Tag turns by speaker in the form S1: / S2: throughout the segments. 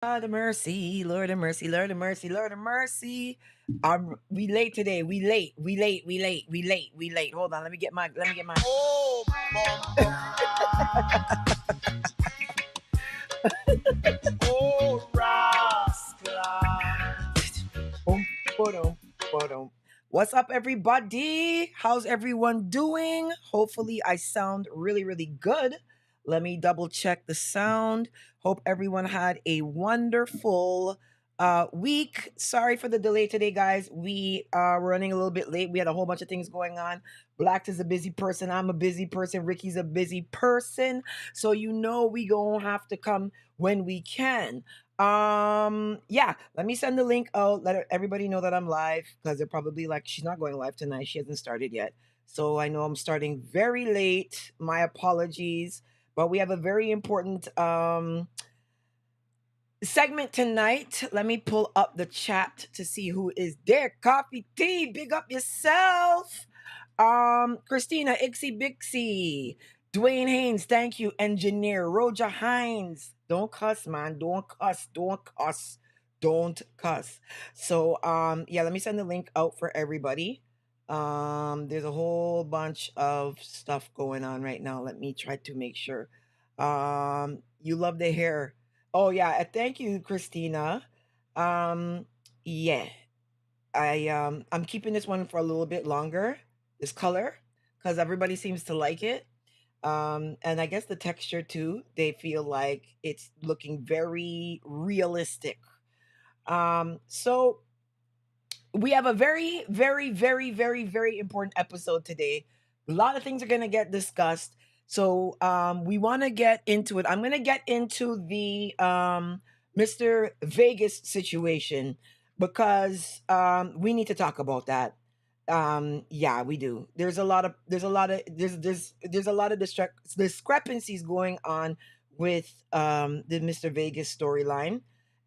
S1: Lord of mercy, Lord of mercy, Lord of mercy, Lord of mercy. We late today. We late. We late. We late. We late. We late. Hold on. Let me get my.
S2: Oh, oh, rascal.
S1: Boom, ba-dum, ba-dum. What's up, everybody? How's everyone doing? Hopefully, I sound really, really good. Let me double check the sound. Hope everyone had a wonderful week. Sorry for the delay today, guys. We are running a little bit late. We had a whole bunch of things going on. Blaxx is a busy person. I'm a busy person. Ricky's a busy person. So you know we gonna have to come when we can. Yeah, let me send the link out, let everybody know that I'm live, because they're probably like, she's not going live tonight, she hasn't started yet. So I know I'm starting very late. My apologies. But we have a very important segment tonight. Let me pull up the chat to see who is there. Coffee Tea, big up yourself. Christina Ixie Bixie, Dwayne Haynes, thank you. Engineer Roger Hines, don't cuss, man, don't cuss, don't cuss, don't cuss. So yeah, let me send the link out for everybody. There's a whole bunch of stuff going on right now. Let me try to make sure. You love the hair. Oh yeah, thank you, Christina. Um, yeah, I'm keeping this one for a little bit longer. This color, because everybody seems to like it. And I guess the texture too. They feel like it's looking very realistic. So we have a very, very, very, very, very important episode today. A lot of things are gonna get discussed. So we want to get into it. I'm gonna get into the Mr. Vegas situation because we need to talk about that. Yeah, we do. There's a lot of discrepancies going on with the Mr. Vegas storyline,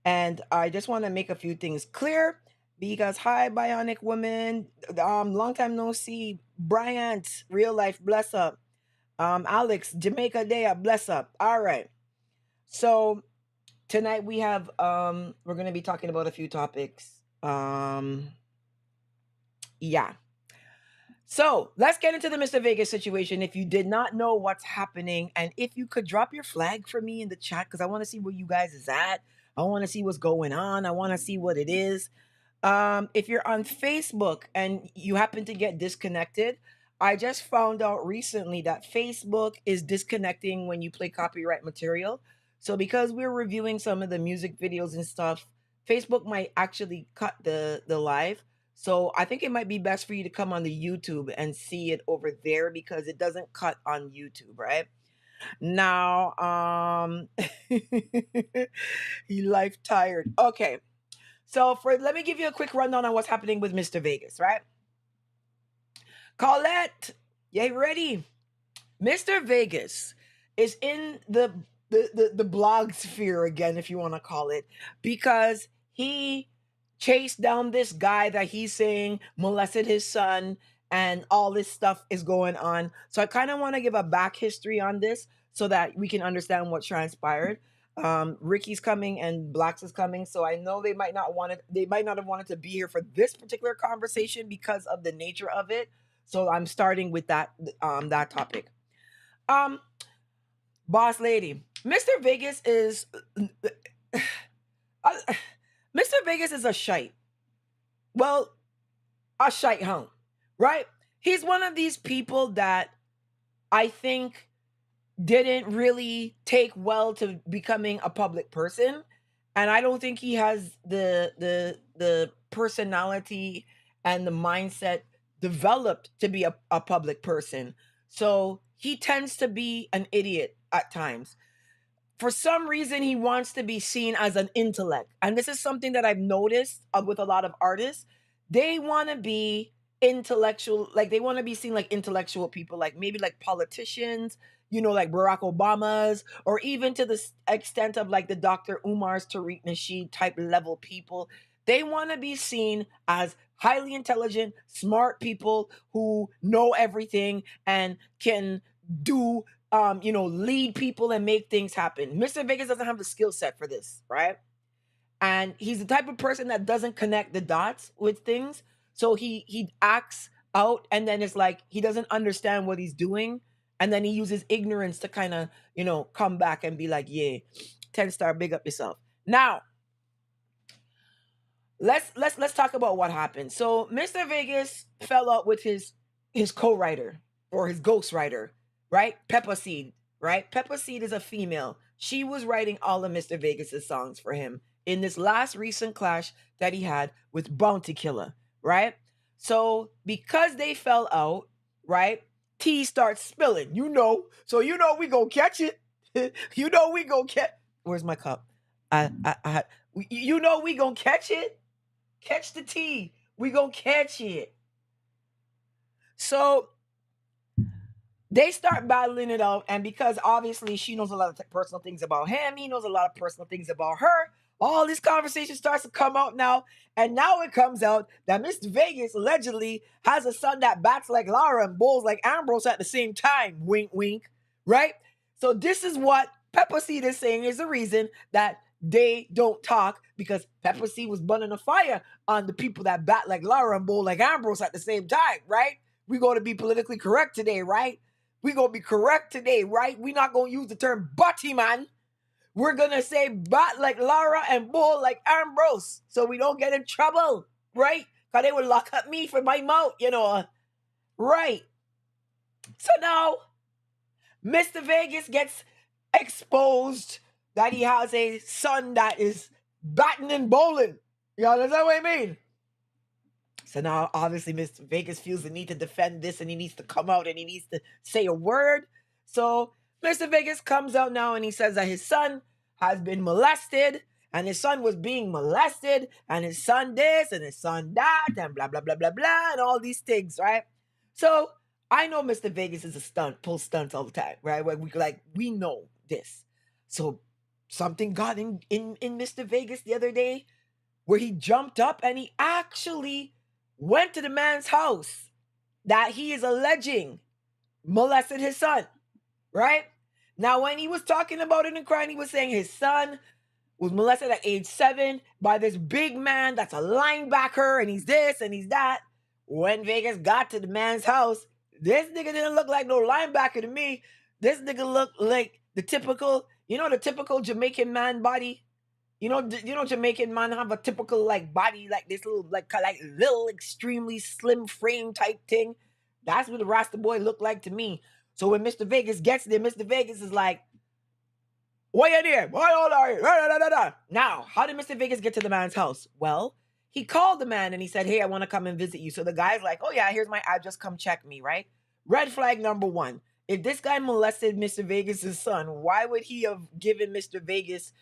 S1: and I just want to make a few things clear because hi, Bionic Woman, long time no see. Bryant, real life, bless up. Alex, Jamaica Day, bless up. All right. So tonight we have we're gonna be talking about a few topics. Yeah. So let's get into the Mr. Vegas situation. If you did not know what's happening, and if you could drop your flag for me in the chat, because I want to see where you guys is at. I want to see what's going on. I want to see what it is. If you're on Facebook and you happen to get disconnected, I just found out recently that Facebook is disconnecting when you play copyright material. So because we're reviewing some of the music videos and stuff, Facebook might actually cut the live. So I think it might be best for you to come on the YouTube and see it over there because it doesn't cut on YouTube, right? Now, he life tired. Okay. So for let me give you a quick rundown on what's happening with Mr. Vegas, right? Colette, you ready? Mr. Vegas is in the blog sphere again, if you want to call it, because he chased down this guy that he's saying molested his son and all this stuff is going on. So I kind of want to give a back history on this so that we can understand what transpired. Ricky's coming and Blaxx is coming, so I know they might not want it. They might not have wanted to be here for this particular conversation because of the nature of it. So I'm starting with that topic. Um, Boss lady, Mr. Vegas is Mr. Vegas is a shite. Well, a shite home, right? He's one of these people that I think didn't really take well to becoming a public person, and I don't think he has the personality and the mindset developed to be a public person. So he tends to be an idiot at times. For some reason, he wants to be seen as an intellect, and this is something that I've noticed with a lot of artists. They want to be intellectual, like they want to be seen like intellectual people, like maybe like politicians, like Barack Obama's, or even to the extent of like the Dr. Umar's, Tariq Nasheed type level people. They want to be seen as highly intelligent, smart people who know everything and can do lead people and make things happen. Mr. Vegas doesn't have the skill set for this, right? And he's the type of person that doesn't connect the dots with things. So he acts out, and then it's like he doesn't understand what he's doing, and then he uses ignorance to kind of, come back and be like, yeah, 10 star, big up yourself. Now, let's talk about what happened. So Mr. Vegas fell out with his co-writer or his ghostwriter, right? Pepper Seed, right? Pepper Seed is a female. She was writing all of Mr. Vegas's songs for him in this last recent clash that he had with Bounty Killer, right? So because they fell out, right? Tea starts spilling, So we gonna catch it. We gonna catch. Where's my cup? We gonna catch it. Catch the tea. We gonna catch it. So they start battling it out, and because obviously she knows a lot of personal things about him, he knows a lot of personal things about her. All this conversation starts to come out now, and now it comes out that Mr. Vegas allegedly has a son that bats like Lara and bowls like Ambrose at the same time. Wink, wink. Right? So this is what Pepper Seed is saying is the reason that they don't talk, because Pepper Seed was burning a fire on the people that bat like Lara and bowl like Ambrose at the same time, right? We're going to be politically correct today, right? We're going to be correct today, right? We're not going to use the term butty, man. We're going to say bat like Lara and bull like Ambrose so we don't get in trouble, right? Because they would lock up me for my mouth, Right. So now, Mr. Vegas gets exposed that he has a son that is batting and bowling. You understand what I mean? So now, obviously, Mr. Vegas feels the need to defend this, and he needs to come out and he needs to say a word. So Mr. Vegas comes out now and he says that his son has been molested, and his son was being molested, and his son this, and his son that, and blah, blah, blah, blah, blah, and all these things, right? So I know Mr. Vegas is a stunt, pull stunts all the time, right? Where we know this. So something got in Mr. Vegas the other day where he jumped up and he actually went to the man's house that he is alleging molested his son, right? Now, when he was talking about it and crying, he was saying his son was molested at age 7 by this big man that's a linebacker, and he's this and he's that. When Vegas got to the man's house, this nigga didn't look like no linebacker to me. This nigga looked like the typical Jamaican man body. Jamaican man have a typical body like this little little extremely slim frame type thing. That's what the Rasta boy looked like to me. So when Mr. Vegas gets there, Mr. Vegas is like, "What you there? Why all are you?" Now, how did Mr. Vegas get to the man's house? Well, he called the man and he said, "Hey, I want to come and visit you." So the guy's like, "Oh yeah, here's my address. Come check me." Right? Red flag number 1. If this guy molested Mr. Vegas's son, why would he have given Mr. Vegas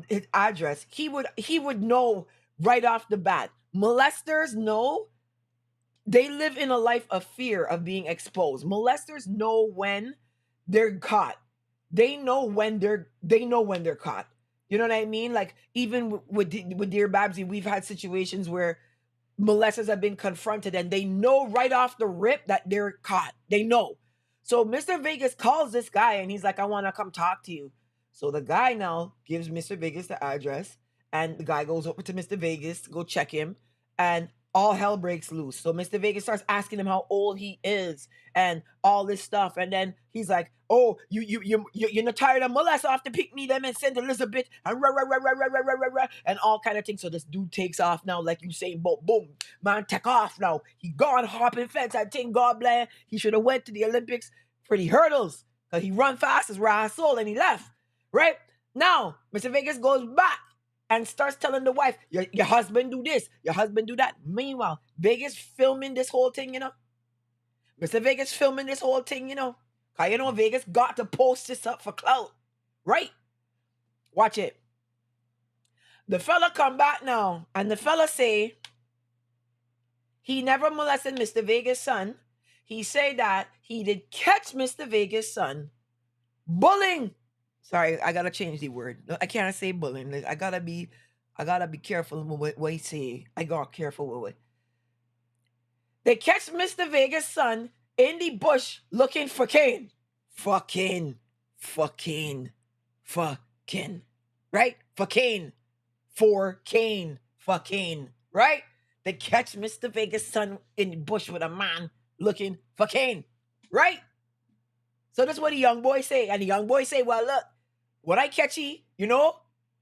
S1: his address? He would know right off the bat. Molesters know, they live in a life of fear of being exposed. Molesters know when they're caught. They know when they're caught. You know what I mean? Like even with Dear Babbzy, we've had situations where molesters have been confronted and they know right off the rip that they're caught. They know. So Mr. Vegas calls this guy and he's like, "I want to come talk to you." So the guy now gives Mr. Vegas the address, and the guy goes over to Mr. Vegas to go check him, and all hell breaks loose. So Mr. Vegas starts asking him how old he is and all this stuff, and then he's like, "Oh, you're not tired of molest off to pick me them and send Elizabeth and rah, rah, rah, rah, rah, rah, rah, rah, rah," and all kind of things. So this dude takes off now, like you saying, boom, man, take off now. He gone hopping fence. I think God bless. He should have went to the Olympics for the hurdles, because he run fast as Ra's soul, and he left. Right? Now, Mr. Vegas goes back and starts telling the wife, your husband do this, your husband do that. Meanwhile, Vegas filming this whole thing, Mr. Vegas filming this whole thing, because Vegas got to post this up for clout. Right? Watch it. The fella come back now, and the fella say he never molested Mr. Vegas' son. He say that he did catch Mr. Vegas' son bullying. Sorry, I gotta change the word. I can't say bullying. I gotta be careful with what I say. I gotta careful with it. They catch Mr. Vegas' son in the bush looking for Kane. Fucking. Right? For Kane. for Kane. Right? They catch Mr. Vegas' son in the bush with a man looking for Kane. Right? So that's what the young boy say. And the young boy say, well, look, when I catch you,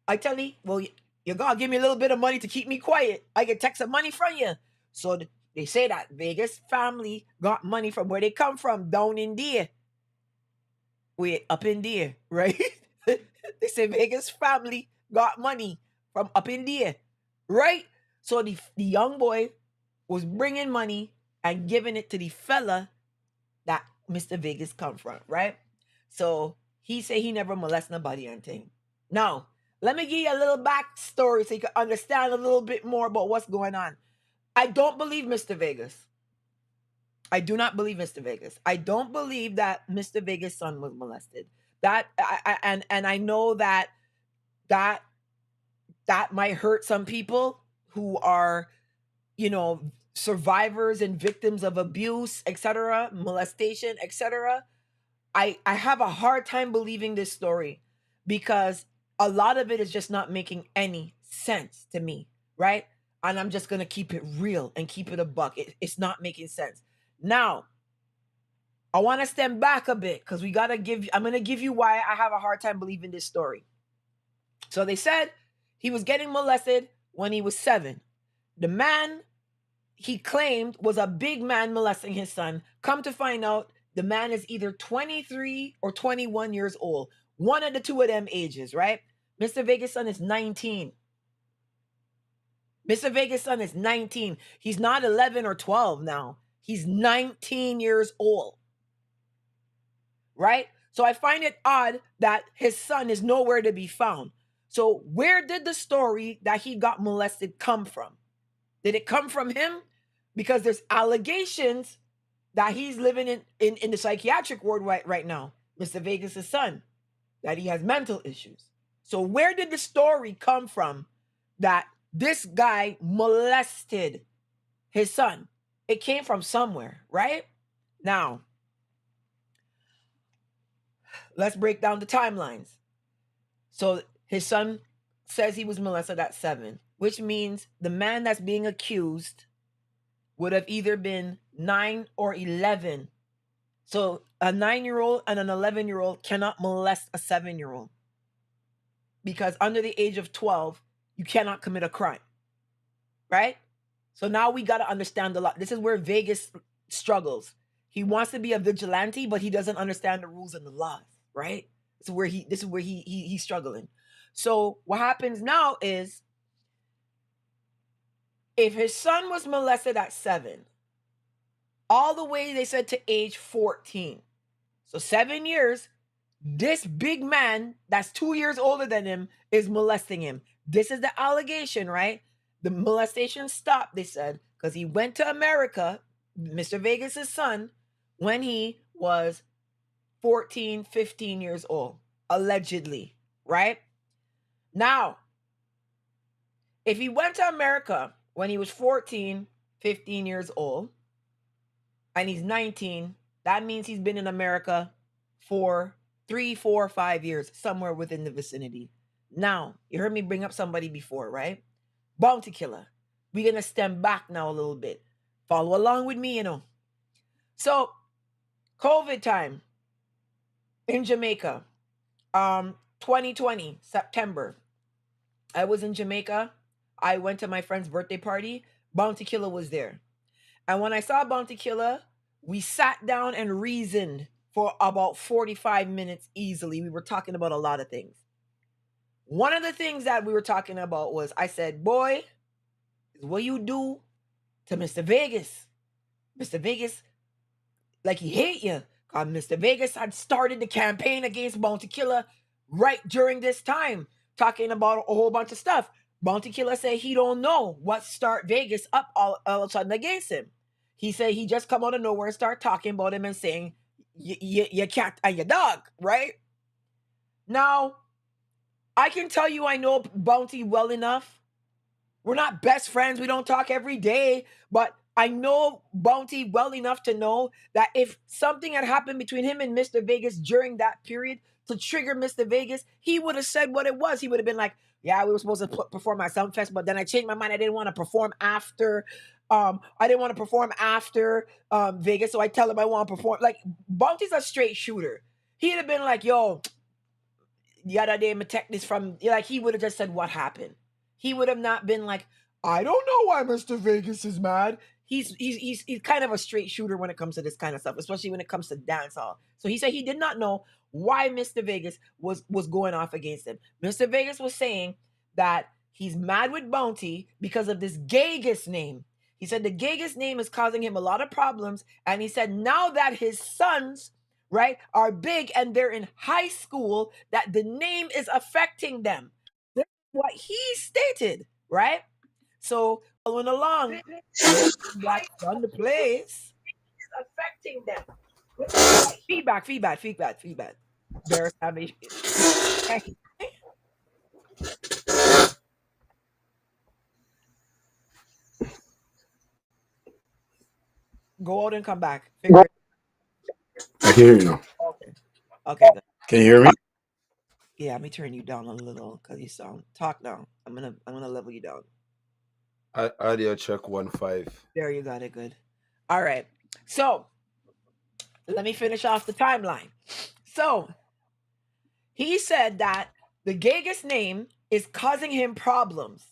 S1: I tell you, well, you gotta give me a little bit of money to keep me quiet. I get take some money from you. So they say that Vegas family got money from where they come from, down in there. Wait, up in there, right? They say Vegas family got money from up in there, right? So the young boy was bringing money and giving it to the fella that Mr. Vegas come from, right? So he say he never molest nobody and thing. Now, let me give you a little backstory so you can understand a little bit more about what's going on. I don't believe Mr. Vegas. I do not believe Mr. Vegas. I don't believe that Mr. Vegas' son was molested. And I know that might hurt some people who are, survivors and victims of abuse, etc., molestation, etc. I have a hard time believing this story because a lot of it is just not making any sense to me, right? And I'm just gonna keep it real and keep it a buck. It's not making sense. Now, I want to stand back a bit because I'm gonna give you why I have a hard time believing this story. So they said he was getting molested when he was 7. The man he claimed was a big man molesting his son. Come to find out, the man is either 23 or 21 years old. One of the two of them ages, right? Mr. Vegas' son is 19. Mr. Vegas' son is 19. He's not 11 or 12 now. He's 19 years old. Right? So I find it odd that his son is nowhere to be found. So where did the story that he got molested come from? Did it come from him? Because there's allegations that he's living in the psychiatric ward right now, Mr. Vegas' son, that he has mental issues. So where did the story come from that this guy molested his son? It came from somewhere, right? Now, let's break down the timelines. So his son says he was molested at 7, which means the man that's being accused would have either been 9 or 11. So a 9-year-old and an 11-year-old cannot molest a 7-year-old. Because under the age of 12, you cannot commit a crime. Right? So now we got to understand a lot. This is where Vegas struggles. He wants to be a vigilante, but he doesn't understand the rules and the laws, right? This is where he's struggling. So what happens now is, if his son was molested at 7, all the way they said to age 14, so 7 years, this big man that's 2 years older than him is molesting him. This is the allegation, right? The molestation stopped, they said, because he went to America, Mr. Vegas' son, when he was 14, 15 years old, allegedly, right? Now, if he went to America when he was 14, 15 years old, and he's 19, that means he's been in America for 3, 4, 5 years, somewhere within the vicinity. Now, you heard me bring up somebody before, right? Bounty killer. We're going to stem back now a little bit. Follow along with me, So, COVID time in Jamaica, 2020, September. I was in Jamaica. I went to my friend's birthday party. Bounty killer was there. And when I saw Bounty killer, we sat down and reasoned for about 45 minutes easily. We were talking about a lot of things. One of the things that we were talking about was, I said, boy, what you do to Mr. Vegas. Mr. Vegas, like he hate you. Because Mr. Vegas had started the campaign against Bounty Killer right during this time, talking about a whole bunch of stuff. Bounty Killer said he don't know what start Vegas up all of a sudden against him. He said he just come out of nowhere and start talking about him and saying, your cat and your dog, right? Now, I can tell you I know Bounty well enough. We're not best friends. We don't talk every day. But I know Bounty well enough to know that if something had happened between him and Mr. Vegas during that period to trigger Mr. Vegas, he would have said what it was. He would have been like, Yeah, we were supposed to perform at Sumfest, but then I changed my mind. I didn't want to perform after. I didn't want to perform after Vegas, so I tell him I want to perform. Like Bounty's a straight shooter. He'd have been like, "Yo, the other day, I take this from." Like he would have just said what happened. He would have not been like, "I don't know why Mr. Vegas is mad." He's kind of a straight shooter when it comes to this kind of stuff, especially when it comes to dancehall. So he said he did not know why Mr. Vegas was going off against him. Mr. Vegas was saying that he's mad with Bounty because of this Gagus name. He said the Gagus name is causing him a lot of problems, and he said now that his sons, right, are big and they're in high school, that the name is affecting them. This is what he stated, right? So following along, Blaxx on the place is affecting them. Feedback. Beres Hammond. Go out and come back. Figure it.
S3: I can hear you now.
S1: Okay. Okay, good.
S3: Can you hear me?
S1: Yeah, let me turn you down a little because you sound talk now. I'm gonna level you down.
S3: Audio check 1 5.
S1: There you got it, good. All right. So let me finish off the timeline. So he said that the Gagus name is causing him problems,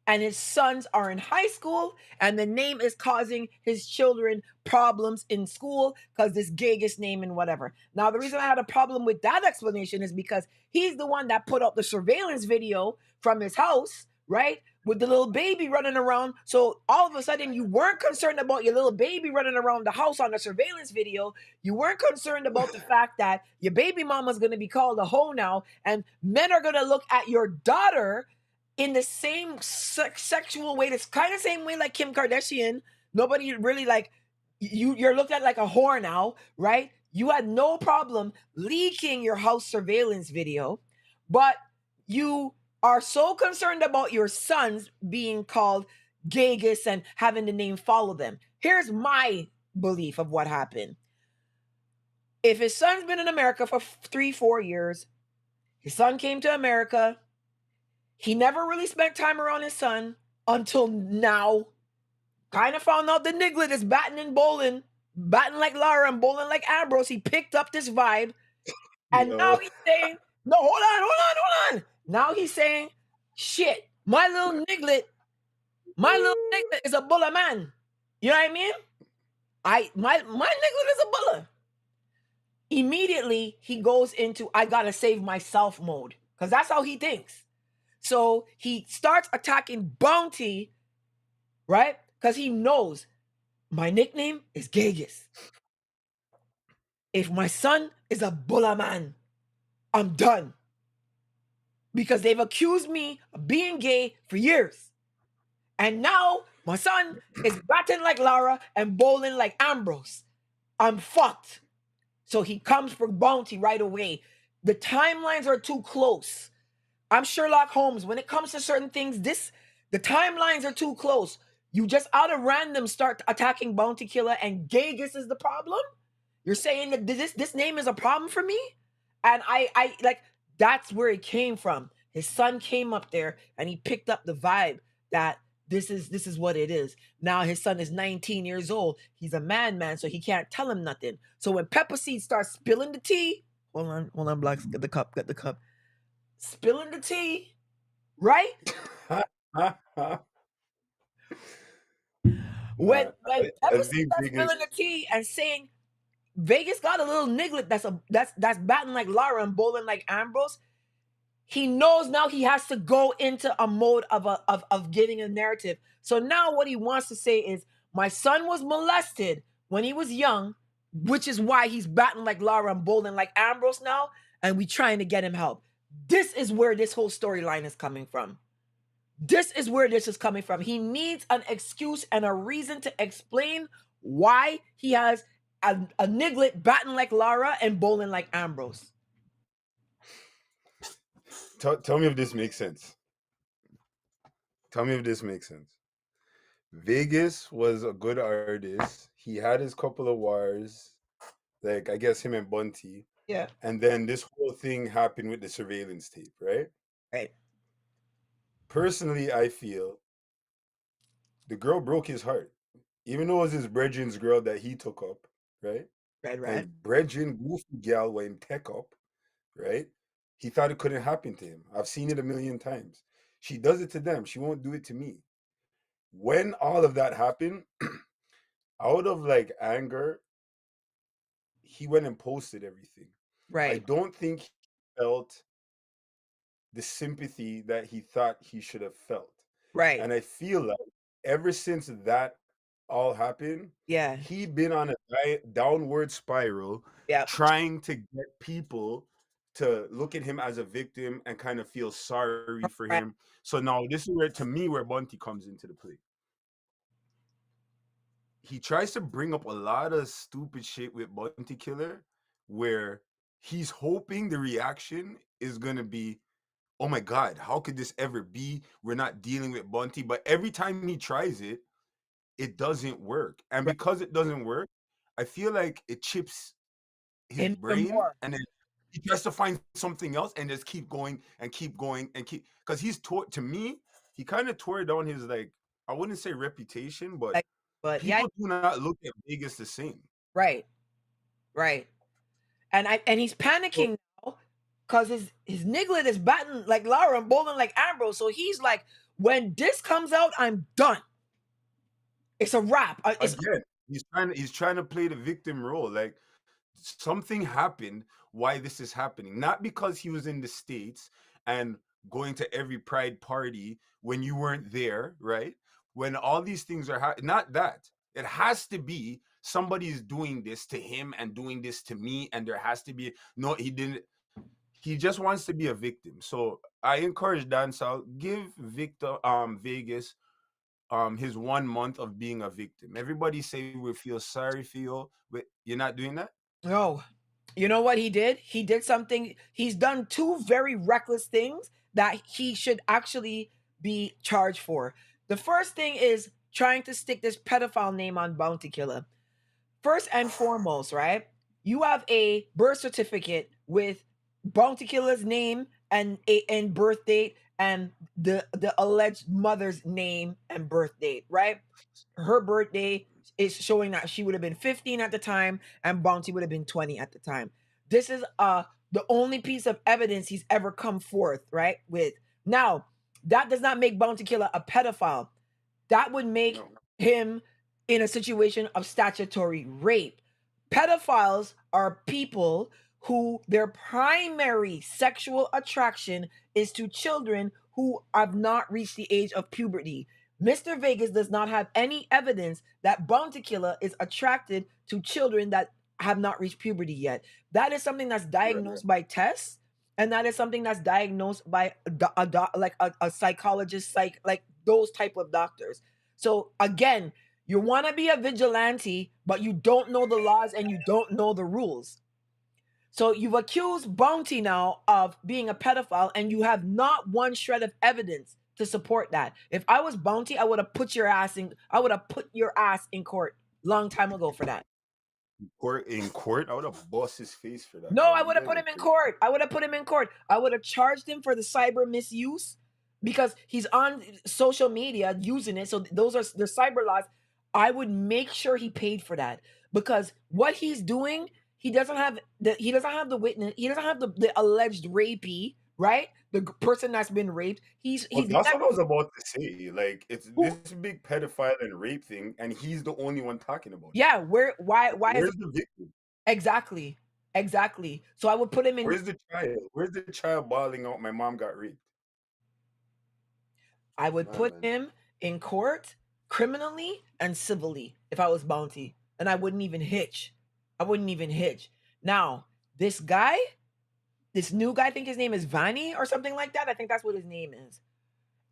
S1: and his sons are in high school, and the name is causing his children problems in school because this Gagus name and whatever. Now, the reason I had a problem with that explanation is because he's the one that put up the surveillance video from his house, right? With the little baby running around. So all of a sudden, you weren't concerned about your little baby running around the house on the surveillance video. You weren't concerned about the fact that your baby mama's going to be called a hoe now, and men are going to look at your daughter in the same sexual way, this kind of same way like Kim Kardashian. Nobody really like you're looked at like a whore now, right? You had no problem leaking your house surveillance video, but you are so concerned about your sons being called Gagus and having the name follow them. Here's my belief of what happened. If his son's been in America for 3-4 years, his son came to America, he never really spent time around his son until now. Kind of found out the niglet is batting and bowling, batting like Lara and bowling like Ambrose. He picked up this vibe. And now he's saying, no, hold on. Now he's saying, shit, my little niglet is a buller man. You know what I mean? My niglet is a buller. Immediately he goes into I gotta save myself mode. Because that's how he thinks. So he starts attacking Bounty, right? Because he knows my nickname is Gagus. If my son is a bulla man, I'm done. Because they've accused me of being gay for years. And now my son is batting like Lara and bowling like Ambrose. I'm fucked. So he comes for Bounty right away. The timelines are too close. I'm Sherlock Holmes. When it comes to certain things, the timelines are too close. You just out of random start attacking Bounty Killer and Gagus is the problem? You're saying that this name is a problem for me? And I like that's where it came from. His son came up there and he picked up the vibe that this is what it is. Now his son is 19 years old. He's a man, so he can't tell him nothing. So when Pepper Seed starts spilling the tea, hold on, Blaxx, get the cup. Spilling the tea, right? When Pepper Seed starts spilling the tea and saying Vegas got a little niglet that's batting like Lara and bowling like Ambrose. He knows now he has to go into a mode of giving a narrative. So now what he wants to say is, my son was molested when he was young, which is why he's batting like Lara and bowling like Ambrose now, and we trying to get him help. This is where this whole storyline is coming from. This is where this is coming from. He needs an excuse and a reason to explain why he has a niglet batting like Lara and bowling like Ambrose.
S3: Tell me if this makes sense. Vegas was a good artist. He had his couple of wars, like I guess him and Bunty.
S1: Yeah.
S3: And then this whole thing happened with the surveillance tape, right?
S1: Right.
S3: personally, I feel the girl broke his heart. Even though it was his brethren's girl that he took up, right?
S1: Right,
S3: And his
S1: right.
S3: brethren goofy gal when him tech up, right? He thought it couldn't happen to him. I've seen it a million times. She does it to them. She won't do it to me. When all of that happened, out of like anger, he went and posted everything. I
S1: Right,
S3: don't think he felt the sympathy that he thought he should have felt.
S1: right.
S3: And I feel like ever since that all happened,
S1: Yeah,
S3: he been on a downward spiral
S1: yeah.
S3: trying to get people to look at him as a victim and kind of feel sorry for
S1: Right.
S3: him. So now this is where to me where Bunty comes into the play. He tries to bring up a lot of stupid shit with Bunty Killer where he's hoping the reaction is gonna be, oh my god, how could this ever be? We're not dealing with Bunty. But every time he tries it, it doesn't work. And
S1: Right.
S3: because it doesn't work, I feel like it chips his
S1: Him even
S3: brain
S1: more.
S3: and then he tries to find something else and just keep going and keep going and keep because he's tore to me, he kind of tore down his like I wouldn't say reputation, but
S1: Like, but yeah,
S3: people do not look at Vegas the same.
S1: right, right. And he's
S3: So
S1: panicking now because his niglet is batting like Lara and bowling like Ambrose. So he's like, when this comes out, I'm done. It's a wrap. It's
S3: again, he's trying to play the victim role. Like something happened why this is happening. Not because he was in the States and going to every pride party when you weren't there, right? When all these things are not that. It has to be somebody's doing this to him and doing this to me, and there has to be no, he didn't. He just wants to be a victim. So I encourage Dancehall, give Victor Vegas his 1 month of being a victim. Everybody say we feel sorry for you, but you're not doing that.
S1: no. You know what he did? He did something. He's done two very reckless things that he should actually be charged for. The first thing is trying to stick this pedophile name on Bounty Killer. First and foremost, right? You have a birth certificate with Bounty Killer's name and birth date and the alleged mother's name and birth date, right? Her birthday is showing that she would have been 15 at the time and Bounty would have been 20 at the time. This is the only piece of evidence he's ever come forth, right? With now, that does not make Bounty Killer a pedophile. That would make
S3: No.
S1: him in a situation of statutory rape. Pedophiles are people who their primary sexual attraction is to children who have not reached the age of puberty. Mr. Vegas does not have any evidence that Bounty Killer is attracted to children that have not reached puberty yet. That is something that's
S3: Right.
S1: diagnosed by tests, and that is something that's diagnosed by a psychologist, like those type of doctors. So again, you want to be a vigilante, but you don't know the laws and you don't know the rules. So you've accused Bounty now of being a pedophile, and you have not one shred of evidence to support that. If I was Bounty, I would have put your ass in. I would have put your ass in court long time ago for that.
S3: In court, I would have bust his face for that,
S1: No, I
S3: man. You
S1: would have
S3: guys
S1: put
S3: are
S1: him in
S3: crazy.
S1: court. I would have put him in court. I would have charged him for the cyber misuse because he's on social media using it. So those are the cyber laws. I would make sure he paid for that because what he's doing, he doesn't have the witness, he doesn't have the alleged rapee, right? The person that's been raped.
S3: Well,
S1: He's
S3: that's what I was about to say. Like, it's
S1: who,
S3: this big pedophile and rape thing, and he's the only one talking about it.
S1: yeah, why is
S3: Where's
S1: it
S3: the victim?
S1: exactly? Exactly. So I would put him in.
S3: Where's the child? Where's the child bawling out? My mom got raped.
S1: I would
S3: Nah,
S1: put
S3: man.
S1: him in court criminally and civilly if I was Bounty. And I wouldn't even hitch. I wouldn't even hitch. Now, this guy, this new guy, I think his name is Vani or something like that. I think that's what his name is.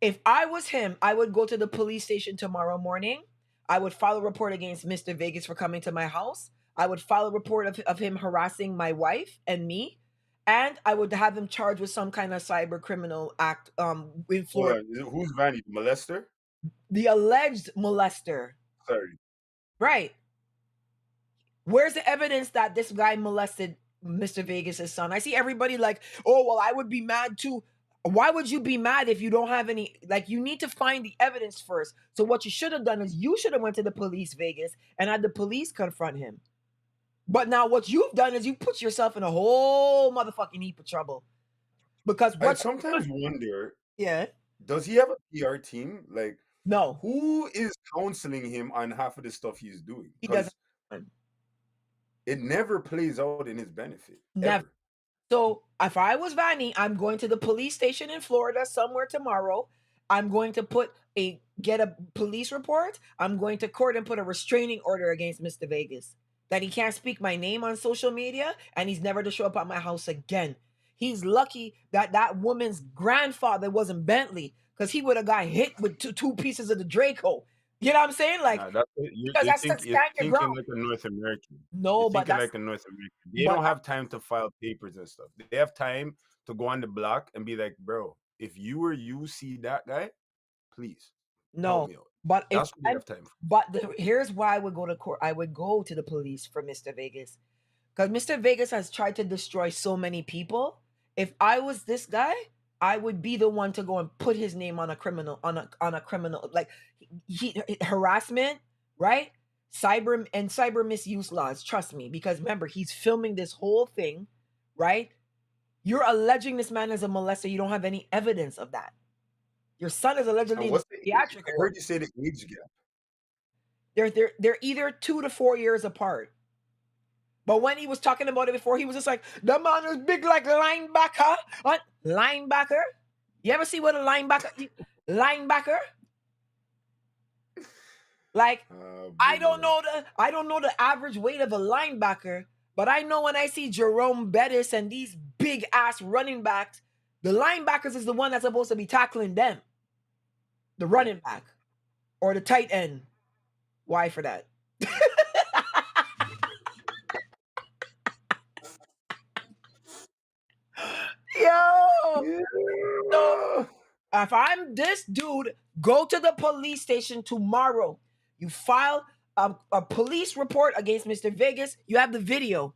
S1: If I was him, I would go to the police station tomorrow morning. I would file a report against Mr. Vegas for coming to my house. I would file a report of him harassing my wife and me. And I would have him charged with some kind of cyber criminal act in
S3: Hold
S1: Florida.
S3: on. Who's Vanny? The molester?
S1: The alleged molester.
S3: Sorry.
S1: Right. Where's the evidence that this guy molested Mr. Vegas' son? I see everybody like, oh, well, I would be mad too. Why would you be mad if you don't have any? Like, you need to find the evidence first. So what you should have done is you should have went to the police, Vegas, and had the police confront him. But now what you've done is you put yourself in a whole motherfucking heap of trouble. Because
S3: I
S1: what?
S3: sometimes wonder,
S1: Yeah.
S3: does he have a PR team? Like,
S1: No,
S3: who is counseling him on half of the stuff he's doing?
S1: he doesn't.
S3: Because it never plays out in his benefit,
S1: Never.
S3: ever.
S1: So if I was Vanny, I'm going to the police station in Florida somewhere tomorrow. I'm going to get a police report. I'm going to court and put a restraining order against Mr. Vegas. That he can't speak my name on social media and he's never to show up at my house again. He's lucky that that woman's grandfather wasn't Bentley, because he would have got hit with two pieces of the Draco. You know what I'm saying? Like,
S3: Nah, that's
S1: because that's to
S3: you're
S1: stand your
S3: thinking
S1: ground.
S3: like a North American. You're
S1: No, but
S3: thinking
S1: that's
S3: like a North American. They
S1: but
S3: don't have time to file papers and stuff. They have time to go on the block and be like, bro, if you or you see that guy, please help
S1: no.
S3: me out.
S1: But if
S3: That's what they
S1: I'm
S3: have time for.
S1: but here's why I would go to court. I would go to the police for Mr. Vegas. Because Mr. Vegas has tried to destroy so many people. If I was this guy, I would be the one to go and put his name on a criminal, like harassment, right? Cyber misuse laws. Trust me, because remember, he's filming this whole thing, right? You're alleging this man as a molester. You don't have any evidence of that. Your son is allegedly
S3: And
S1: in the
S3: what's the age?
S1: theatrical
S3: I
S1: work.
S3: heard you say the age gap.
S1: They're either 2 to 4 years apart. But when he was talking about it before, he was just like, the man is big like linebacker. What? Linebacker? You ever see what a linebacker? Like, I don't know the average weight of a linebacker, but I know when I see Jerome Bettis and these big ass running backs, the linebackers is the one that's supposed to be tackling them. The running back or the tight end. Why for that? Yo! So if I'm this dude, go to the police station tomorrow. You file a police report against Mr. Vegas. You have the video.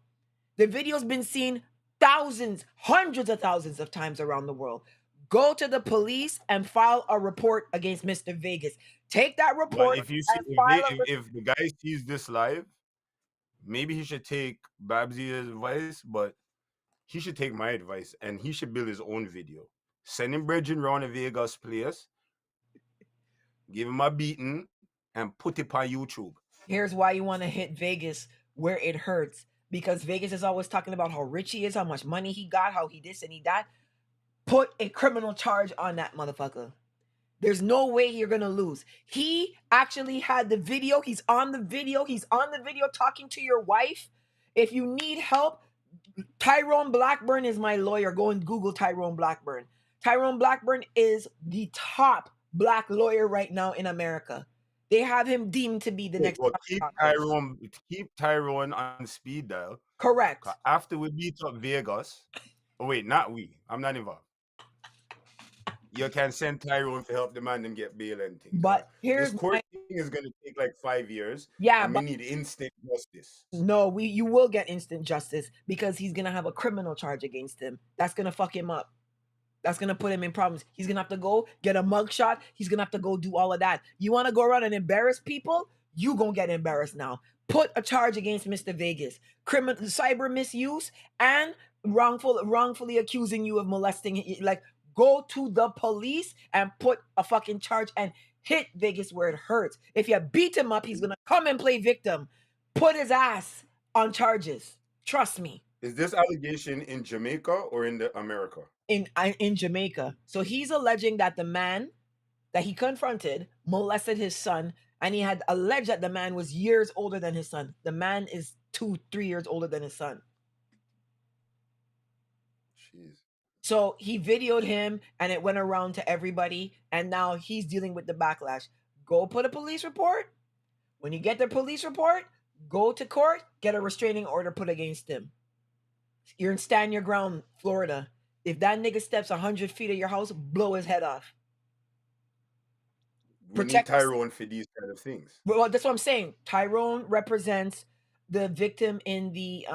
S1: The video's been seen thousands, hundreds of thousands of times around the world. Go to the police and file a report against Mr. Vegas. Take that
S3: But
S1: report
S3: if you see
S1: and file a
S3: if the guy sees this live, maybe he should take Babsy's advice, but he should take my advice and he should build his own video. Send him bridging around the Vegas place, give him a beating, and put it on YouTube.
S1: Here's why you want to hit Vegas where it hurts. Because Vegas is always talking about how rich he is, how much money he got, how he this and he that. Put a criminal charge on that motherfucker. There's no way you're gonna lose. He actually had the video. He's on the video. He's on the video talking to your wife. If you need help, Tyrone Blackburn is my lawyer. Go and Google Tyrone Blackburn. Tyrone Blackburn is the top black lawyer right now in America. They have him deemed to be the next.
S3: Well, keep Tyrone on speed dial.
S1: Correct.
S3: After we beat up Vegas, wait, not we. I'm not involved. You can send Tyrone to help the man and get bail and things.
S1: But here's
S3: this court thing is going to take like 5 years.
S1: Yeah,
S3: and
S1: but
S3: we need instant justice.
S1: No, you will get instant justice because he's gonna have a criminal charge against him. That's gonna fuck him up. That's gonna put him in problems. He's gonna have to go get a mugshot. He's gonna have to go do all of that. You want to go around and embarrass people? You gonna get embarrassed now. Put a charge against Mr. Vegas, criminal cyber misuse, and wrongfully accusing you of molesting. Like, go to the police and put a fucking charge and hit Vegas where it hurts. If you beat him up, he's gonna come and play victim. Put his ass on charges. Trust me.
S3: Is this allegation in Jamaica or in America?
S1: In Jamaica. So he's alleging that the man that he confronted molested his son, and he had alleged that the man was years older than his son. The man is 2-3 years older than his son.
S3: Jeez.
S1: So he videoed him and it went around to everybody, and now he's dealing with the backlash. Go put a police report. When you get the police report, go to court, get a restraining order put against him. You're in stand your ground, Florida. If that nigga steps 100 feet of your house, blow his head off.
S3: We need Tyrone for these kind of things.
S1: Well, that's what I'm saying. Tyrone represents the victim in the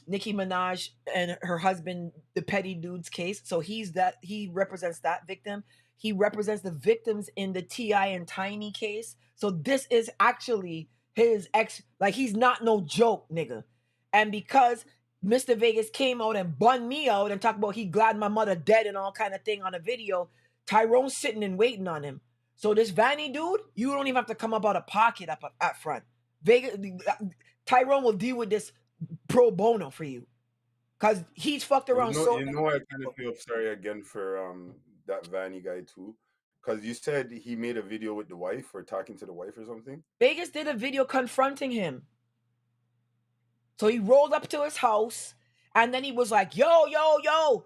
S1: Nicki Minaj and her husband, the petty dudes case. So he represents that victim. He represents the victims in the T.I. and Tiny case. So this is actually his ex, like he's not no joke, nigga. And because Mr. Vegas came out and bun me out and talked about he glad my mother dead and all kind of thing on a video, Tyrone's sitting and waiting on him. So this Vanny dude, you don't even have to come up out of pocket up front. Vegas, Tyrone will deal with this pro bono for you, cause he's fucked around.
S3: You know, I kind of feel sorry again for that Vanny guy too, because you said he made a video with the wife or talking to the wife or something.
S1: Vegas did a video confronting him. So he rolled up to his house, and then he was like, "Yo, yo, yo,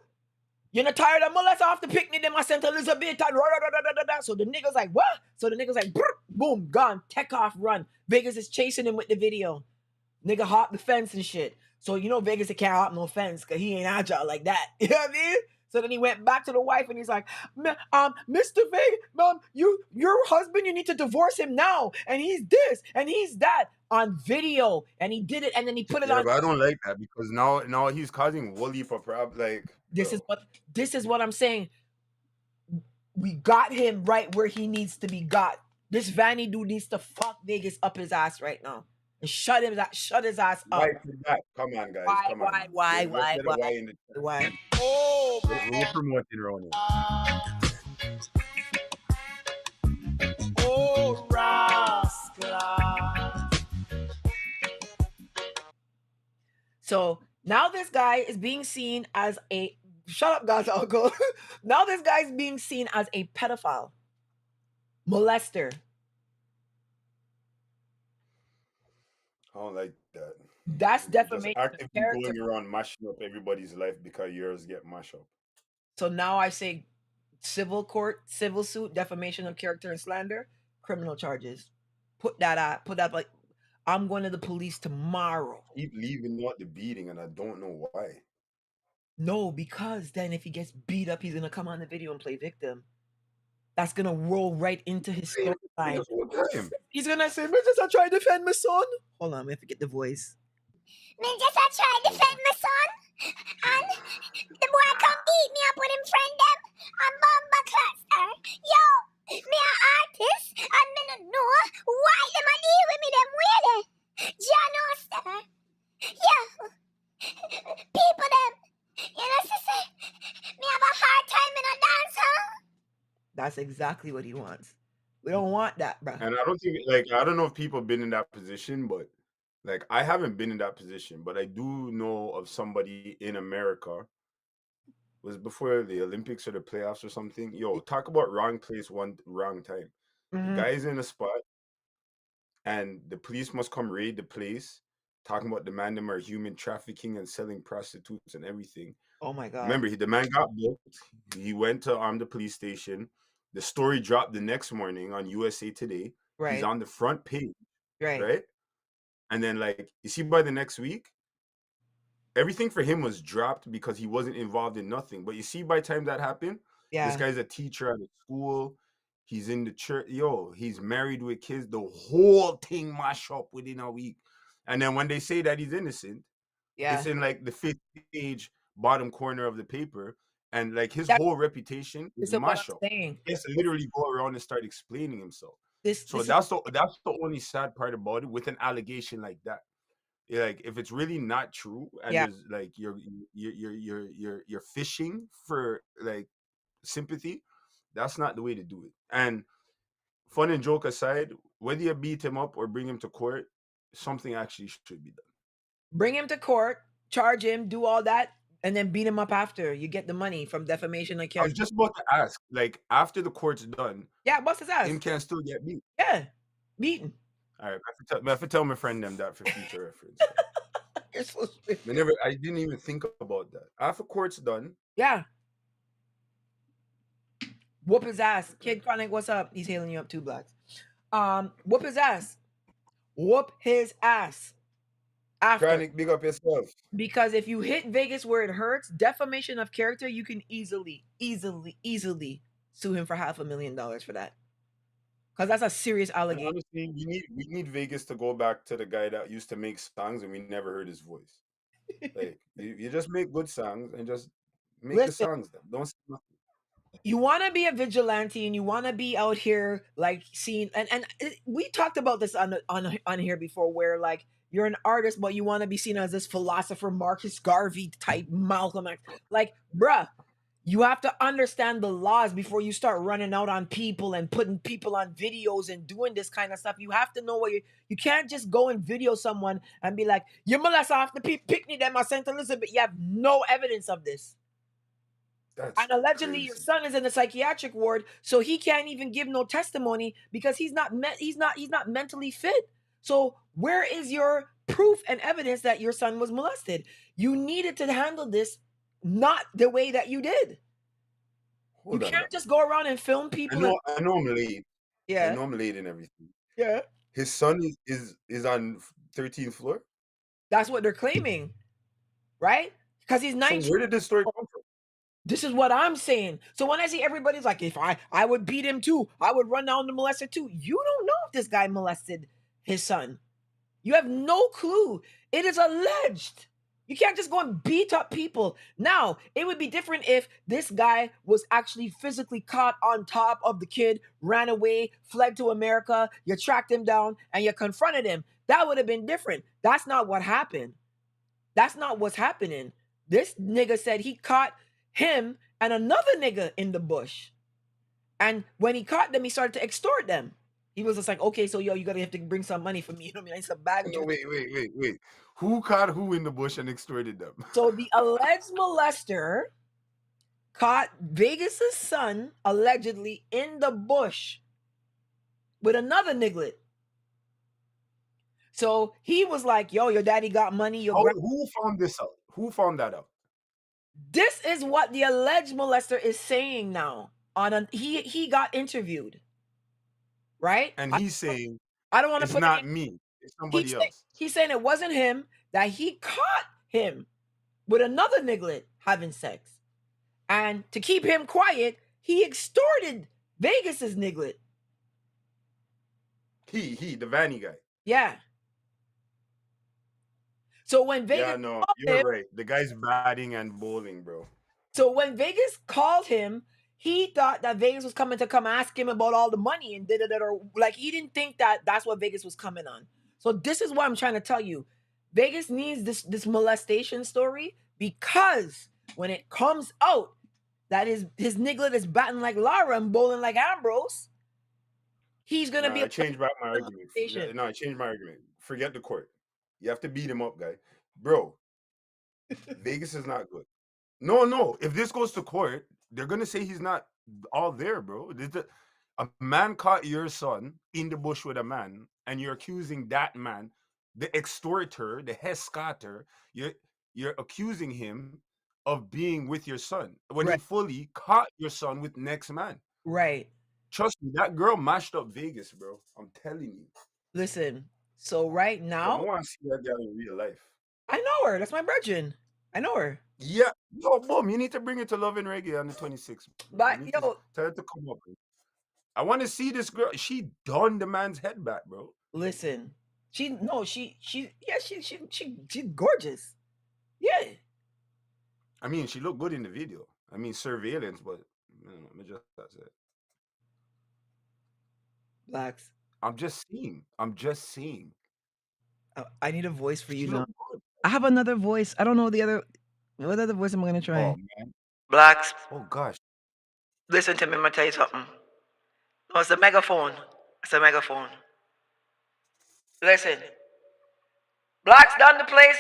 S1: you're not tired of molest off the picnic? Them I sent Elizabeth and so the nigga's like, what? So the nigga's like, boom, gone, take off, run. Vegas is chasing him with the video. Nigga hop the fence and shit. So you know Vegas can't hop no fence because he ain't agile like that. You know what I mean? So then he went back to the wife and he's like, Mr. Vegas, your husband, you need to divorce him now. And he's this and he's that on video. And he did it and then he put it on.
S3: But I don't like that because now he's causing woolly for problem. Like
S1: this is what I'm saying. We got him right where he needs to be got. This Vanny dude needs to fuck Vegas up his ass right now. And shut his ass up.
S3: Why? Come on, guys. Come on.
S1: Why?
S2: Oh,
S3: We're promoting Ronnie.
S2: oh, rascal.
S1: So now this guy is being seen as a shut up, guys. I'll go. Now this guy's being seen as a pedophile, molester.
S3: I don't like that.
S1: That's defamation
S3: Just
S1: of
S3: actively
S1: character.
S3: going around mashing up everybody's life because yours get mashed up.
S1: So now I say civil court, civil suit, defamation of character and slander, criminal charges. Put that like I'm going to the police tomorrow.
S3: Keep leaving out the beating, and I don't know why.
S1: No, because then if he gets beat up, he's gonna come on the video and play victim. That's gonna roll right into his storyline. He's gonna say, "Me just I try to defend my son." Hold on, I forget the voice.
S4: Me just I try to defend my son, and the boy come beat me up with him friend them and bomba class, sir. Yo, me a artist, and me no know why them a deal with me them way. Jah know, sir. Yo, people them, you know, say, me have a hard time in a dancehall.
S1: That's exactly what he wants. We don't want that, bro.
S3: And I don't think, like, I don't know if people have been in that position, but like, I haven't been in that position, but I do know of somebody in America. Was before the Olympics or the playoffs or something. Yo, talk about wrong place, wrong time.
S1: Mhm.
S3: The guy's in a spot, and the police must come raid the place, talking about the man them are human trafficking and selling prostitutes and everything.
S1: Oh my god.
S3: Remember, the man got booked. He went to the police station. The story dropped the next morning on USA Today.
S1: Right.
S3: He's on the front page,
S1: Right.
S3: right? And then, like, you see, by the next week, everything for him was dropped because he wasn't involved in nothing. But you see, by the time that happened,
S1: Yeah.
S3: this guy's a teacher at a school. He's in the church. Yo, he's married with kids. The whole thing mash up within a week. And then when they say that he's innocent,
S1: Yeah.
S3: it's in like the 5th page bottom corner of the paper. And like his
S1: That-
S3: whole reputation is
S1: This is what
S3: mash
S1: I'm
S3: up.
S1: saying.
S3: He has to literally go around and start explaining himself. So
S1: This
S3: that's the only sad part about it with an allegation like that. Like if it's really not true and
S1: Yeah.
S3: there's like you're fishing for like sympathy, that's not the way to do it. And fun and joke aside, whether you beat him up or bring him to court, something actually should be done.
S1: Bring him to court, charge him, do all that, and then beat him up after. You get the money from defamation of
S3: I was
S1: character.
S3: just about to ask, like after the court's done,
S1: Yeah, bust his ass.
S3: him can still get beat.
S1: Yeah, beaten.
S3: All right, I have to tell my friend them that for future reference.
S1: You're so stupid.
S3: I didn't even think about that. After court's done,
S1: Yeah. Whoop his ass. Kid Chronic, what's up? He's hailing you up too, Blaxx. Whoop his ass. Whoop his ass. After.
S3: Chronic, big up yourself.
S1: Because if you hit Vegas where it hurts, defamation of character, you can easily sue him for $500,000 for that. Because that's a serious
S3: And
S1: allegation.
S3: honestly, we need Vegas to go back to the guy that used to make songs and we never heard his voice. Like you just make good songs and just make the
S1: Listen,
S3: songs. Then don't say nothing.
S1: you want to be a vigilante and you want to be out here like seeing we talked about this on here before, where like you're an artist but you want to be seen as this philosopher, Marcus Garvey type, Malcolm X. Like, bruh, you have to understand the laws before you start running out on people and putting people on videos and doing this kind of stuff. You have to know what you can't just go and video someone and be like, you molest off the picnic them at St. Elizabeth. You have no evidence of this.
S3: That's
S1: And allegedly your
S3: crazy.
S1: son is in the psychiatric ward, so he can't even give no testimony because he's not mentally fit. So where is your proof and evidence that your son was molested? You needed to handle this not the way that you did. You
S3: Hold on.
S1: can't just go around and film people.
S3: I know I'm late. I
S1: Yeah,
S3: know I'm late and everything.
S1: yeah.
S3: His son is on 13th floor.
S1: That's what they're claiming, right? Because he's
S3: So
S1: 19.
S3: where did this story come from?
S1: This is what I'm saying. So when I see everybody's like, if I would beat him too, I would run down the molester too. You don't know if this guy molested his son. You have no clue. It is alleged. You can't just go and beat up people. Now, it would be different if this guy was actually physically caught on top of the kid, ran away, fled to America, you tracked him down, and you confronted him. That would have been different. That's not what happened. That's not what's happening. This nigga said he caught him and another nigga in the bush. And when he caught them, he started to extort them. He was just like, okay, so yo, you gotta have to bring some money for me. You know what I mean? I need some bag.
S3: No, wait. Who caught who in the bush and extorted them?
S1: So the alleged molester caught Vegas's son allegedly in the bush with another niglet. So he was like, yo, your daddy got money.
S3: Who found this out? Who found that out?
S1: This is what the alleged molester is saying now. He got interviewed, right?
S3: And he's saying
S1: I don't want to
S3: it's
S1: put
S3: not me, it's somebody else.
S1: He's saying it wasn't him, that he caught him with another niglet having sex. And to keep him quiet, he extorted Vegas's niglet.
S3: The Vanny guy.
S1: Yeah. So when Vegas
S3: Yeah, no,
S1: called
S3: you're
S1: him,
S3: right. The guy's batting and bowling, bro.
S1: so when Vegas called him, he thought that Vegas was coming to come ask him about all the money and or like he didn't think that that's what Vegas was coming on. So this is what I'm trying to tell you. Vegas needs this molestation story, because when it comes out that his niglet is batting like Lara and bowling like Ambrose, he's gonna be.
S3: I changed my argument.
S1: molestation.
S3: No, I changed my argument. Forget the court. You have to beat him up, guy. Bro, Vegas is not good. No. If this goes to court, they're gonna say he's not all there, bro. A man caught your son in the bush with a man, and you're accusing that man, the extorter, the hescator, you're accusing him of being with your son when he
S1: Right.
S3: fully caught your son with next man.
S1: Right.
S3: Trust me, that girl mashed up Vegas, bro. I'm telling you.
S1: Listen. So right
S3: I
S1: now,
S3: want to see that girl in real life.
S1: I know her. That's my virgin. I know her.
S3: Yeah, yo, boom, you need to bring it to Love and Reggae on the 26th.
S1: But
S3: You need
S1: yo,
S3: to tell her to come up. I want to see this girl. She done the man's head back, bro.
S1: listen. She's gorgeous. Yeah.
S3: I mean, she looked good in the video. I mean, surveillance, but that's it.
S1: Blaxx.
S3: I'm just saying.
S1: I need a voice for you
S3: She
S1: now.
S3: look good.
S1: I have another voice. I don't know what other voice am I gonna try?
S3: Oh man.
S1: Blaxx.
S3: Oh gosh.
S1: Listen to me, I'm gonna tell you something. No, it's a megaphone. It's a megaphone. Listen. Blaxx down the place.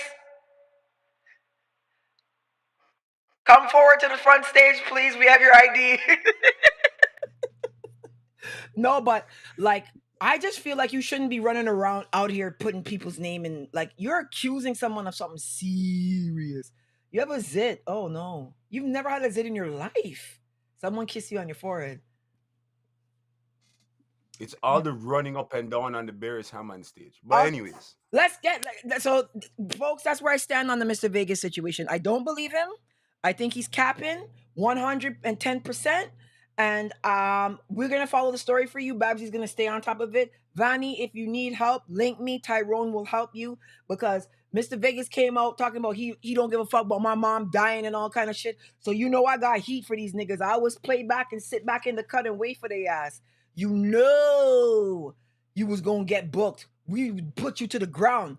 S1: Come forward to the front stage, please. We have your ID. No, but like, I just feel like you shouldn't be running around out here putting people's name in. Like, you're accusing someone of something serious. You have a zit. Oh no, you've never had a zit in your life. Someone kiss you on your forehead.
S3: It's all the running up and down on the Beres Hammond stage. But anyways,
S1: Let's get so, folks. That's where I stand on the Mr. Vegas situation. I don't believe him. I think he's capping 110%. And we're gonna follow the story for you. Babsy's gonna stay on top of it. Vanny, if you need help, link me. Tyrone will help you because Mr. Vegas came out talking about he don't give a fuck about my mom dying and all kind of shit. So you know I got heat for these niggas. I always play back and sit back in the cut and wait for their ass. You know you was gonna get booked. We would put you to the ground.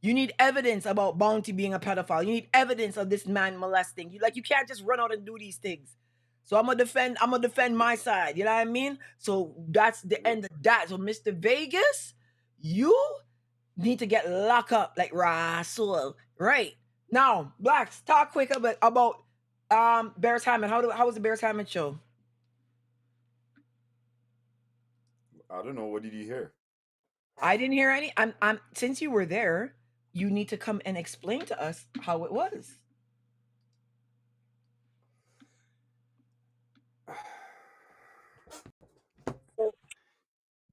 S1: You need evidence about Bounty being a pedophile. You need evidence of this man molesting. You can't just run out and do these things. So I'm gonna defend my side. You know what I mean? So that's the end of that. So Mr. Vegas, you need to get locked up like Rasul. Right. Now, Blaxx, talk quick about Beres Hammond. How was the Beres Hammond show?
S3: I don't know. What did you hear?
S1: I didn't hear any. I'm since you were there, you need to come and explain to us how it was.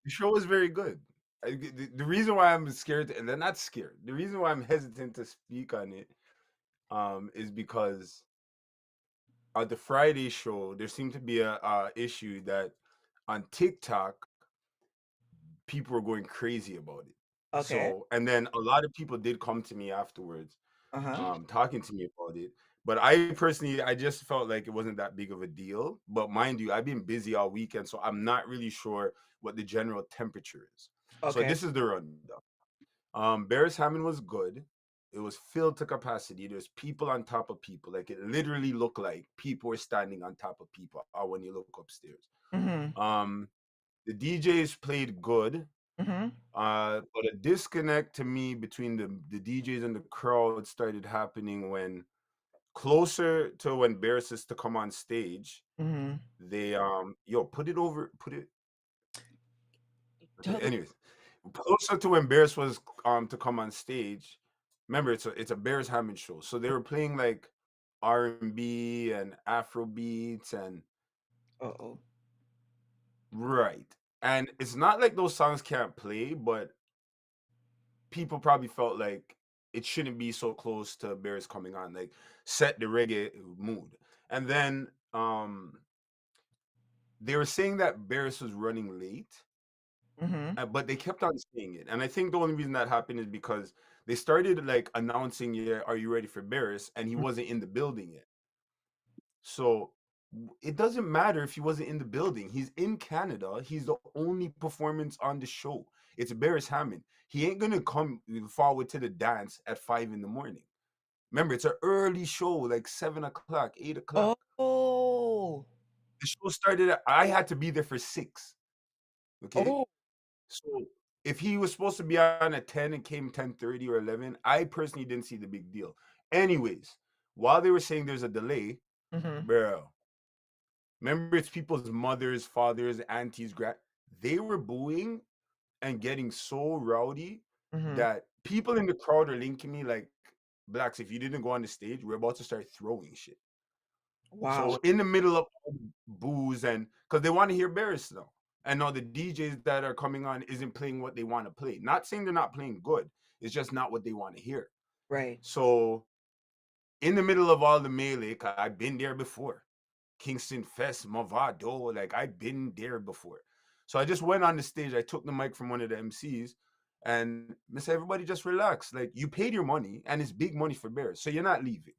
S3: The show was very good. The reason why I'm scared, and they're not scared. The reason why I'm hesitant to speak on it, is because at the Friday show there seemed to be a issue that on TikTok people were going crazy about it.
S1: Okay.
S3: So, and then a lot of people did come to me afterwards,
S1: Uh-huh.
S3: talking to me about it. But I personally, I just felt like it wasn't that big of a deal. But mind you, I've been busy all weekend, so I'm not really sure what the general temperature is. So
S1: Okay.
S3: this is the rundown. Beres Hammond was good. It was filled to capacity. There's people on top of people. Like it literally looked like people were standing on top of people when you look upstairs.
S1: Mm-hmm.
S3: The DJs played good.
S1: Mm-hmm.
S3: But a disconnect to me between the DJs and the crowd started happening when closer to when Beres is to come on stage,
S1: Mm-hmm.
S3: they put it okay.
S1: Tell the
S3: Anyways, closer to when Beres was to come on stage. Remember, it's a Beres Hammond show, so they were playing like R&B and Afro beats and
S1: Uh-oh.
S3: right. And it's not like those songs can't play, but people probably felt like it shouldn't be so close to Beres coming on, like set the reggae mood. And then they were saying that Beres was running late,
S1: Mm-hmm.
S3: but they kept on saying it. And I think the only reason that happened is because they started like announcing, "Yeah, are you ready for Beres?" And he wasn't in the building yet. So it doesn't matter if he wasn't in the building. He's in Canada. He's the only performance on the show. It's Beres Hammond. He ain't gonna come forward to the dance at 5 in the morning. Remember, it's an early show, like 7 o'clock, 8 o'clock.
S1: Oh.
S3: The show started I had to be there for 6. Okay.
S1: Oh.
S3: So if he was supposed to be on at 10 and came 10:30 or 11, I personally didn't see the big deal. Anyways, while they were saying there's a delay,
S1: Mm-hmm.
S3: bro, remember, it's people's mothers, fathers, aunties, they were booing and getting so rowdy
S1: Mm-hmm.
S3: that people in the crowd are linking me like, Blaxx, if you didn't go on the stage, we're about to start throwing shit.
S1: Wow.
S3: So in the middle of all the booze, and because they want to hear Beres now, and now the DJs that are coming on isn't playing what they want to play. Not saying they're not playing good, it's just not what they want to hear.
S1: Right.
S3: So in the middle of all the melee, 'cause I've been there before. Kingston Fest, Mavado, like I've been there before. So I just went on the stage. I took the mic from one of the MCs and Miss everybody just relax. Like you paid your money and it's big money for Beres. So you're not leaving.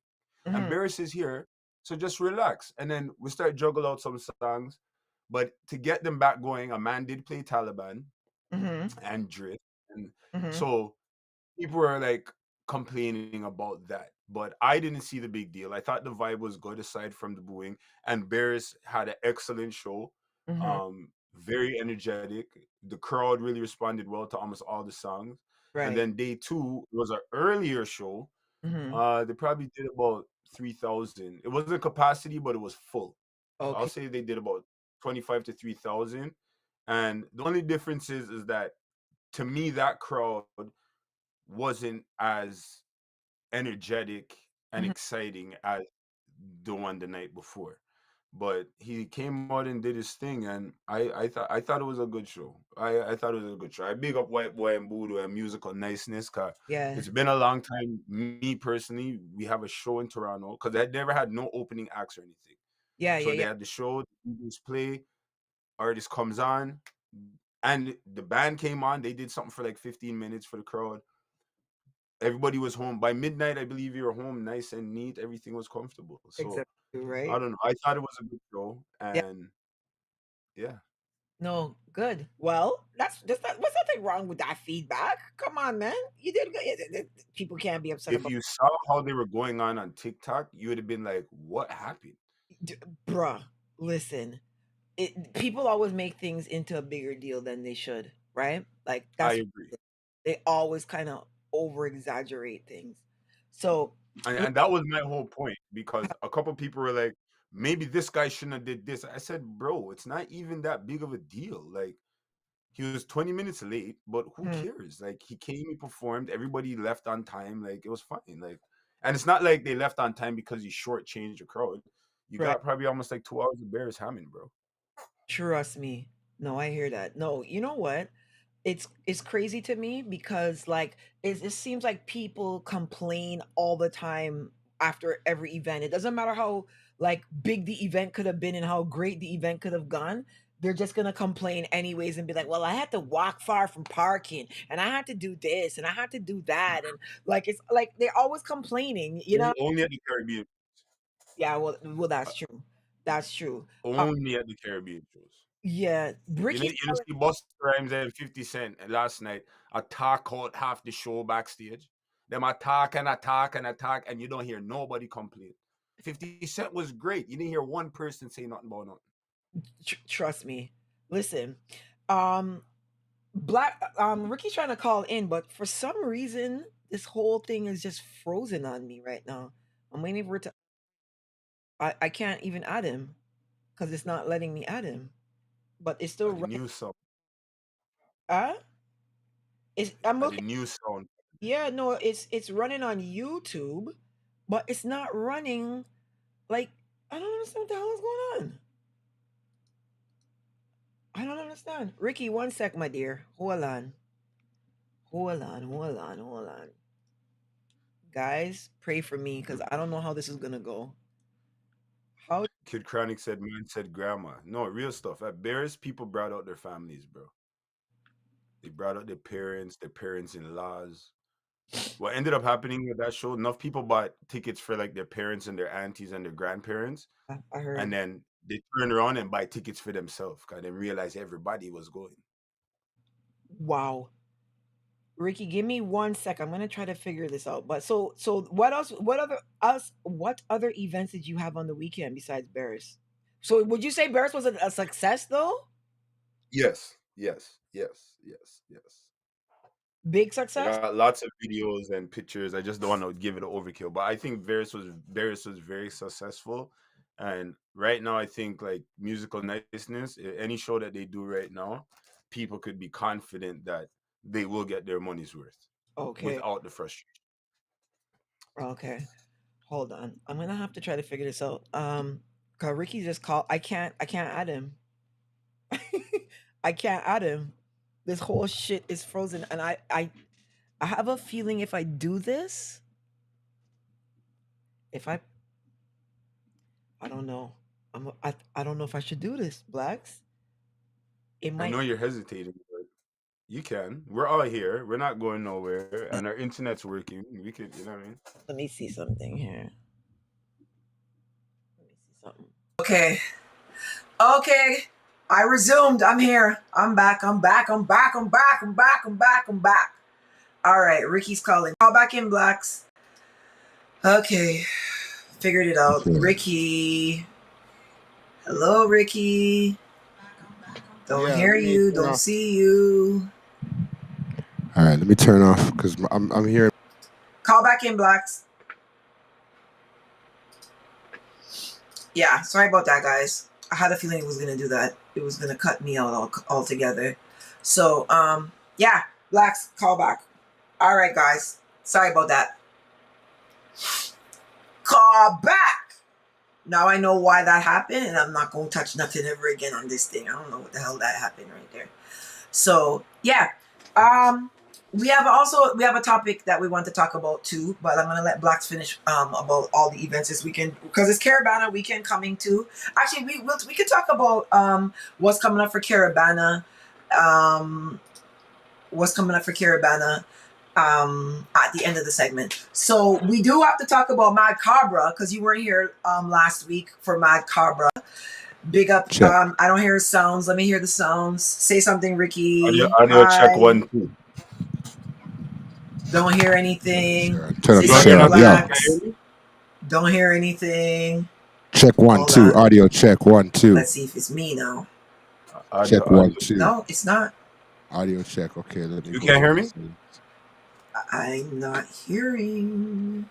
S3: And
S1: Mm-hmm.
S3: Beres is here. So just relax. And then we start juggle out some songs. But to get them back going, a man did play Taliban
S1: Mm-hmm.
S3: and Drift. And
S1: Mm-hmm.
S3: so people were like complaining about that, but I didn't see the big deal. I thought the vibe was good aside from the booing, and Beres had an excellent show.
S1: Mm-hmm.
S3: Very energetic. The crowd really responded well to almost all the songs. And
S1: Right.
S3: then day two was an earlier show.
S1: Mm-hmm.
S3: They probably did about 3,000. It wasn't capacity, but it was full. So I'll
S1: Okay.
S3: say they did about 25 to 3,000. And the only difference is that to me that crowd wasn't as energetic and
S1: Mm-hmm.
S3: exciting as the one the night before. But he came out and did his thing, and I thought it was a good show. I thought it was a good show. I big up White Boy and Voodoo and musical niceness, cause
S1: Yeah.
S3: it's been a long time. Me personally, we have a show in Toronto because I never had no opening acts or anything.
S1: Yeah,
S3: So
S1: yeah,
S3: they
S1: yeah.
S3: had the show, the DJs play, artist comes on, and the band came on. They did something for like 15 minutes for the crowd. Everybody was home by midnight. I believe you were home, nice and neat. Everything was comfortable. So
S1: Exactly,
S3: I
S1: right?
S3: don't know. I thought it was a good show,
S1: Yeah.
S3: and yeah.
S1: No, good. Well, that's not, what's nothing wrong with that feedback. Come on, man. You did good. People can't be upset
S3: If
S1: about
S3: you saw how they were going on TikTok, you would have been like, "What happened?"
S1: bruh. Listen, people always make things into a bigger deal than they should, right? Like
S3: I
S1: that's
S3: agree,
S1: they always kind of over exaggerate things. So
S3: and that was my whole point because a couple people were like, "Maybe this guy shouldn't have did this." I said, "Bro, it's not even that big of a deal. Like, he was 20 minutes late, but who
S1: mm,
S3: cares? Like, he came, he performed, everybody left on time. Like, it was fine. Like, and it's not like they left on time because he shortchanged the crowd. You
S1: right.
S3: got probably almost like 2 hours of Beres Hammond, bro.
S1: Trust me. No, I hear that. No, you know what? It's crazy to me because like it seems like people complain all the time after every event. It doesn't matter how like big the event could have been and how great the event could have gone. They're just gonna complain anyways and be like, "Well, I had to walk far from parking, and I had to do this, and I had to do that," and like it's like they're always complaining, you know?
S3: Only at the Caribbean.
S1: Yeah, well, that's true. That's true.
S3: Only at the Caribbean shows.
S1: Yeah, Ricky's
S3: You know, see Busta Rhymes and 50 Cent last night. I talk out half the show backstage. Them attack and attack and attack, and you don't hear nobody complain. 50 Cent was great. You didn't hear one person say nothing about nothing.
S1: trust me. Listen, um, Ricky's trying to call in, but for some reason, this whole thing is just frozen on me right now. I'm waiting for it to. I can't even add him because it's not letting me add him, but it's still
S3: At the
S1: running.
S3: new sound.
S1: Uh, I'm
S3: At the
S1: looking.
S3: new sound.
S1: Yeah, no, it's running on YouTube, but it's not running. Like I don't understand what the hell is going on. I don't understand. Ricky, one sec, my dear. Hold on. Hold on. Hold on. Hold on. Guys, pray for me because I don't know how this is gonna go. How
S3: Kid Chronic said, man said grandma. No, real stuff. At Bears, people brought out their families, bro. They brought out their parents in laws. What ended up happening with that show, enough people bought tickets for like their parents and their aunties and their grandparents.
S1: I
S3: And
S1: heard?
S3: then they turned around and buy tickets for themselves because they realized everybody was going.
S1: Wow. Ricky, give me one sec. I'm gonna try to figure this out. But so what else what other events did you have on the weekend besides Barris? So would you say Barris was a success though?
S3: Yes, yes, yes, yes, yes.
S1: Big
S3: I
S1: success?
S3: got lots of videos and pictures. I just don't want to give it an overkill, but I think Varys was very successful. And right now, I think like musical niceness, any show that they do right now, people could be confident that they will get their money's worth
S1: Okay.
S3: without the frustration.
S1: Okay. Hold on. I'm gonna have to try to figure this out. Cause Ricky just called. I can't add him. I can't add him. This whole shit is frozen, and I have a feeling if I do this, if I don't know, I don't know if I should do this, Blacks. It
S3: I
S1: might.
S3: know you're hesitating, but you can. We're all here. We're not going nowhere, and our internet's working. We could, you know what I mean?
S1: Let me see something here. Let me see something. Okay. Okay. I resumed. I'm here. I'm back. I'm back. I'm back. I'm back. I'm back. I'm back. I'm back. All right. Ricky's calling. Call back in, Blacks. Okay. Figured it out. Ricky. Hello, Ricky. Don't
S5: Yeah,
S1: hear
S5: let me
S1: you.
S5: turn
S1: Don't
S5: off.
S1: see you.
S5: All right, let me turn off because I'm hearing.
S1: Call back in, Blacks. Yeah, sorry about that, guys. I had a feeling it was gonna do that. It was gonna cut me out altogether. So, yeah, Blacks, call back. All right, guys. Sorry about that. Call back. Now I know why that happened, and I'm not gonna touch nothing ever again on this thing. I don't know what the hell that happened right there. So, yeah. we have a topic that we want to talk about too, but I'm gonna let Blaxx finish about all the events this weekend because it's Caribana weekend coming too. Actually, we could talk about what's coming up for Caribana, at the end of the segment. So we do have to talk about Mad Cobra because you weren't here last week for Mad Cobra. Big up.
S5: Check.
S1: I don't hear sounds. Let me hear the sounds. Say something, Ricky.
S3: Audio check
S1: Hi.
S3: 1 2.
S1: Don't hear anything.
S5: Turn up
S1: Say
S5: the
S1: something,
S5: share. Yo,
S1: Blaxx. Don't hear anything.
S5: check 1
S1: Hold
S5: 2.
S1: on.
S5: Audio check 1 2.
S1: Let's see if it's me now.
S5: Check 1 2.
S1: No, it's not.
S5: Audio check. Okay, let me.
S3: You can't hear me?
S1: I'm not hearing.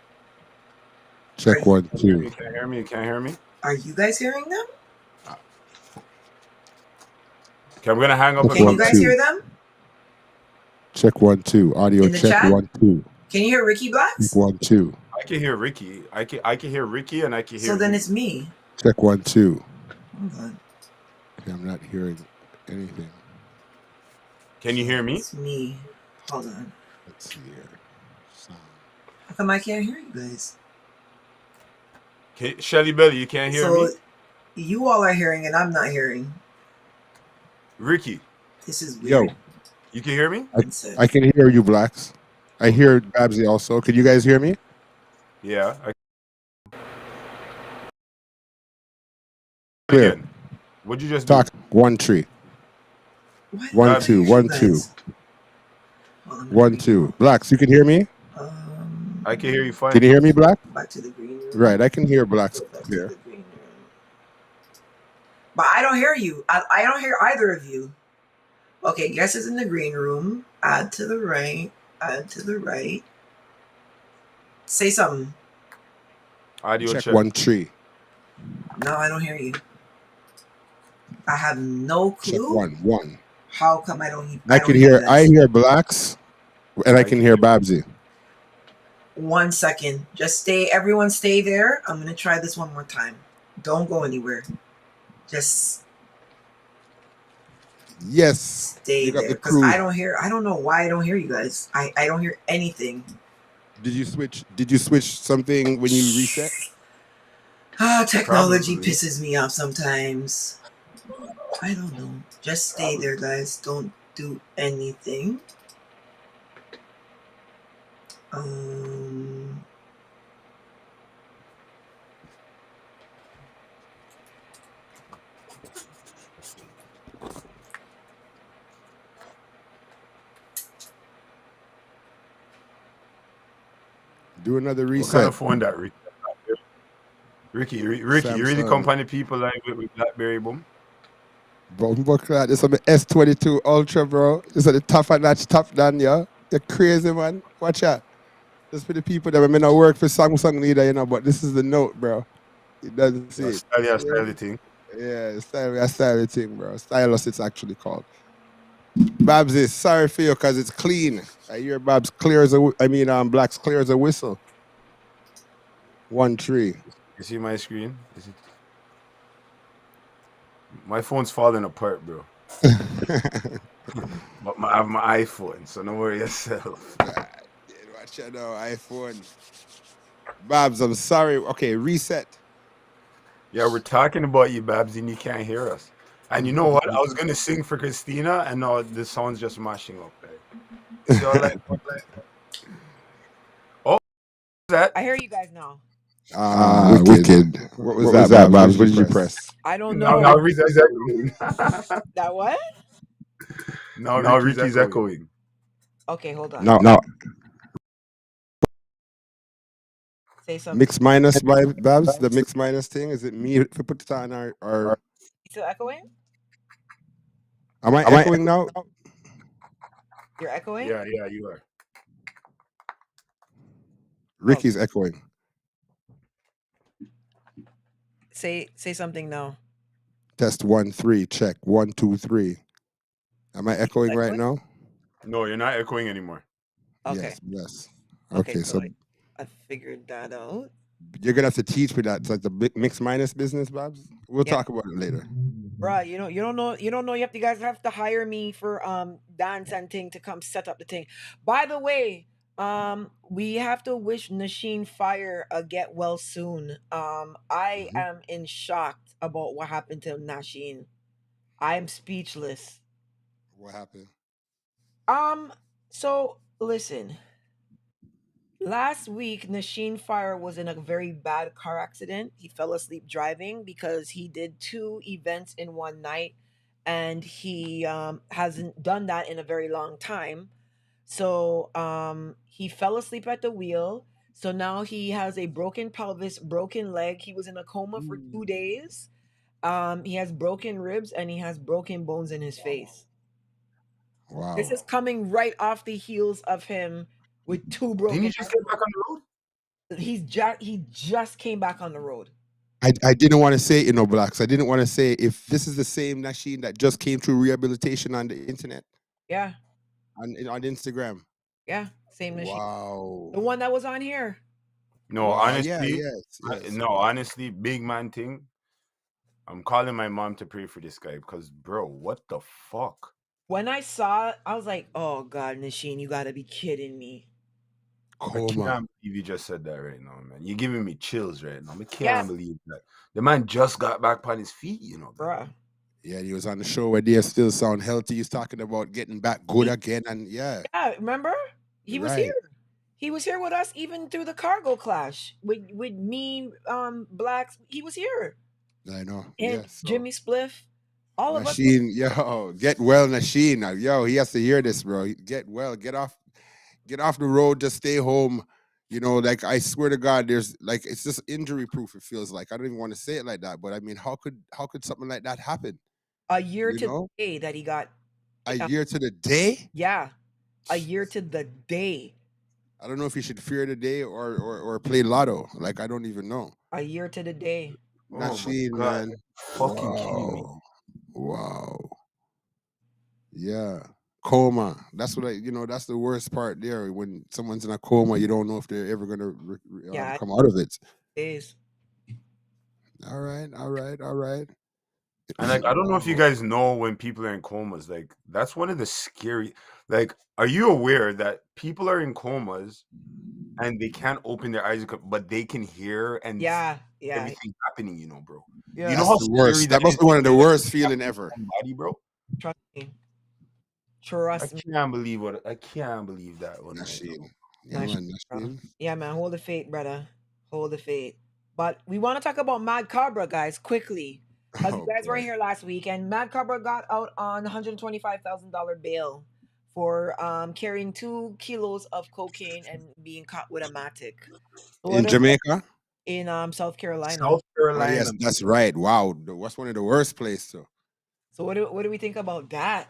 S5: Check 1 2.
S3: You can't hear me? You can't hear me?
S1: Are you guys hearing them?
S3: Okay, I'm gonna hang up.
S1: Can you guys hear them?
S5: Check 1 2. Audio
S1: In the
S5: check
S1: chat?
S5: 1 2.
S1: Can you hear Ricky Blaxx?
S5: Check 1 2.
S3: I can hear Ricky. I can hear Ricky, and I can hear.
S1: So then
S3: you.
S1: it's me.
S5: Check 1 2.
S1: Hold on.
S5: Okay, I'm not hearing anything.
S3: Can you hear me?
S1: It's me. Hold on.
S5: Let's see here. Sound.
S1: How come I can't hear you guys?
S3: Shelly Belly, you can't hear
S1: So
S3: me?
S1: you all are hearing and I'm not hearing.
S3: Ricky,
S1: This is weird.
S5: Yo,
S3: you can hear me?
S5: I can hear you, Blaxx. I hear Babbzy also. Can you guys hear me?
S3: Yeah.
S5: Clear.
S3: Again. What'd you just
S5: Talk.
S3: do?
S5: 1 3.
S1: What?
S5: 1 2. 1 2. 1 2. Blaxx, you can hear me?
S3: I can hear you fine.
S5: Can you hear me, Blaxx?
S1: Back to the green room.
S5: Right, I can hear Blaxx
S1: Back to
S5: clear.
S1: the green room. But I don't hear you. I don't hear either of you. Okay, guess is in the green room. Add to the right. Add to the right. Say something.
S3: Audio
S5: Check
S3: check.
S5: 1 3.
S1: No, I don't hear you. I have no
S5: Check
S1: clue.
S5: 1 1.
S1: How come I don't?
S5: I can hear. I hear Blaxx, and I can hear Babbzy.
S1: 1 second. Just stay. Everyone, stay there. I'm gonna try this one more time. Don't go anywhere. Just
S5: Yes.
S1: stay
S5: You got
S1: there
S5: the
S1: because
S5: crew.
S1: I don't hear. I don't know why I don't hear you guys. I don't hear anything.
S5: Did you switch? Did you switch something when you reset?
S1: Technology
S3: Probably.
S1: pisses me off sometimes. I don't know. Just stay there, guys. Don't do anything.
S5: Do another
S3: What kind
S5: reset.
S3: of phone that, Ricky? Ricky, you really
S5: Samsung.
S3: company people like with BlackBerry boom?
S5: Bro, this is the S22 Ultra, bro. This is the tougher notch top down, yeah. You're crazy, man. Watch out. This for the people that may not work for Samsung neither, you know, but this is the note, bro. It doesn't see it.
S3: Style thing.
S5: Yeah, style thing, bro. Stylus, it's actually called. Babbzy, sorry for you because it's clean. I hear Babs clear as Blaxx clear as a whistle. 1 3.
S3: You see my screen? My phone's falling apart, bro. But I have my iPhone, so don't worry yourself.
S5: Watch out now, iPhone. Babs, I'm sorry. Okay, reset.
S3: Yeah, we're talking about you, Babs, and you can't hear us. And you know what? I was gonna sing for Christina, and now the sound's just mashing up. Right? So like, oh, that
S1: I hear you guys now.
S5: Wicked. What was that, Babs? What did you press?
S1: I don't
S3: now
S1: know.
S3: Ricky's echoing.
S1: That what?
S3: now Ricky's echoing.
S1: Okay, hold on.
S5: No.
S1: Say something.
S5: Mix minus by Babs. The mix minus thing. Is it me if I put it on or
S1: You still echoing?
S5: am I echoing now?
S1: You're echoing?
S3: Yeah, you are.
S5: Ricky's echoing.
S1: Say something now.
S5: Test 1 3. Check 1 2 3. Am I echoing right now?
S3: No, you're not echoing anymore.
S1: Okay.
S5: Yes.
S1: Okay,
S5: Okay,
S1: so I figured that out.
S5: you're gonna have to teach me that. It's like the mix minus business, Babs. We'll talk about it later.
S1: Bruh, you don't know, you guys have to hire me for dance and thing to come set up the thing. By the way, we have to wish Nasheen Fire a get well soon. I
S5: Mhm.
S1: am in shock about what happened to Nasheen. I'm speechless.
S5: What happened?
S1: So listen, last week Nasheen Fire was in a very bad car accident. He fell asleep driving because he did two events in one night, and he hasn't done that in a very long time. So he fell asleep at the wheel. So now he has a broken pelvis, broken leg. He was in a coma for 2 days. He has broken ribs and he has broken bones in his face. This
S5: Wow.
S1: is coming right off the heels of him with two
S3: Didn't you
S1: broken.
S3: just get back on the road?
S1: He just came back on the road.
S5: I didn't want to say it, Blacks. I didn't want to say if this is the same Nasheen that just came through rehabilitation on the internet,
S1: Yeah,
S5: on Instagram.
S1: yeah, same machine.
S5: Wow.
S1: The one that was on here.
S3: No,
S5: Wow. Yeah.
S3: honestly,
S5: Yes. Yes.
S3: no, honestly, big man thing. I'm calling my mom to pray for this guy because, bro, what the fuck?
S1: When I saw it, I was like, "Oh God, Nasheen, you gotta be kidding me!"
S3: I
S5: Coma.
S3: can't believe you just said that right now, man. You're giving me chills right now. I can't
S1: Yeah,
S3: believe that. The man just got back on his feet, guy.
S1: bruh.
S5: Yeah, he was on the show where they still sound healthy. He's talking about getting back good again, and yeah,
S1: Yeah, remember? He was
S5: right.
S1: here. He was here with us even through the cargo clash with me, Blaxx. He was here.
S5: I know.
S1: And
S5: Yes. So
S1: Jimmy Spliff. All of us.
S5: Nasheen, yo, get well, Nasheen. Now, yo, he has to hear this, bro. Get well, get off the road, just stay home. Like I swear to God, there's like it's just injury proof. It feels like I don't even want to say it like that, but I mean, how could something like that happen?
S1: A year
S5: You
S1: to the
S5: know,
S1: day that he got.
S5: a
S1: uh,
S5: year to the day.
S1: yeah, a year to the day.
S5: I don't know if you should fear the day or play lotto. Like I don't even know.
S1: A year to the day.
S3: Oh my
S5: Nasheen,
S3: god,
S5: man.
S3: fucking kidding me.
S5: Wow. Yeah. Coma. That's what that's the worst part there. When someone's in a coma, you don't know if they're ever going to
S1: Yeah,
S5: come out of it.
S1: it is.
S5: All right. All right. All right.
S3: And like, I don't know if you
S5: Wow.
S3: guys know when people are in comas, like that's one of the scary. Like, are you aware that people are in comas and they can't open their eyes, but they can hear and see
S1: Yeah, yeah,
S3: everything happening, bro? Do you
S1: yeah.
S3: know
S5: That's
S3: how
S5: the
S3: scary
S5: worst.
S3: that
S5: That must
S3: is
S5: be one of the
S3: to
S5: worst
S3: have
S5: feeling
S3: in
S5: ever.
S3: your body, bro?
S1: Trust me.
S3: I
S1: Trust me.
S3: can't believe I can't believe that one right now.
S5: Nasheen. Yeah,
S1: Nasheen,
S5: man.
S1: bro.
S5: Nasheen.
S1: Yeah, man. Hold the faith, brother. Hold the faith. But we want to talk about Mad Cobra, guys, quickly. Because you
S5: Oh,
S1: guys were
S5: boy.
S1: here last week, and Mad Cobra got out on $125,000 bail for carrying 2 kilos of cocaine and being caught with a matic. So
S5: In Jamaica?
S1: in South Carolina.
S3: South
S5: Oh, yes.
S3: Carolina,
S5: That's right. Wow. What's one of the worst places?
S1: So what do we think about that?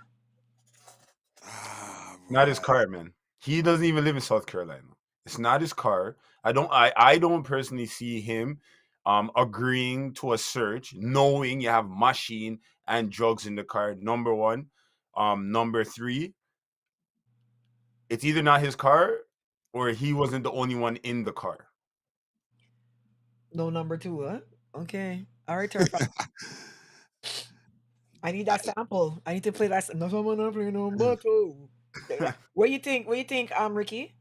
S5: Ah,
S3: not his
S5: boy.
S3: car, man. He doesn't even live in South Carolina. It's not his car. I don't personally see him agreeing to a search, knowing you have machine and drugs in the car. Number one. Number three, it's either not his car or he wasn't the only one in the car.
S1: No number two, huh? Okay. All right, Turf. I need that sample. I need to play that. No, someone not play number two. Yeah. What do you think, Ricky?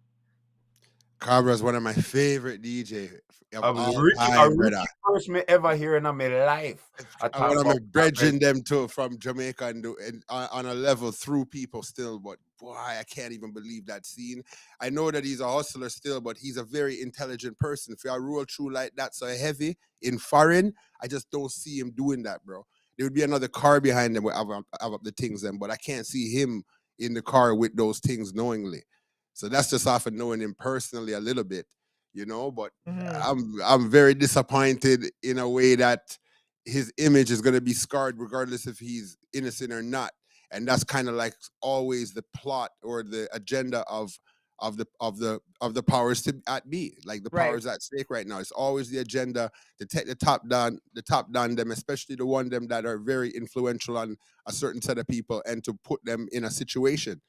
S5: Cobra is one of my favorite DJ of
S3: A
S5: all
S3: Ricky, a
S5: time, brother.
S3: Ricky first me ever hear in my life. I
S5: I
S3: talk
S5: want
S3: about
S5: to bridging them too from Jamaica and on a level through people still, but boy, I can't even believe that scene. I know that he's a hustler still, but he's a very intelligent person. If I roll through like that so heavy in foreign, I just don't see him doing that, bro. There would be another car behind them with have up the things then, but I can't see him in the car with those things knowingly. So that's just off of knowing him personally a little bit, But
S1: Mhm.
S5: I'm very disappointed in a way that his image is going to be scarred regardless if he's innocent or not, and that's kind of like always the plot or the agenda of the powers to at be, like the
S1: Right.
S5: powers at stake right now. It's always the agenda to take the top down them, especially the one them that are very influential on a certain set of people, and to put them in a situation.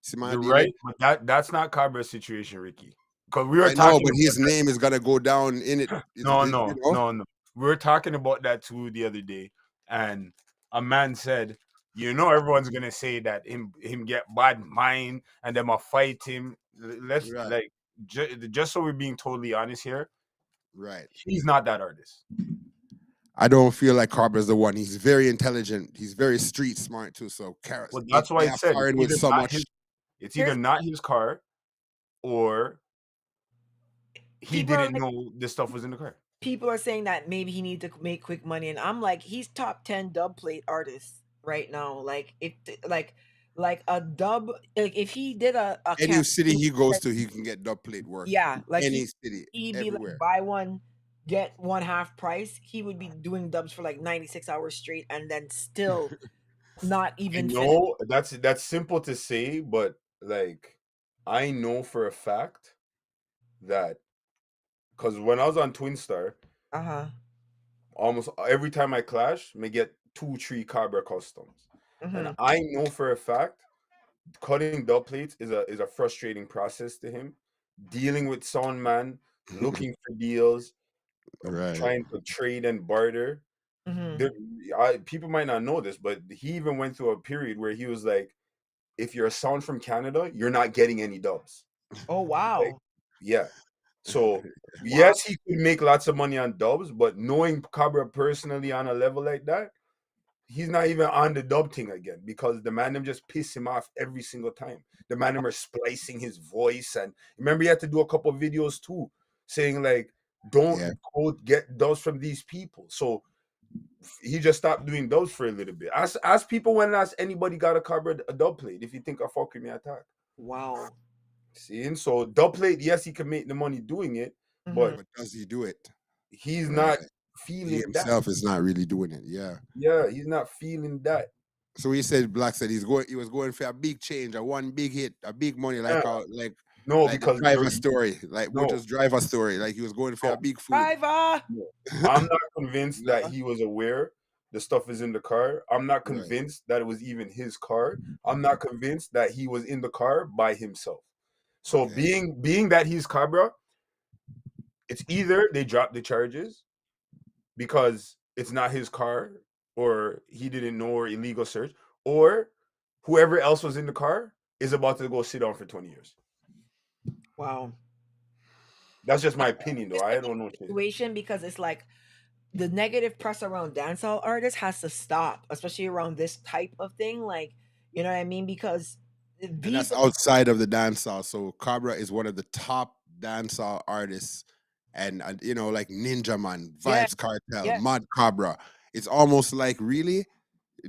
S5: See my
S3: You're
S5: dealing?
S3: right, but that's not Cabra's situation, Ricky. Because we were
S5: I know,
S3: talking
S5: but
S3: about
S5: his name is gonna go down in it.
S3: no,
S5: You
S3: no,
S5: know?
S3: no, no. We were talking about that too the other day, and a man said, you know, everyone's gonna say that him get bad mind and them a fight him. Let's
S5: Right.
S3: like just so we're being totally honest here,
S5: Right.
S3: he's not that artist.
S5: I don't feel like Cobra's the one. He's very intelligent. He's very street smart too. So carrots.
S3: Well, that's why I said
S5: firing with so much.
S3: It's either not his car, or he
S1: People are
S3: didn't
S1: like-
S3: know this stuff was in the car.
S1: People are saying that maybe he needs to make quick money, and I'm like, he's top 10 dub plate artist right now. Like if like a dub, like if he did a
S5: Any city he goes to, he can get dub plate work.
S1: yeah, like
S5: Any city,
S1: he'd be
S5: everywhere.
S1: like buy one, get one half price. He would be doing dubs for like 96 hours straight, and then still not even.
S3: No, that's simple to say, but like I know for a fact that because when I was on Twin Star, almost every time I clash, I get 2-3 Cobra customs, and I know for a fact cutting dub plates is a frustrating process to him. Dealing with sound man, looking for deals,
S5: Right.
S3: trying to trade and barter. People might not know this, but he even went through a period where he was like, if you're a sound from Canada, you're not getting any dubs.
S1: Oh wow.
S3: Like, yeah. So yes, he could make lots of money on dubs, but knowing Cobra personally on a level like that, he's not even on the dub thing again, because the man them just piss him off every single time. The man them are splicing his voice, and remember he had to do a couple of videos too, saying like, don't go get dubs from these people. So he just stopped doing dubs for a little bit. Ask people when last anybody got a Cobra a dub plate. If you think I fuck with me, attack.
S1: Wow.
S3: See, so dub plate, yes, he can make the money doing it, but
S5: does he do it?
S3: He's not feeling
S5: he himself is not really doing it.
S3: Yeah, he's not feeling that.
S5: So he said, Blaxx said he was going for a big change, a one big hit, a big money, like
S3: because
S5: driver story, like just driver story, like he was going for a big food.
S1: Driver.
S3: I'm not convinced that he was aware the stuff is in the car. I'm not convinced that it was even his car. I'm not convinced that he was in the car by himself. So being that he's Cobra, it's either they drop the charges because it's not his car, or he didn't know, or illegal search, or whoever else was in the car is about to go sit down for 20 years.
S1: Wow.
S3: That's just my opinion, though. I don't know.
S1: Situation, because it's like the negative press around dancehall artists has to stop, especially around this type of thing. Like, you know what I mean? Because
S5: and that's outside of the dancehall. So Cobra is one of the top dancehall artists, and you know, like Ninja Man, Vibes Cartel, Mad Cobra. It's almost like, really,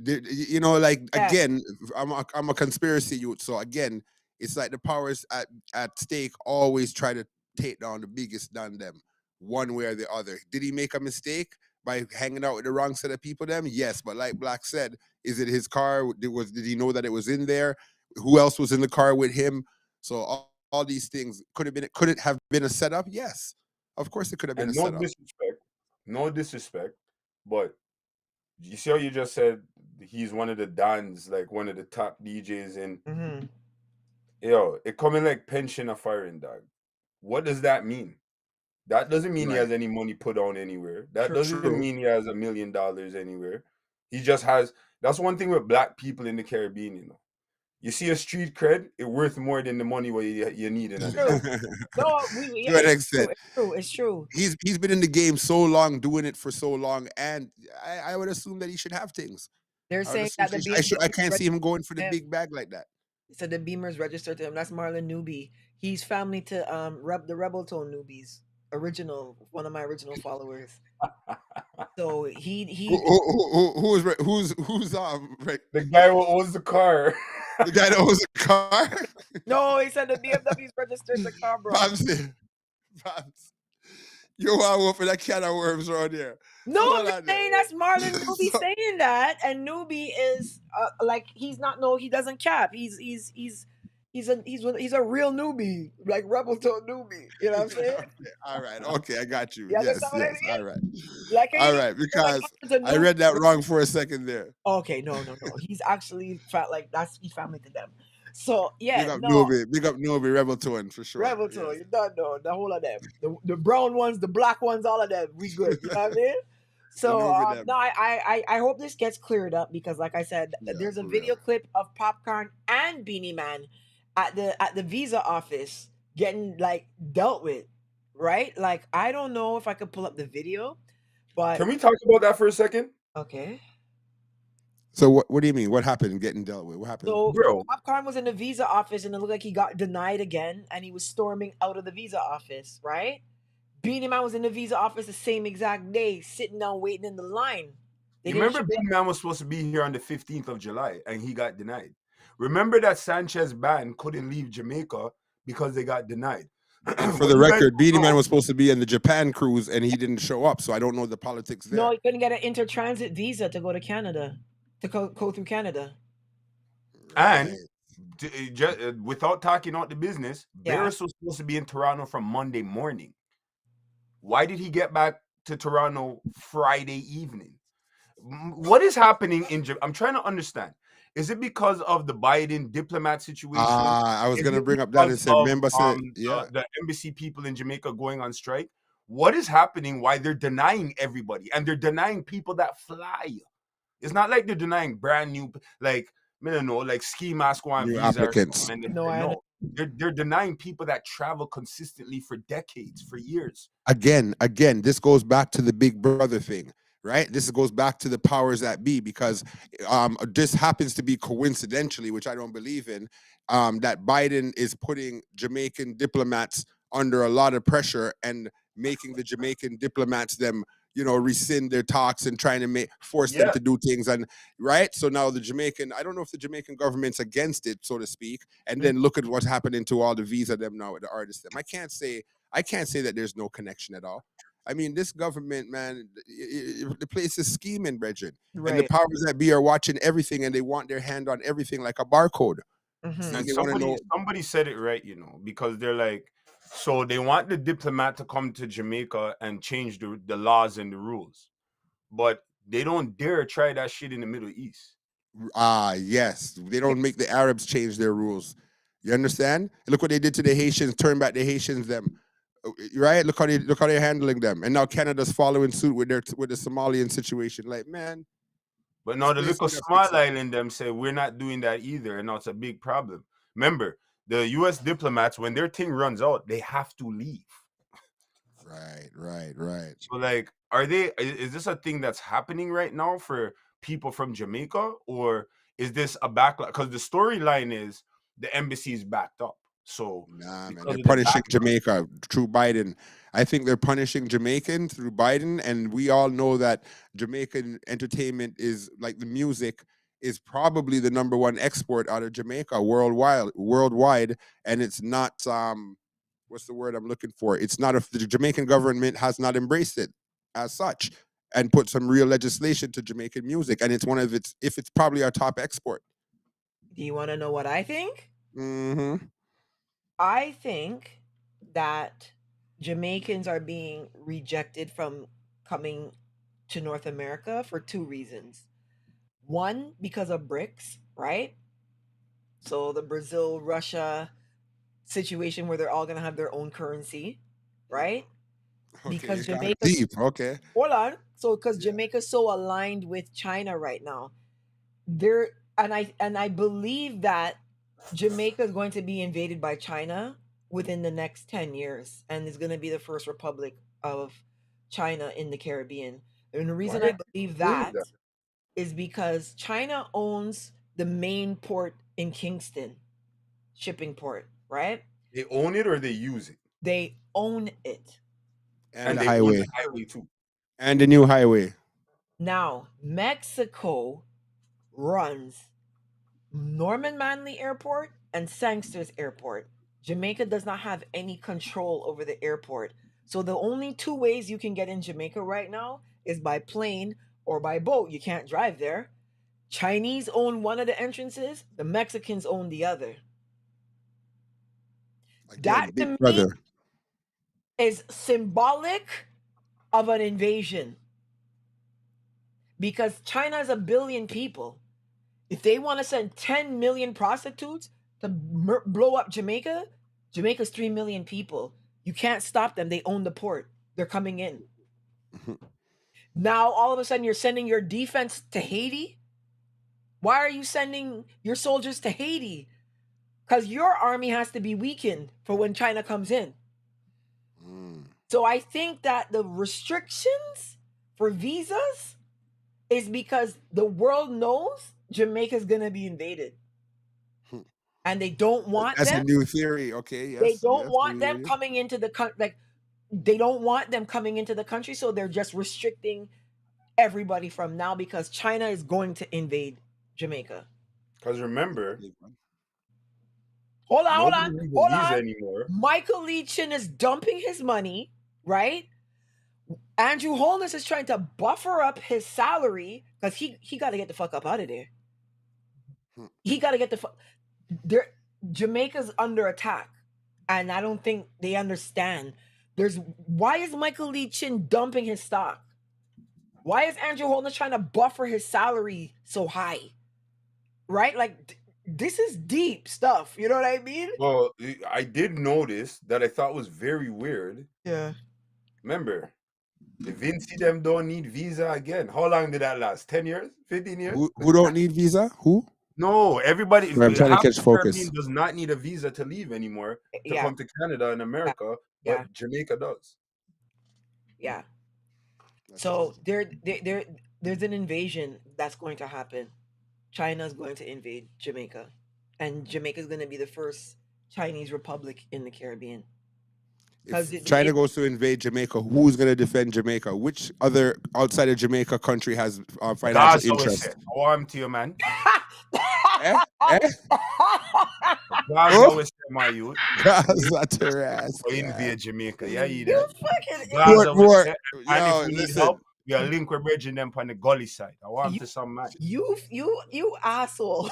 S5: you know, like again, I'm a conspiracy youth. So again, it's like the powers at stake always try to take down the biggest than them, one way or the other. Did he make a mistake by hanging out with the wrong set of people? Them, yes, but like Blaxx said, is it his car? Did he know that it was in there? Who else was in the car with him? So all these things could it have been a setup? Yes, of course it could have been a setup.
S3: No disrespect, but you see how you just said he's one of the Dons, like one of the top DJs in. Yo, it coming like pension of firing, dog. What does that mean? That doesn't mean he has any money put on anywhere. That doesn't mean he has $1 million anywhere. He just has. That's one thing with black people in the Caribbean, you know. You see a street cred, it's worth more than the money what you need in it.
S1: It's true.
S5: He's been in the game so long, doing it for so long, and I would assume that he should have things.
S1: They're saying that
S5: I can't see him going for the big bag like that.
S1: So the Beamer's registered to him. That's Marlon Newbie. He's family to the Rebel Tone Newbies. One of my original followers. So who's
S3: the guy who owns the car.
S5: The guy that owns the car?
S1: No, he said the BMW's registered to Cobra.
S5: Babzy. You want for that can of worms right there.
S1: No, I'm just saying that's Marlon Newbie saying that, and Newbie is like he doesn't cap. He's a real newbie, like Rebel Tone Newbie. You know what I'm saying?
S5: All right, okay, I got you.
S1: Yeah,
S5: yes,
S1: I mean?
S5: all right.
S1: Like,
S5: all right, because I read that wrong for a second there.
S1: Okay, no. He's actually he's family to them. So yeah,
S5: big up Newbie, Rebel Tone for sure.
S1: Rebel Tone, you don't know the whole of them, the brown ones, the black ones, all of them. We good. You know what I mean? So
S5: over them.
S1: no, I hope this gets cleared up because, like I said,
S5: Yeah,
S1: there's a
S5: for
S1: video
S5: real.
S1: clip of Popcorn and Beanie Man at the visa office getting like dealt with, right? Like I don't know if I could pull up the video, but
S3: Can we talk about that for a second?
S1: okay.
S5: So what do you mean? What happened? Getting dealt with? What happened?
S1: So
S3: Bro,
S1: Popcorn was in the visa office and it looked like he got denied again, and he was storming out of the visa office, right? Beanie Man was in the visa office the same exact day, sitting down waiting in the line. They
S3: you
S1: didn't show
S3: remember
S1: up.
S3: Big Man was supposed to be here on the 15th of July and he got denied. Remember that Sanchez band couldn't leave Jamaica because they got denied.
S5: And for
S3: What
S5: the
S3: you guys
S5: record,
S3: don't
S5: Beanie Man
S3: know,
S5: was supposed to be in the Japan cruise and he didn't show up, so I don't know the politics
S1: No,
S5: there.
S1: he couldn't get an intertransit visa to go to Canada, to go through Canada.
S3: and
S5: Right.
S3: without talking out the business,
S1: Yeah.
S3: Beres was supposed to be in Toronto from Monday morning. Why did he get back to Toronto Friday evening? What is happening in I'm trying to understand. Is it because of the Biden diplomat situation?
S5: I was
S3: Is
S5: gonna
S3: it
S5: bring up that and
S3: because
S5: say,
S3: of
S5: remember, said, yeah,
S3: the embassy people in Jamaica going on strike? What is happening? Why they're denying everybody and they're denying people that fly? It's not like they're denying brand new, like, I don't know, like ski mask on
S5: new
S3: visa or
S5: applicants.
S3: something.
S1: No, I
S3: No, they're denying people that travel consistently for decades, for years.
S5: Again, this goes back to the big brother thing, right? This goes back to the powers that be, because this happens to be coincidentally, which I don't believe in, that Biden is putting Jamaican diplomats under a lot of pressure and making the Jamaican diplomats them, rescind their talks and trying to force them
S3: Yeah,
S5: to do things. And right, so now I don't know if the Jamaican government's against it, so to speak. And then look at what's happening to all the visa them now, the artists them. I can't say that there's no connection at all. I mean, this government, man, the place is scheming, Bridget. And the
S1: right.
S5: powers that be are watching everything and they want their hand on everything like a barcode. See,
S3: and
S1: Mm-hmm.
S5: they want to know.
S3: somebody said it right, because they're like, so they want the diplomat to come to Jamaica and change the laws and the rules, but they don't dare try that shit in the Middle East.
S5: Yes. They don't make the Arabs change their rules. You understand? Look what they did to the Haitians, turn back the Haitians them. Right? Look how they're handling them. And now Canada's following suit with the Somalian situation. Like, man,
S3: But
S5: this
S3: now the
S5: place
S3: little
S5: need to fix
S3: small
S5: it.
S3: island them say we're not doing that either, and now it's a big problem. Remember, the U.S. diplomats, when their thing runs out, they have to leave.
S5: Right.
S3: So, like, are they? Is this a thing that's happening right now for people from Jamaica, or is this a backlash? Because the storyline is the embassy is backed up. So,
S5: Nah, man,
S3: because
S5: they're
S3: of the
S5: punishing
S3: backlash,
S5: Jamaica through Biden. I think they're punishing Jamaican through Biden, and we all know that Jamaican entertainment is like the music is probably the number one export out of Jamaica worldwide, and it's not what's the word I'm looking for? It's not if the Jamaican government has not embraced it as such and put some real legislation to Jamaican music, and it's one of its if it's probably our top export.
S1: Do you want to know what I think?
S5: Mm-hmm.
S1: I think that Jamaicans are being rejected from coming to North America for two reasons. One, because of BRICS, right? So the Brazil, Russia situation where they're all going to have their own currency, right?
S5: Okay,
S1: Because
S5: you got it
S1: Jamaica's,
S5: deep. Okay.
S1: hold on. So because
S5: Yeah.
S1: Jamaica's so aligned with China right now, there and I believe that Jamaica is going to be invaded by China within the next 10 years and is going to be the first republic of China in the Caribbean. And the
S3: why
S1: reason
S3: are
S1: I
S3: they
S1: believe
S3: doing
S1: that
S3: that?
S1: is because China owns the main port in Kingston, shipping port, right?
S3: They own it or they use it,
S1: They own it.
S5: And
S3: and
S5: the
S3: they own the
S5: highway.
S3: highway too.
S5: And the new highway.
S1: Now, Mexico runs Norman Manley Airport and Sangsters Airport. Jamaica does not have any control over the airport. So the only two ways you can get in Jamaica right now is by plane or by boat. You can't drive there. Chinese own one of the entrances, the Mexicans own the other. That
S5: Again,
S1: to
S5: big
S1: me
S5: brother.
S1: is symbolic of an invasion because China is 1 billion people. If they want to send 10 million prostitutes to blow up Jamaica, Jamaica's 3 million people. You can't stop them. They own the port. They're coming in. Now all of a sudden you're sending your defense to Haiti. Why are you sending your soldiers to Haiti? Because your army has to be weakened for when China comes in. So I think that the restrictions for visas is because the world knows Jamaica's going to be invaded. And they don't want
S5: That's
S1: them.
S5: a new theory. Okay, yes.
S1: They don't
S5: yes,
S1: want
S5: we
S1: them
S5: hear you.
S1: coming into the country. Like, they don't want them coming into the country, so they're just restricting everybody from now because China is going to invade Jamaica.
S3: Because remember,
S1: Hold
S3: nobody
S1: on.
S3: needs a visa anymore.
S1: Michael Lee Chin is dumping his money, right? Andrew Holness is trying to buffer up his salary because he got to get the fuck up out of there. He got to get the fuck. Jamaica's under attack, and I don't think they understand. Why is Michael Lee Chin dumping his stock? Why is Andrew Holness trying to buffer his salary so high? Right? Like, this is deep stuff. You know what I mean?
S3: Well, I did notice that I thought was very weird.
S1: Yeah.
S3: Remember, the Vinci them don't need visa again. How long did that last? 10 years? 15 years?
S5: Who don't need visa? Who?
S3: No, everybody.
S5: I'm trying to
S3: half
S5: catch
S3: the
S5: focus.
S3: Caribbean does not need a visa to leave anymore to
S1: Yeah.
S3: come to Canada and America,
S1: Yeah.
S3: but Jamaica does.
S1: Yeah. So there's an invasion that's going to happen. China's going to invade Jamaica, and Jamaica is going to be the first Chinese republic in the Caribbean.
S5: If China goes to invade Jamaica, who's going to defend Jamaica? Which other outside of Jamaica country has financial interest?
S3: Oh, I'm to you, man.
S5: Eh?
S3: God's always say, my youth.
S5: God's not your ass.
S3: Invade Jamaica. Yeah, you
S1: You
S3: fucking.
S5: Yo,
S3: And if we need
S5: listen.
S3: help, we are link with bridging them on the gully side. I want to some man.
S1: You asshole.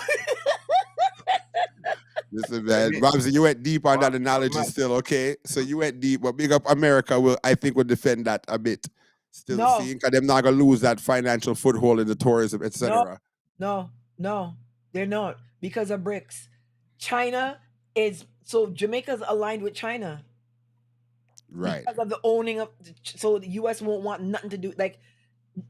S5: Listen, man, Babbzy, you went deep on that analogy still, okay? So you went deep, but big up America I think will defend that a bit. Still
S1: No.
S5: seeing, because they're not gonna lose that financial foothold in the tourism, etc.
S1: No, they're not, because of BRICS. China is, so Jamaica's aligned with China.
S5: Right.
S1: Because of the owning of, so the US won't want nothing to do, like,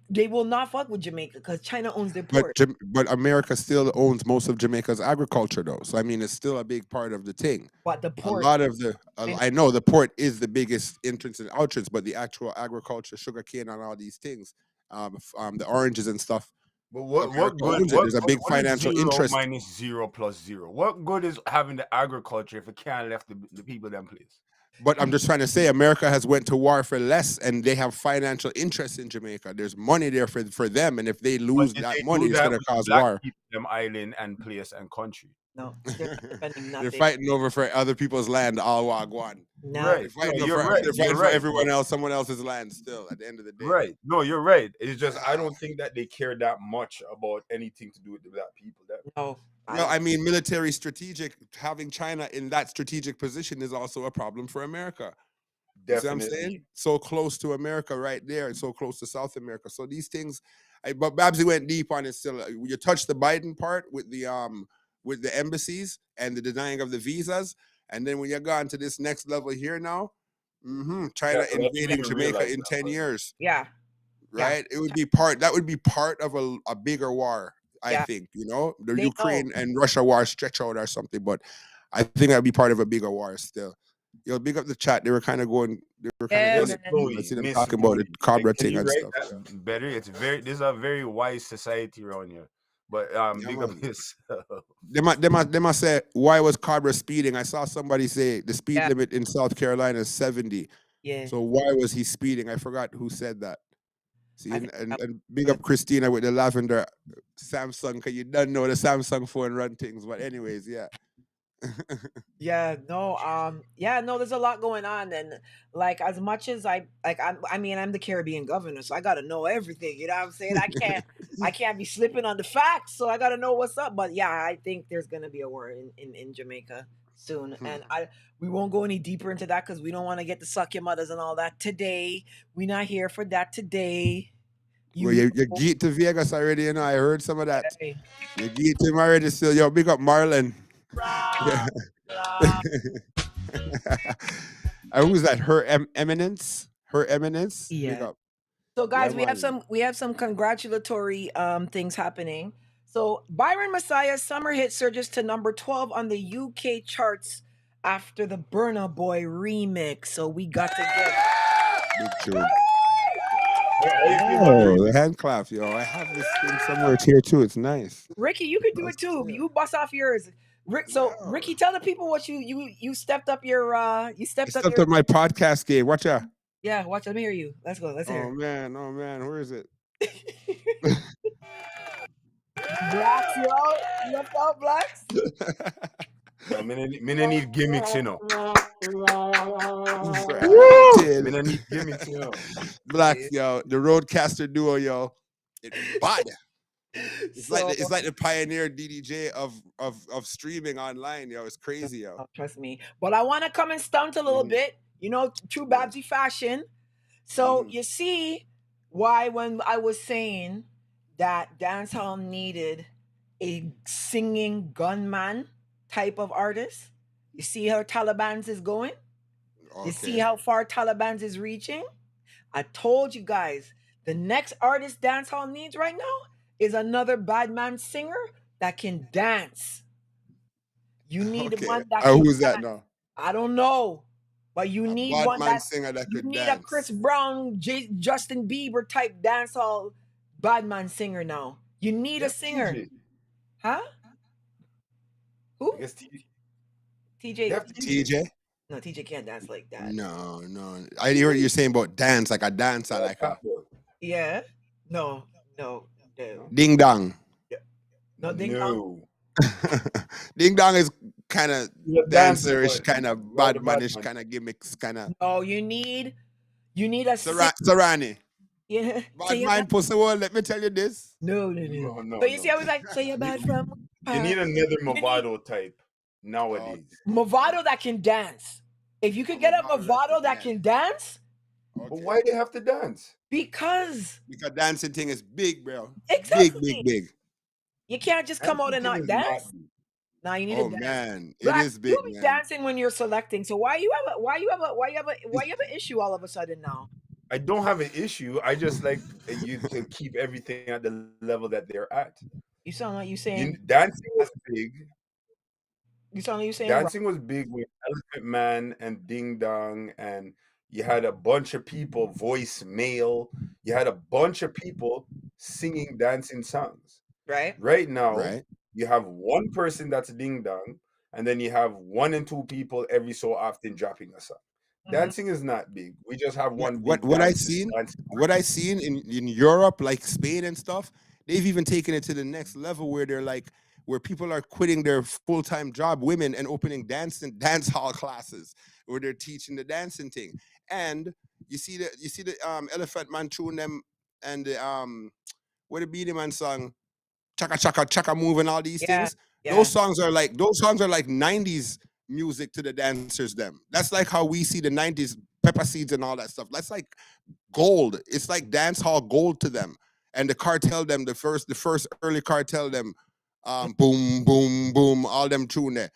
S1: they will not fuck with Jamaica because China owns their port.
S5: But America still owns most of Jamaica's agriculture, though. So I mean, it's still a big part of the thing.
S1: What, the port?
S5: A lot of I know the port is the biggest entrance and entrance, but the actual agriculture, sugarcane, and all these things, the oranges and stuff.
S3: But what good?
S5: There's a big financial
S3: zero
S5: interest.
S3: minus 0 plus 0. What good is having the agriculture if it can't left the people them place?
S5: But I'm just trying to say, America has went to war for less, and they have financial interest in Jamaica. There's money there for them, and if they lose that money, it's going to cause war.
S3: Them island and place and country.
S1: No, they're defending nothing.
S5: They're fighting over for other people's land, all wagwan.
S1: No.
S3: Right.
S5: They're fighting for everyone else, someone else's land still, at the end of the day.
S3: Right. No, you're right. It's just, I don't think that they care that much about anything to do with that people.
S1: No.
S5: Well, I mean, military strategic, having China in that strategic position is also a problem for America.
S3: Definitely.
S5: You see what I'm saying? So close to America right there, and so close to South America. So these things, but Babbzy went deep on it still. You touched the Biden part with the embassies and the denying of the visas. And then when you're gone to this next level here now, China invading Jamaica in 10 years.
S1: Yeah.
S5: Right?
S1: Yeah.
S5: It would be that would be part of a bigger war. I think, the Ukraine and Russia war stretch out or something, but I think that'd be part of a bigger war still. Big up the chat. They were kind of going, I see them talking about the Cobra thing and stuff.
S3: Better. This is a very wise society around here. But big up yourself.
S5: They must say, why was Cobra speeding? I saw somebody say the speed limit in South Carolina is 70.
S1: Yeah.
S5: So why was he speeding? I forgot who said that. See, and big up Christina with the lavender Samsung, because you don't know the Samsung phone run things. But anyways, yeah.
S1: There's a lot going on, and like, as much as I'm the Caribbean governor, so I gotta know everything, you know what I'm saying? I can't be slipping on the facts, so I gotta know what's up. But yeah, I think there's gonna be a war in Jamaica soon, and we won't go any deeper into that because we don't want to get the suck your mothers and all that today. We're not here for that today.
S5: You get to Vegas already, I heard some of that. Hey. You get to him already still. Yo, big up Marlon. Yeah. Who's that? Her Eminence? Her Eminence?
S1: Yeah.
S5: Big up.
S1: So guys,
S5: Yeah,
S1: we have some congratulatory things happening. So Byron Messiah's summer hit surges to number 12 on the UK charts after the Burna Boy remix. So we got to get
S5: big tune.
S3: How you feel about
S5: Oh,
S3: the
S5: the hand clap, yo. I have this thing somewhere here too. It's nice.
S1: Ricky. You could do it too. You bust off yours. So
S5: Yeah.
S1: Ricky, tell the people what you stepped up your
S5: I stepped up my podcast game. Watch out.
S1: yeah. Watch. Let me hear you. Let's go. Let's hear.
S5: Oh man, where is it?
S1: Blaxx, yo, left out Blaxx.
S3: No, me no need gimmicks, you know. Me no need gimmicks, you know.
S5: Blaxx, yo, the Roadcaster duo, yo. It's bad. It's like the pioneer DDJ of streaming online, yo. It's crazy, yo.
S1: Trust me. But I want to come and stunt a little bit, you know, true Babbzy fashion. So you see why when I was saying that dancehall needed a singing gunman type of artist. You see how Taliban's is going? You see how far Taliban's is reaching? I told you guys, the next artist dancehall needs right now is another bad man singer that can dance. You need one that can
S5: who's
S1: dance.
S5: that now?
S1: I don't know. But you need
S5: bad
S1: one
S5: man singer that
S1: you
S5: could
S1: need
S5: dance.
S1: a Chris Brown, Justin Bieber type dancehall bad man singer now. You need a singer.
S3: TJ.
S1: Huh? Who?
S3: I guess
S1: TJ.
S5: TJ?
S1: No, TJ can't dance like that.
S5: No. I hear what you're saying about dance, like a dancer, like a
S1: Yeah. No.
S5: ding dong.
S1: No, ding dong.
S5: Ding dong is kind of dancerish,
S3: but
S5: kind of bad manish, kind of gimmicks, kind of.
S1: No, you need a
S5: Sarani.
S1: Yeah.
S5: Bad mind pussy world, let me tell you this.
S1: No. So you see, I was like, so you're bad from.
S3: You need another Mavado type nowadays.
S1: Mavado that can dance. If you could get a Mavado that can dance.
S3: But why they have to dance?
S1: Because
S5: dancing thing is big, bro.
S1: Exactly.
S5: Big.
S1: You can't just come out and not dance. Now you need to dance.
S5: Oh man,
S1: Blaxx,
S5: it is big.
S1: You be dancing when you're selecting. So why you have an issue all of a sudden now?
S3: I don't have an issue. I just like you to keep everything at the level that they're at.
S1: You sound like you saying
S3: dancing was big.
S1: You sound like you saying
S3: dancing was big with Elephant Man and Ding Dong, and you had a bunch of people voice mail. You had a bunch of people singing dancing songs. Right now, you have one person that's Ding Dong, and then you have 1 and 2 people every so often dropping a song. Dancing is not big. We just have one.
S5: What I seen in Europe, like Spain and stuff, they've even taken it to the next level where they're like, where people are quitting their full-time job, women, and opening dance hall classes where they're teaching the dancing thing. And you see the Elephant Man tune them and the what the Beenie Man song, Chaka Chaka Chaka Move and all these things. Yeah. Those songs are like 90s music to the dancers. That's like how we see the 90s Pepper Seeds and all that stuff. That's like gold. It's like dance hall gold to them. And the cartel them, the first early cartel them, boom boom boom, all them tune there,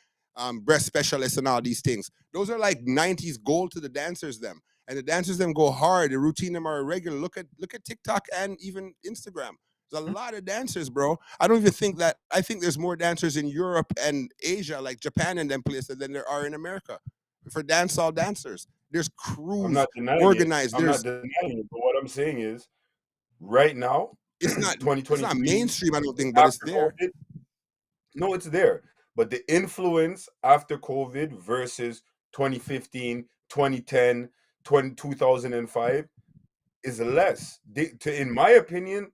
S5: breast specialists and all these things. Those are like 90s gold to the dancers them. And the dancers them go hard. The routine them are regular. Look at TikTok and even Instagram. There's a lot of dancers, bro. I don't even think that. I think there's more dancers in Europe and Asia, like Japan and them places, than there are in America for dancehall dancers. There's crews organized.
S3: I'm not denying it, but what I'm saying is, right now,
S5: it's not
S3: 2020.
S5: It's not mainstream, I don't think, but it's there.
S3: COVID, no, it's there. But the influence after COVID versus 2015, 2010, 2005 is less. In my opinion,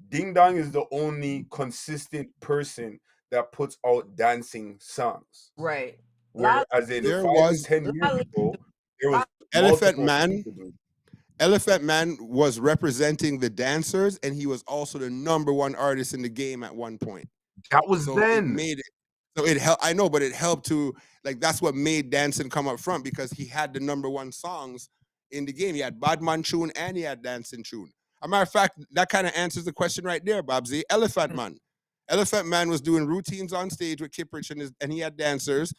S3: Ding Dong is the only consistent person that puts out dancing songs.
S1: Right.
S3: Whereas there was 10 years ago, there was
S5: Elephant Man. Elephant Man was representing the dancers, and he was also the #1 artist in the game at one point.
S3: That was then.
S5: It made it. So it helped. I know, but it helped to that's what made dancing come up front because he had the #1 songs in the game. He had Badman tune and he had dancing tune. As a matter of fact, that kind of answers the question right there, Babbzy. Elephant Man. Elephant Man was doing routines on stage with Kiprich and he had dancers.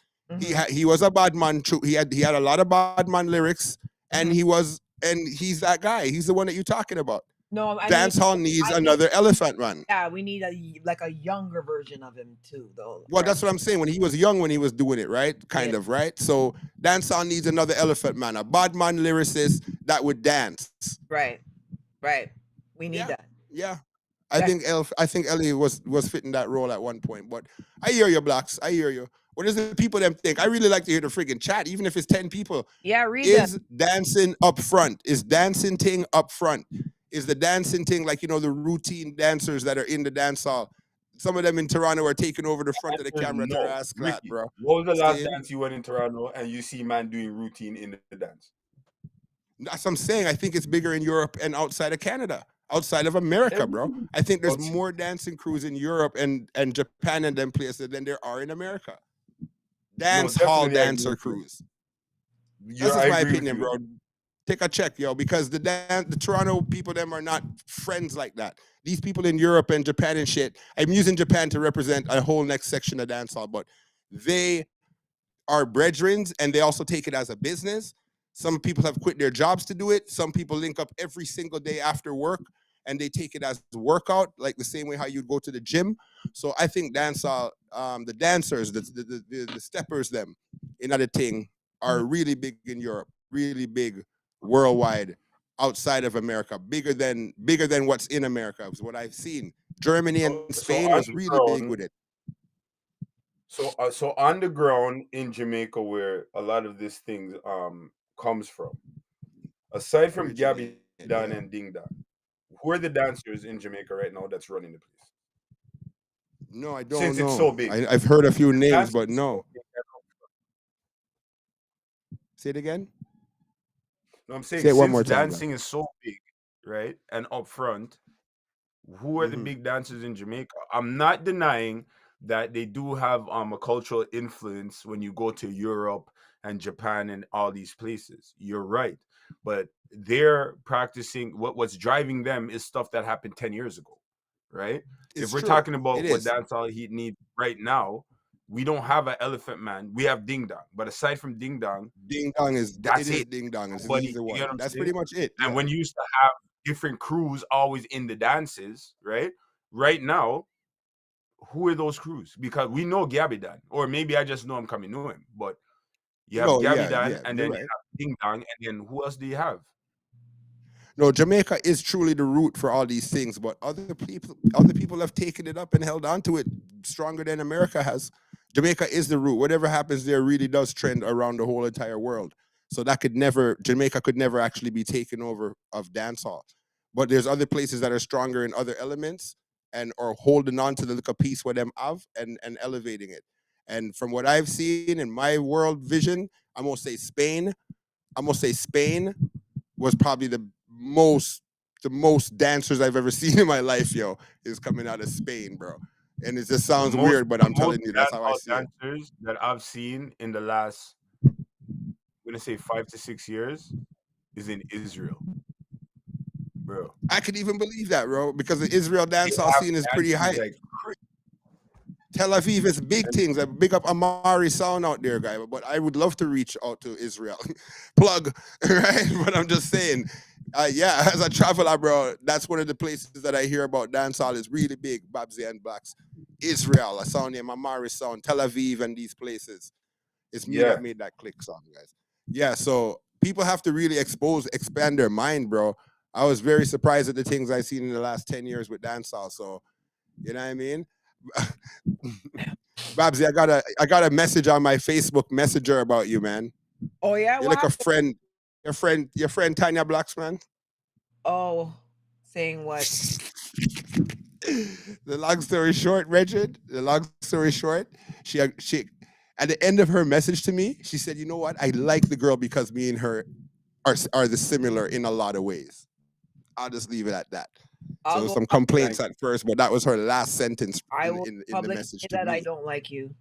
S5: He was a Badman. He had a lot of Badman lyrics, and he's that guy. He's the one that you're talking about.
S1: No, I mean,
S5: Dancehall needs
S1: I think,
S5: another elephant man.
S1: yeah, we need a younger version of him too, though.
S5: Well,
S1: Right?
S5: that's what I'm saying. When he was young, when he was doing it, right? Kind
S1: Yeah.
S5: of, right? So dancehall needs another elephant man, a bad man lyricist that would dance.
S1: Right. Right. We need
S5: Yeah,
S1: that.
S5: yeah. I
S1: That-
S5: think Ellie was fitting that role at one point. But I hear you, Blaxx. I hear you. What does the people them think? I really like to hear the friggin' chat, even if it's 10 people.
S1: Yeah, read that.
S5: Is dancing up front? Is dancing thing up front? Is the dancing thing like, you know, the routine dancers that are in the dance hall? Some of them in Toronto are taking over the front of the camera to
S3: No,
S5: ass clat,
S3: Ricky,
S5: bro.
S3: what was the last
S5: See?
S3: dance you went in Toronto and you see man doing routine in the dance?
S5: That's what I'm saying. I think it's bigger in Europe and outside of Canada, outside of America, bro. I think there's more dancing crews in Europe and Japan and them places than there are in America. Dance hall
S3: definitely I agree
S5: dancer
S3: with you.
S5: crews.
S3: Yeah,
S5: That's
S3: I
S5: just my
S3: agree with
S5: opinion,
S3: you.
S5: bro. Take a check, yo, because the Toronto people them are not friends like that. These people in Europe and Japan and shit. I'm using Japan to represent a whole next section of dancehall, but they are brethren and they also take it as a business. Some people have quit their jobs to do it. Some people link up every single day after work and they take it as a workout, like the same way how you'd go to the gym. So I think dancehall, the dancers, the steppers, them in other thing are really big in Europe, really big worldwide, outside of America, bigger than what's in America. Is what I've seen. Germany and Spain was really big with it.
S3: So on the ground in Jamaica, where a lot of these things comes from, aside from Gabby Dan and Ding Dong, who are the dancers in Jamaica right now that's running the place?
S5: No, I don't
S3: Since
S5: know.
S3: it's so big.
S5: I've heard a few names,
S3: Dancing
S5: but
S3: is
S5: no.
S3: so big and
S5: Say it again.
S3: No, I'm saying
S5: Say it one
S3: since
S5: more time,
S3: dancing is so big, right, and upfront, who are the big dancers in Jamaica? I'm not denying that they do have a cultural influence when you go to Europe and Japan and all these places. You're right, but they're practicing what's driving them is stuff that happened 10 years ago, right?
S5: It's
S3: If we're
S5: true.
S3: talking about
S5: It
S3: what
S5: is.
S3: dancehall heat needs right now, we don't have an elephant man. We have Ding Dong, but aside from Ding Dong,
S5: Ding Dong is
S3: that's
S5: it is
S3: it.
S5: Ding Dong. It's
S3: Nobody,
S5: he's the
S3: you
S5: one.
S3: get what I'm
S5: That's
S3: saying?
S5: pretty much it.
S3: And
S5: Yeah.
S3: when you used to have different crews always in the dances, right? Right now, who are those crews? Because we know Gabby Dan, or maybe I just know I'm coming to him. But you have Gabby Dan, and then you have Ding Dong, and then who else do you have?
S5: No, Jamaica is truly the root for all these things, but other people have taken it up and held on to it stronger than America has. Jamaica is the root. Whatever happens there really does trend around the whole entire world. So Jamaica could never actually be taken over of dancehall. But there's other places that are stronger in other elements and are holding on to the little piece with them of and elevating it. And from what I've seen in my world vision, I'm gonna say Spain was probably the most dancers I've ever seen in my life, yo, is coming out of Spain, bro. And it just sounds weird, but I'm telling you, that's how I see it.
S3: Dancers that I've seen in the last, I'm gonna say 5 to 6 years, is in Israel, bro.
S5: I could even believe that, bro, because the Israel dancehall scene is pretty high.
S3: Like,
S5: Tel Aviv is big things. I big up Amari Sound out there, guy. But I would love to reach out to Israel. Plug, right? But I'm just saying, yeah, as a traveler, bro, that's one of the places that I hear about dancehall is really big. Babbzy and Blaxx, Israel, a sound named Amari Sound, Tel Aviv, and these places. It's me that made that click song, guys. Yeah, so people have to really expand their mind, bro. I was very surprised at the things I've seen in the last 10 years with dancehall. So, you know what I mean? Babbzy, I got a message on my Facebook Messenger about you, man.
S1: Oh yeah,
S5: You're like a friend. Your friend Tanya Blaxx, man.
S1: Oh, saying what?
S5: The long story short, Regid. The long story short, she at the end of her message to me, she said, "You know what? I like the girl because me and her are the similar in a lot of ways." I'll just leave it at that. So some complaints at first, but that was her last sentence in the message to
S1: that
S5: me.
S1: I don't like you.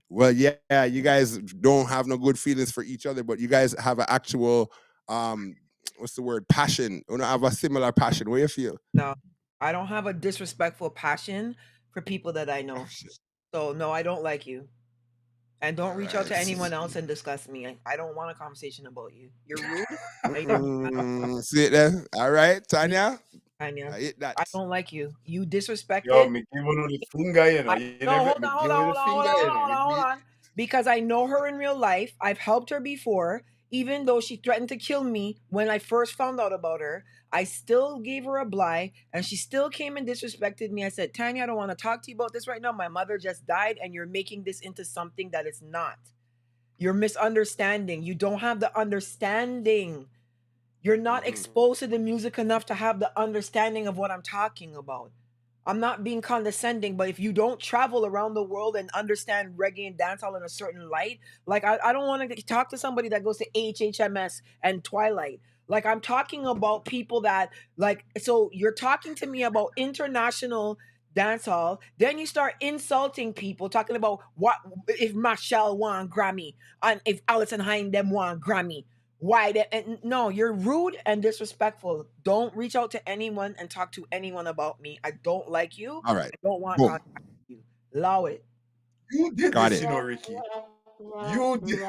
S5: Well, yeah, you guys don't have no good feelings for each other, but you guys have an actual, what's the word? Passion. You know, have a similar passion. What do you feel?
S1: No, I don't have a disrespectful passion for people that I know. So no, I don't like you. And don't reach out to
S5: Alright.
S1: anyone else and discuss me. I don't want a conversation about you. You're rude. And you're
S5: See it there? All right, Tanya.
S1: Tanya.
S5: I hit that.
S1: I don't like you. You
S3: Yo,
S1: disrespected.
S3: me give one of the finger, you know.
S1: I
S3: You
S1: no,
S3: never
S1: hold
S3: me
S1: on,
S3: give
S1: hold on,
S3: one the
S1: hold on, hold
S3: finger,
S1: on,
S3: you
S1: hold
S3: know.
S1: on, hold on. Because I know her in real life. I've helped her before, even though she threatened to kill me when I first found out about her. I still gave her a blight, and she still came and disrespected me. I said, Tanya, I don't want to talk to you about this right now. My mother just died, and you're making this into something that it's not. You're misunderstanding. You don't have the understanding. You're not exposed to the music enough to have the understanding of what I'm talking about. I'm not being condescending, but if you don't travel around the world and understand reggae and dancehall in a certain light, like I don't want to talk to somebody that goes to HHMS and Twilight. Like I'm talking about people that like so you're talking to me about international dancehall, then you start insulting people, talking about what if Michelle won Grammy and if Alison Hine them won Grammy. Why that and no, you're rude and disrespectful. Don't reach out to anyone and talk to anyone about me. I don't like you.
S5: All right.
S1: I don't want
S5: Boom.
S1: contact with you. Allow it.
S3: You did
S5: Got
S3: this,
S5: it.
S3: you know, Ricky. You did this.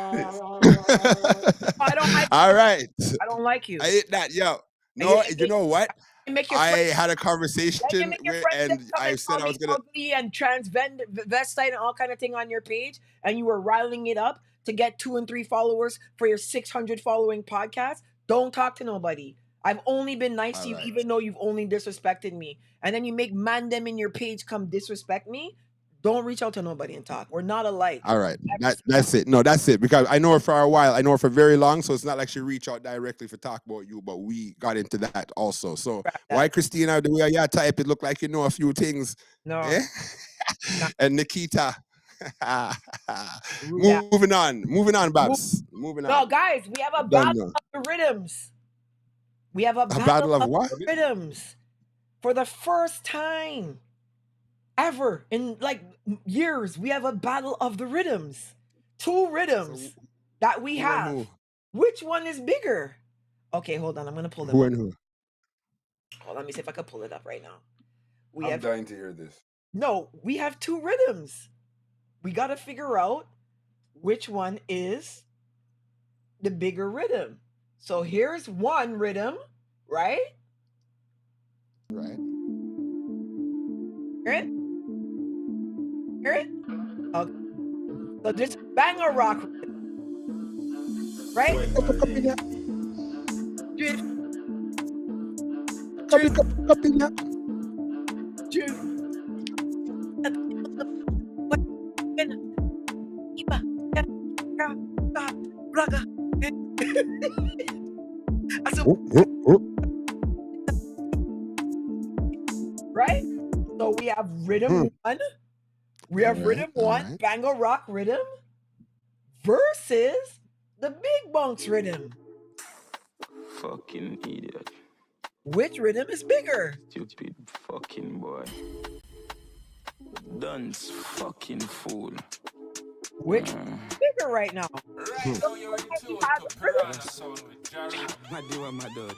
S1: I don't like
S5: All right.
S1: I don't like you.
S5: I hit that, yo.
S1: And
S5: No, you know what?
S1: you make your
S5: I
S1: friends,
S5: had a
S1: then you
S5: conversation
S1: make your
S5: with,
S1: friends
S5: and
S1: come
S5: I
S1: and
S5: said
S1: call
S5: I
S1: me
S5: was gonna.
S1: ugly and transvestite and all kind of thing on your page, and you were riling it up to get 2 and 3 followers for your 600 following podcast. Don't talk to nobody. I've only been nice to you,
S5: All right.
S1: even though you've only disrespected me. And then you make man them in your page come disrespect me. Don't reach out to nobody and talk. We're not alike.
S5: All right.
S1: Never say
S5: That's it. No, that's it. Because I know her for a while. I know her for very long. So it's not like she reached out directly for talk about you, but we got into that also. So
S1: Scrap
S5: why
S1: that.
S5: Christina, the way you type, it look like you know a few things.
S1: No.
S5: Eh?
S1: No.
S5: And Nikita.
S1: Rude ass.
S5: Moving on, Babs. Moving
S1: No,
S5: on.
S1: guys, we have a
S5: Done
S1: battle
S5: now.
S1: of the rhythms. We have a
S5: A
S1: battle
S5: battle of
S1: of
S5: what?
S1: rhythms for the first time ever in like years. We have a battle of the rhythms. 2 rhythms that we
S5: Who and
S1: have.
S5: who?
S1: Which one is bigger? Okay, hold on. I'm gonna pull them
S5: Who
S1: up.
S5: and who?
S1: Hold on, let me see if I can pull it up right now. We
S3: I'm
S1: have
S3: dying to hear this.
S1: no, we have 2 rhythms. We gotta figure out which one is the bigger rhythm. So here's one rhythm, right?
S5: Right.
S1: Hear it? Hear it? Okay. So this banger rock, right?
S5: Copy that.
S1: Drip,
S5: Copy that.
S1: drip. Right? So we have rhythm 1. We have rhythm 1, banger rock rhythm versus the big bunks rhythm.
S2: Fucking idiot.
S1: Which rhythm is bigger?
S2: Stupid fucking boy. Dunce fucking fool.
S1: Which bigger right now?
S2: Right now you're the two to Piranha sound with Jerry. My dear, my dog.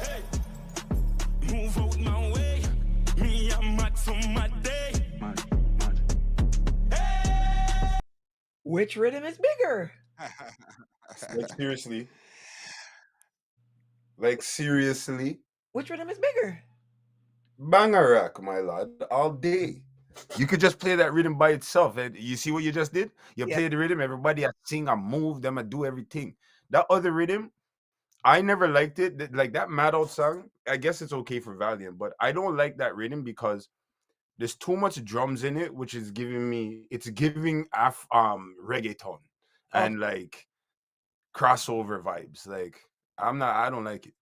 S2: Hey! Move out my way. Me, I'm mad for my day. Mad. Hey!
S1: Which rhythm is bigger?
S3: Like seriously. Like seriously.
S1: Which rhythm is bigger?
S3: Bangarak, my lad, all day. You could just play that rhythm by itself. And you see what you just did? You
S1: Yeah.
S3: play the rhythm, everybody a sing and move, them and do everything. That other rhythm, I never liked it. Like that Mavado song, I guess it's okay for Valiant, but I don't like that rhythm because there's too much drums in it, which is giving reggaeton and like crossover vibes. Like I don't like it.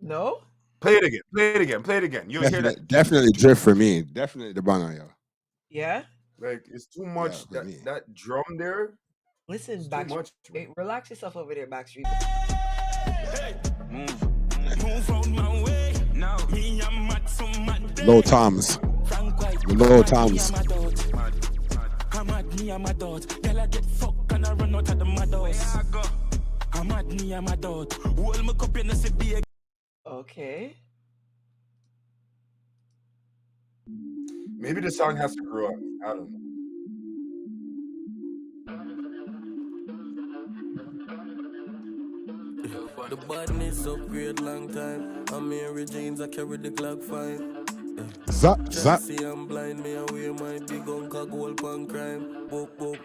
S1: No?
S3: Play it again. You'll hear that.
S5: Definitely drift for me. Definitely the banger, yo.
S1: Yeah?
S3: Like it's too much.
S5: Yeah, for me.
S3: That drum there.
S1: Listen,
S3: It's too
S1: Backstreet.
S3: much,
S1: Hey, relax yourself over there, Backstreet.
S2: Hey! Move out my way. Now, me, I'm mad for my day.
S5: Low toms. The low toms.
S2: I'm at me, I'm a dot. Girl, I get fucked and I run out of the madhouse. I'm at me, I'm a dot. Hold my cup in the CB.
S1: Okay.
S3: Maybe the song has to grow on me. I don't know.
S2: The badness upgrade long time. I'm Mary James, I carry the Glock fine.
S5: Zap, zap.
S2: See I'm blind, me away my big uncle gold pan crime. Boop, boop.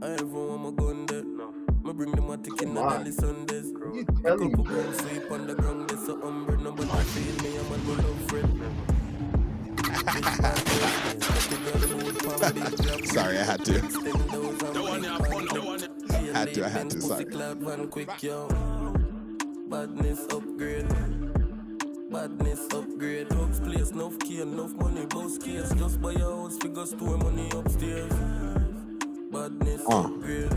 S2: I ever want my gun there. Me bring them a tick in the Dali Sundays.
S3: You
S2: A
S3: telling
S2: couple
S3: me?
S2: pounds sweep on the ground, there's a umbre. Nobody feel me, I'm a no love friend.
S5: Sorry, I had to. I had to, sorry.
S2: Badness upgrade. Badness upgrade. Drugs place, enough key, enough money, boss case. Just buy a house, figure store money upstairs. Badness upgrade.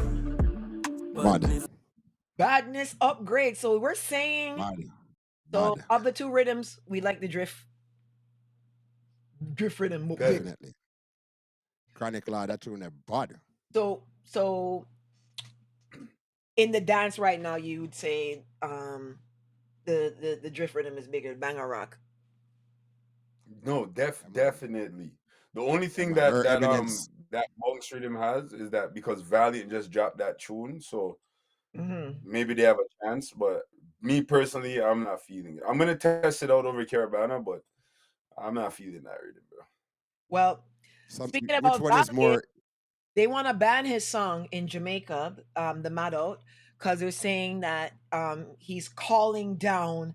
S1: Badness upgrade. So we're saying, so of the two rhythms, we like the drift rhythm.
S5: Definitely. Chronic Law, that tune, that bad.
S1: So in the dance right now, you would say the drift rhythm is bigger, banger rock.
S3: No, definitely. The only thing that Bunks Rhythm has is that because Valiant just dropped that tune, so maybe they have a chance. But me personally, I'm not feeling it. I'm gonna test it out over Caribana, but I'm not feeling that rhythm, bro.
S1: Well, speaking about
S5: which one is more?
S1: They want to ban his song in Jamaica, the Mavado, because they're saying that he's calling down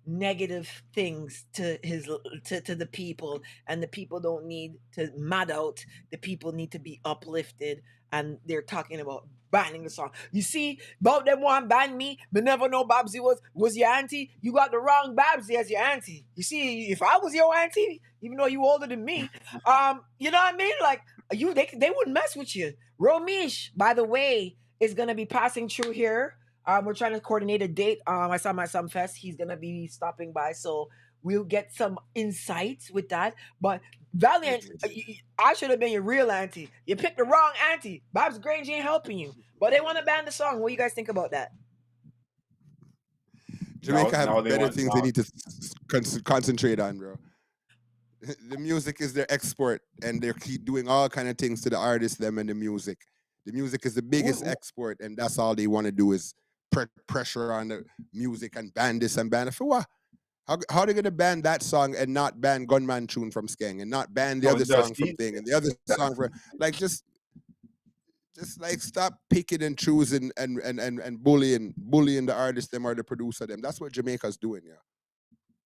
S1: negative things to the people, and the people don't need to mad out. The people need to be uplifted, and they're talking about banning the song. You see, about them want ban me, but never know Babbzy was your auntie. You got the wrong Babbzy as your auntie. You see, if I was your auntie, even though you older than me, you know what I mean? Like they wouldn't mess with you. Romish, by the way, is gonna be passing through here. We're trying to coordinate a date. I saw my son Fest. He's gonna be stopping by, so we'll get some insights with that. But Valiant, I should have been your real auntie. You picked the wrong auntie. Bob's Grange ain't helping you. But they want to ban the song. What do you guys think about that?
S5: Jamaica have better things they need to concentrate on, bro. The music is their export, and they keep doing all kind of things to the artists, them, and the music. The music is the biggest export, and that's all they want to do is pressure on the music and ban this and ban it. For what? How are they going to ban that song and not ban Gunman Tune from Skeng and not ban the other song from Thing and the other song from, like, just like stop picking and choosing and bullying the artist them or the producer them. That's what Jamaica's doing, yeah.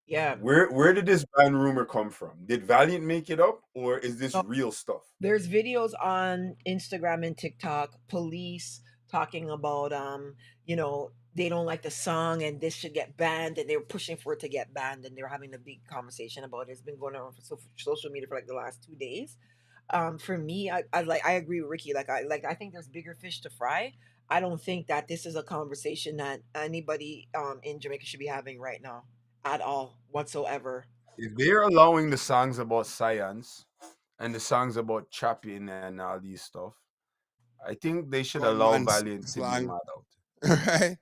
S1: Yeah.
S3: Where did this ban rumor come from? Did Valiant make it up, or is this real stuff?
S1: There's videos on Instagram and TikTok, police talking about they don't like the song and this should get banned, and they were pushing for it to get banned, and they were having a big conversation about it. It's been going on for social media for like the last 2 days. For me, I agree with Ricky. I think there's bigger fish to fry. I don't think that this is a conversation that anybody in Jamaica should be having right now at all whatsoever.
S3: If they're allowing the songs about science and the songs about chopping and all these stuff, I think they should allow Valiant to be mad out.
S5: Right?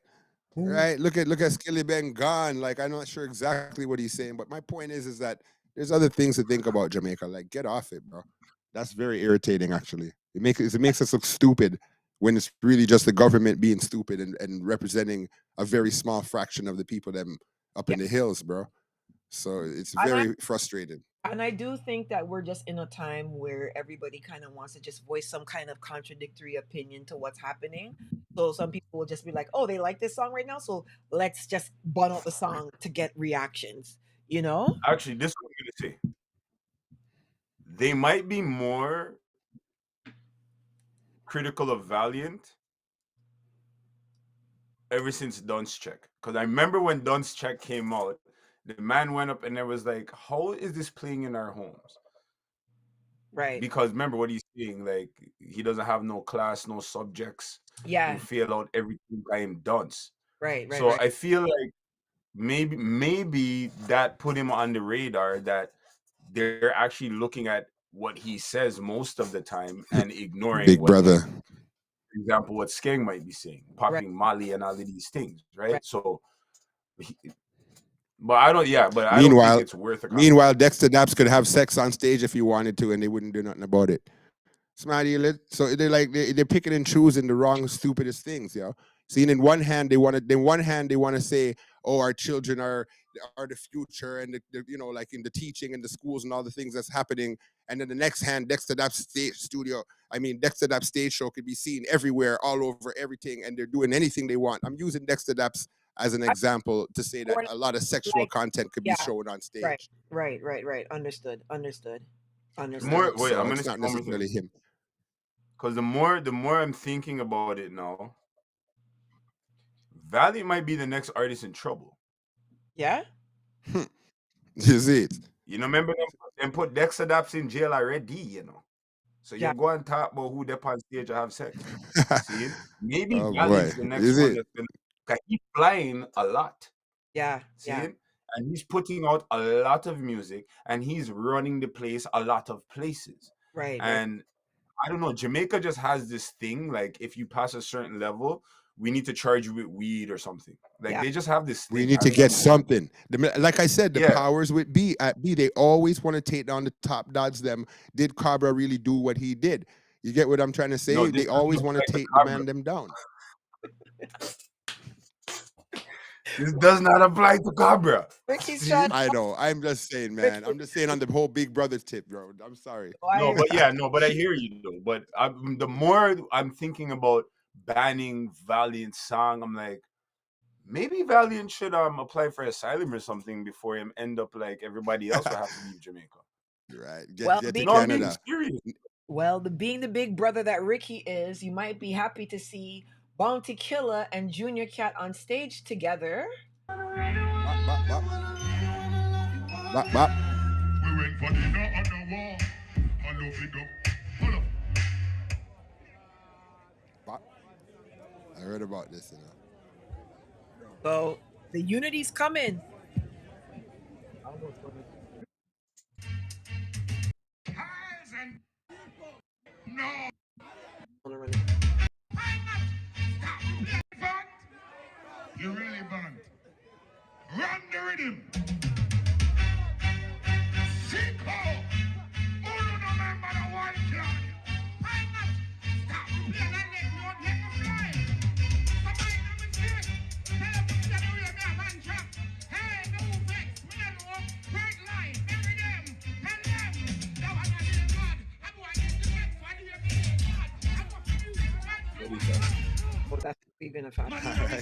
S5: Right. Look at Skilly Ben gone. Like, I'm not sure exactly what he's saying, but my point is that there's other things to think about Jamaica. Like, get off it, bro. That's very irritating, actually. It makes us look stupid when it's really just the government being stupid and representing a very small fraction of the people them up in the hills, bro. So it's very frustrating.
S1: And I do think that we're just in a time where everybody kind of wants to just voice some kind of contradictory opinion to what's happening. So some people will just be like, oh, they like this song right now, so let's just bun out the song to get reactions, you know?
S3: Actually, this is what I'm going to say. They might be more critical of Valiant ever since Dunce Check. Because I remember when Dunce Check came out, the man went up and there was like, how is this playing in our homes?
S1: Right.
S3: Because remember what he's saying, like, he doesn't have no class, no subjects.
S1: Yeah.
S3: He fail out everything by him Dunce.
S1: Right.
S3: So I feel like maybe that put him on the radar, that they're actually looking at what he says most of the time and ignoring
S5: Big Brother.
S3: For example, what Skeng might be saying, popping Molly and all of these things, right? So, but I don't think it's worth it.
S5: Meanwhile, Dexter Daps could have sex on stage if he wanted to, and they wouldn't do nothing about it. Smarty, so they're picking and choosing the wrong, stupidest things, yo. See, in one hand they want to say, oh, our children are the future, and the like in the teaching and the schools and all the things that's happening. And then the next hand, Dexter Dapp Dexter Dapp stage show could be seen everywhere, all over everything, and they're doing anything they want. I'm using Dexter Dapp as an example to say that a lot of sexual content could be shown on stage.
S1: Right. Understood.
S3: The more, wait,
S5: So
S3: I'm
S5: it's
S3: gonna
S5: not necessarily him.
S3: Because the more I'm thinking about it now, Valiant might be the next artist in trouble.
S1: Yeah.
S5: You see it.
S3: You know, remember them put Dexter Daps in jail already, you know. So you go and talk about who they're on stage or have sex. See? Maybe Valiant's the next one that's gonna, because he's flying a lot.
S1: Yeah.
S3: See? And he's putting out a lot of music, and he's running the place a lot of places.
S1: Right.
S3: And I don't know, Jamaica just has this thing, like if you pass a certain level, we need to charge you with weed or something. Like they just have this thing.
S5: We need to get something. Like I said, the powers with B, they always want to take down the top dogs them. Did Cobra really do what he did? You get what I'm trying to say? No, they always want to take the man them down.
S3: This does not apply to Cobra.
S5: I know. I'm just saying, man. I'm just saying on the whole Big Brother tip, bro. I'm sorry.
S3: But I hear you though. But the more I'm thinking about banning Valiant's song, I'm like, maybe Valiant should apply for asylum or something before him end up like everybody else will have to leave Jamaica.
S5: Right. Get to Canada.
S1: Well, being the big brother that Ricky is, you might be happy to see Bounty Killer and Junior Cat on stage together.
S5: Bop.
S6: We went for dinner on the wall. Hello, big up. Hello.
S5: Bop. I heard about this, you know.
S1: So the unity's coming.
S6: No. You really banned. Run the rhythm. Sicko. Who don't remember the one clan? I'm not. Stop. You're not letting no fly. Somebody come and see it. Tell them to get away with a man trap. Hey, no vex. We don't know. Great line. Every them. Tell them. That one I did God. I'm going to get the next one. You're being God. I'm going to do it.
S1: Well, that's even a fact.
S7: Hey,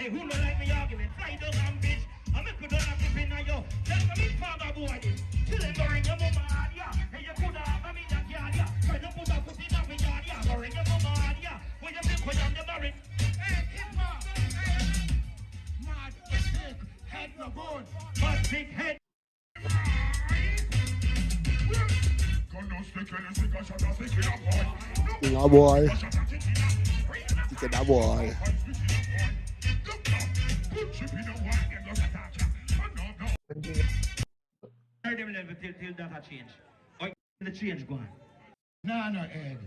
S7: who don't like me argument? Fly down and bitch. I'm a good on a flipping on you. Tell me father boy this. Till them go ring your mama hard, yeah. Hey, you could have me that yard, yeah. Try to put a foot in a yard, yeah. Go ring your mama hard, yeah. When you think when I'm the married. Hey, Kimba. Mad, sick, head no good. Mad, sick, head.
S6: Gonna stick in a stick, I shall not stick in a boy.
S5: No boy. Stick in a boy.
S7: Till that change. Or the change going.
S6: Nah, no, Ed.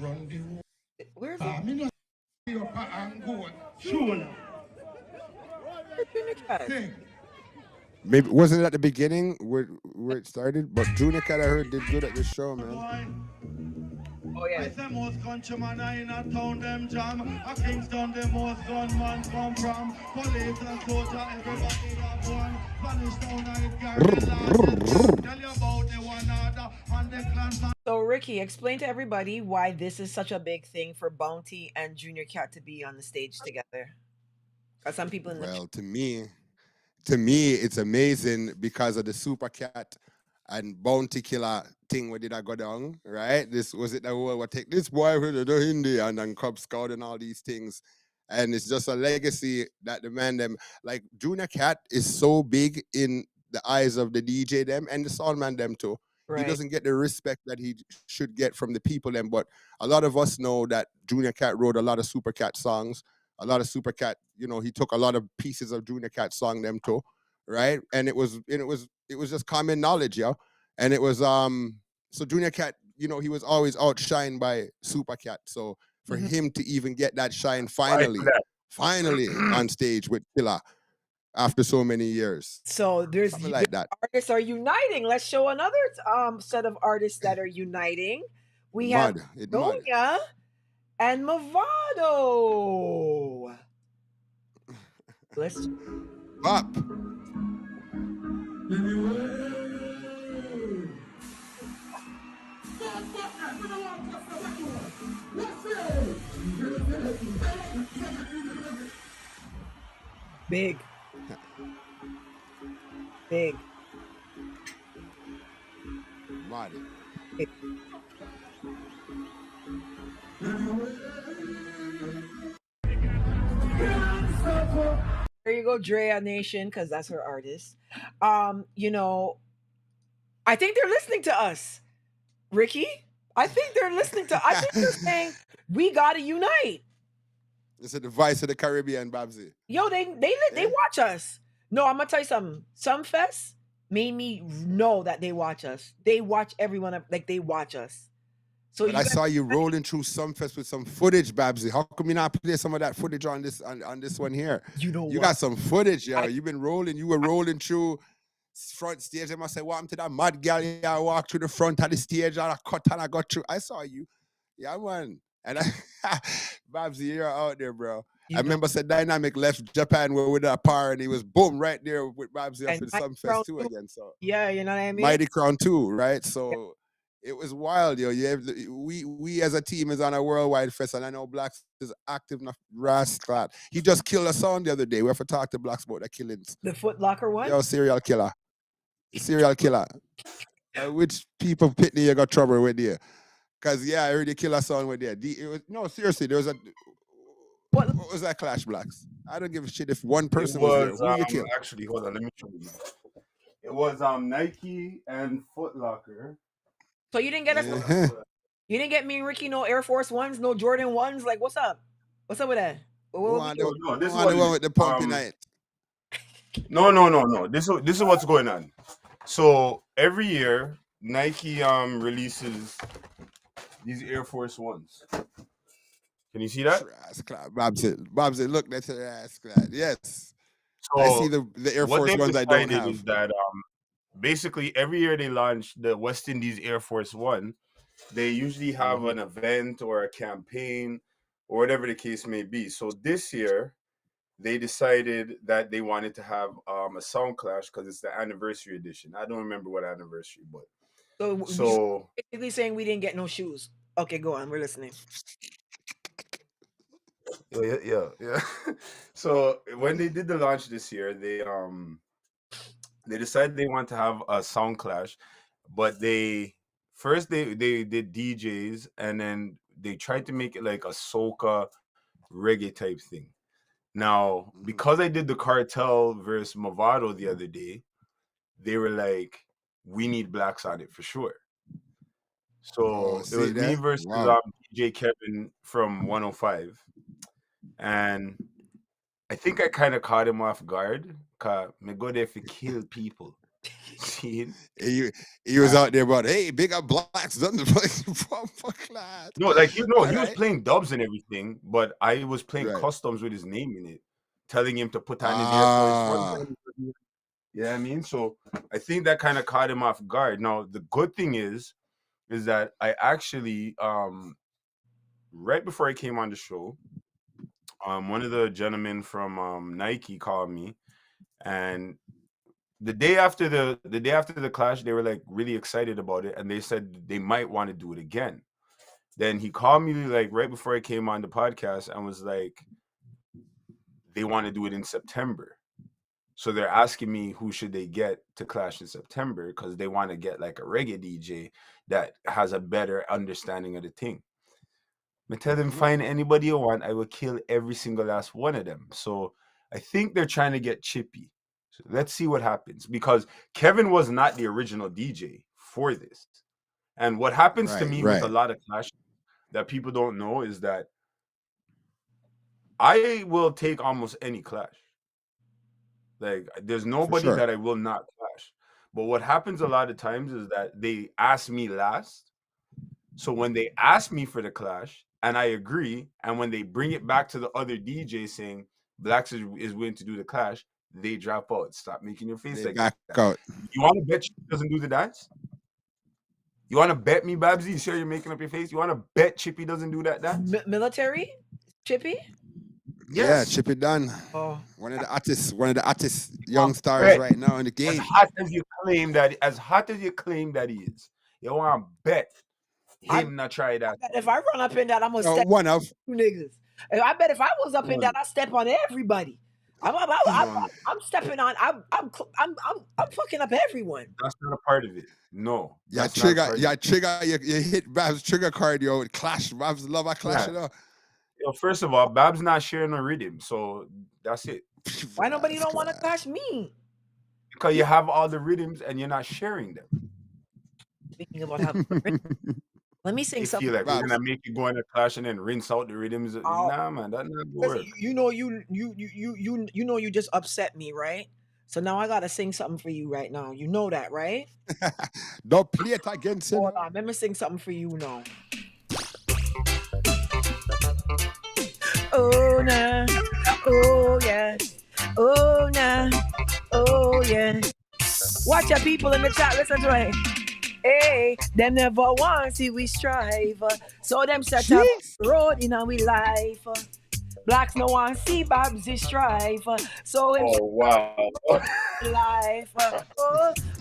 S6: Run the road.
S1: Where's it?
S6: Me not see your pa and go.
S7: Sure.
S5: Maybe wasn't it at the beginning where it started? But Junior Cat, I heard, did good at the show, man.
S1: Oh yeah.
S7: It's the most countryman in a town them jam. A Kingston the most gunman come from. Police and soldier, everybody have one. Spanish town I carry. Tell you about the one other and the clan.
S1: So Ricky, explain to everybody why this is such a big thing for Bounty and Junior Cat to be on the stage together. Because some people in the
S5: to me, it's amazing because of the Super Cat and Bounty Killer thing where did I go down, right? This was it that we will take this boy with the Hindi and then Cub Scout and all these things. And it's just a legacy that the man them, like Junior Cat is so big in the eyes of the DJ them and the sound man them too. Right. He doesn't get the respect that he should get from the people them, but a lot of us know that Junior Cat wrote a lot of Super Cat songs. A lot of Super Cat, you know, he took a lot of pieces of Junior Cat song them too, right? And it was just common knowledge, yo. And it was so Junior Cat, you know, he was always outshined by Super Cat. So for him to even get that shine finally on stage with Killer after so many years.
S1: So there's
S5: like that.
S1: Artists are uniting. Let's show another set of artists that are uniting. We have Aidonia and Mavado. Let's
S5: Up.
S1: big. Big.
S5: Marty.
S1: There you go, Drea Nation, because that's her artist. You know, I think they're listening to us, Ricky. I think they're listening to. I think they're saying we gotta unite.
S5: This is the voice of the Caribbean, Babbzy.
S1: Yo, they watch us. No, I'm gonna tell you something. Some fest made me know that they watch us. They watch everyone like they watch us. So
S5: But I saw you rolling through Sumfest with some footage, Babbzy. How come you not play some of that footage on this one here?
S1: You know
S5: you
S1: what?
S5: got some footage, yo. You've been rolling. You were rolling through front stage. I must say, welcome to that mad girl. Yeah, I walked through the front of the stage and I cut and I got through. I saw you. Yeah, man. And Babbzy, you're out there, bro. I remember said Dynamic left Japan with that power and he was boom right there with Babbzy up in Sumfest too again. So
S1: yeah, you know what I mean?
S5: Mighty Crown 2, right? So it was wild, yo. We as a team is on a worldwide fest, and I know Blaxx is active enough. Rascal. He just killed a sound the other day. We have to talk to Blaxx about the killings.
S1: The Foot Locker one?
S5: Yo, serial killer. Serial killer. Which people Pitney you got trouble with there? Because, yeah, I heard you kill a sound with there. No, seriously, there was a... What was that clash, Blaxx? I don't give a shit if one person was there. Who you killed?
S3: Actually, hold on, let me show you. It was Nike and Foot Locker.
S1: So you didn't get us. You didn't get me and Ricky no Air Force Ones, no Jordan Ones. Like, what's up? What's up with that?
S5: No, this is the one with the pumpy night.
S3: No. This is what's going on. So every year, Nike releases these Air Force Ones. Can you see that?
S5: Babbzy, look, that's her ass clad. Yes. So I see the Air Force Ones I don't have.
S3: Is that basically every year they launch the West Indies Air Force One. They usually have an event or a campaign or whatever the case may be. So this year, they decided that they wanted to have a sound clash because it's the anniversary edition. I don't remember what anniversary, but
S1: so basically saying we didn't get no shoes. Okay, go on. We're listening.
S3: Yeah. So when they did the launch this year, they decided they want to have a sound clash, but they did DJs and then they tried to make it like a soca reggae type thing. Now, because I did the Cartel versus Mavado the other day, they were like, we need Blaxx on it for sure. So it was me versus DJ Kevin from 105. And I think I kind of caught him off guard because I go there to kill people. See?
S5: He was out there about, hey, big up Blaxx done the class.
S3: No, like he was playing dubs and everything, but I was playing customs with his name in it, telling him to put on his Air Force One. Yeah, I mean, so I think that kind of caught him off guard. Now, the good thing is that I actually right before I came on the show, one of the gentlemen from Nike called me, and the day after the clash, they were like really excited about it, and they said they might want to do it again. Then he called me like right before I came on the podcast and was like, they want to do it in September. So they're asking me who should they get to clash in September because they want to get like a reggae DJ that has a better understanding of the thing. I tell them, find anybody you want. I will kill every single last one of them. So I think they're trying to get chippy. So let's see what happens because Kevin was not the original DJ for this. And what happens to me with a lot of clashes that people don't know is that I will take almost any clash. Like there's nobody that I will not clash. But what happens a lot of times is that they ask me last. So when they ask me for the clash and I agree, and when they bring it back to the other DJ saying Blaxx is willing to do the clash, they drop out. Stop making your face like that.
S5: Out.
S3: You want to bet she doesn't do the dance? You want to bet me, Babsy? You sure you're making up your face? You want to bet Chippy doesn't do that dance?
S1: Military? Chippy?
S5: Yeah,
S3: Yes.
S5: Chippy Dunn.
S1: Oh.
S5: One of the artists, young stars right now in the
S3: As
S5: game.
S3: hot as you claim that he is, you want to bet him not try that?
S1: If I run up in that, I'm gonna step
S5: One of
S1: you niggas. I bet if I was up in that, I step on everybody. I'm stepping on. I'm fucking up everyone.
S3: That's not a part of it. No.
S5: Yeah,
S3: that's not a part
S5: trigger.
S3: of it.
S5: You hit Babs trigger cardio. It clash. Babs love a clash. You know.
S3: Yo, first of all, Babs not sharing a rhythm, so that's it.
S1: Why nobody don't want to clash me?
S3: Because you have all the rhythms and you're not sharing them.
S1: Speaking about having let me sing
S3: You
S1: something.
S3: feel like we're gonna make you go in a clash and then rinse out the rhythms. Nah, man, that's not gonna work.
S1: You know you just upset me, right? So now I gotta sing something for you right now. You know that, right?
S5: Don't play it against him.
S1: Hold on, let me sing something for you now. Oh nah, oh yeah, oh nah, oh yeah. Watch your people in the chat, listen to it. Hey, them never want see we strive, so them set up road in our life. Blacks no want see Babbzy strive, so him
S3: wow,
S1: life.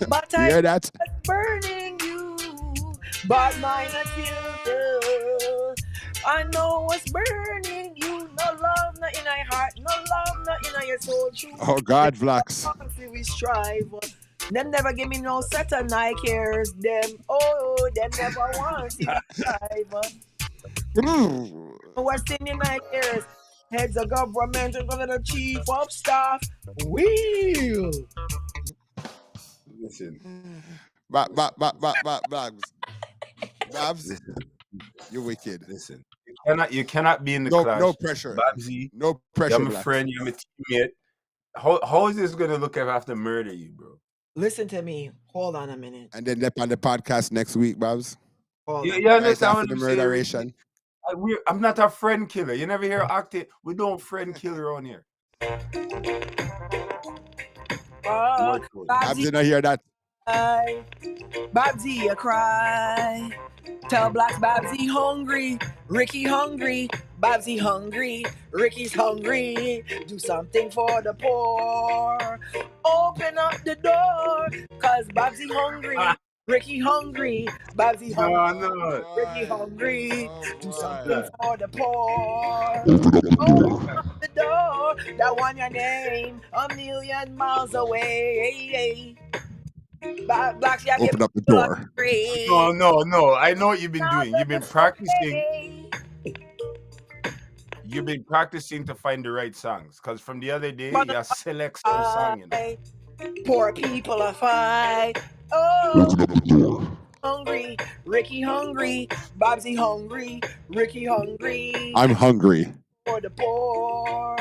S1: But I
S5: that's
S1: burning you, but mine are still. I know what's burning you. No love, not in my heart. No love, not in your soul.
S5: Oh God, Blaxx.
S1: We strive. Them never give me no set of Nike cares. Them, oh, them never want to strive. What's in your Nike cares? Heads of government and the chief of staff. Wheel.
S3: Listen.
S5: Babs. You're wicked.
S3: Listen. You cannot be in the clash.
S5: No pressure.
S3: Babsy.
S5: No pressure.
S3: You're my friend, you're my teammate. How is this gonna look if I have to murder you, bro?
S1: Listen to me. Hold on a minute.
S5: And then on the podcast next week, Babs.
S3: You understand what
S5: the
S3: I'm
S5: murderation.
S3: saying? I'm not a friend killer. You never hear acting. We don't friend killer on here.
S5: Babs did not hear that.
S1: Babbzy, you cry. Tell Blaxx Babbzy hungry, Ricky hungry, Babbzy hungry, Ricky's hungry. Do something for the poor. Open up the door, cause Babbzy hungry, Ricky hungry, Babbzy hungry, Ricky hungry. Do something for the poor. Open up the door, that one your name, 1,000,000 miles away. Blaxx, yeah,
S5: open up the door.
S3: No. I know what you've been doing. You've been practicing. You've been practicing to find the right songs. Because from the other day, you select some song. You know.
S1: Poor people are fine. Oh, hungry, Ricky hungry, Babbzy hungry, Ricky hungry.
S5: I'm hungry.
S1: For the poor,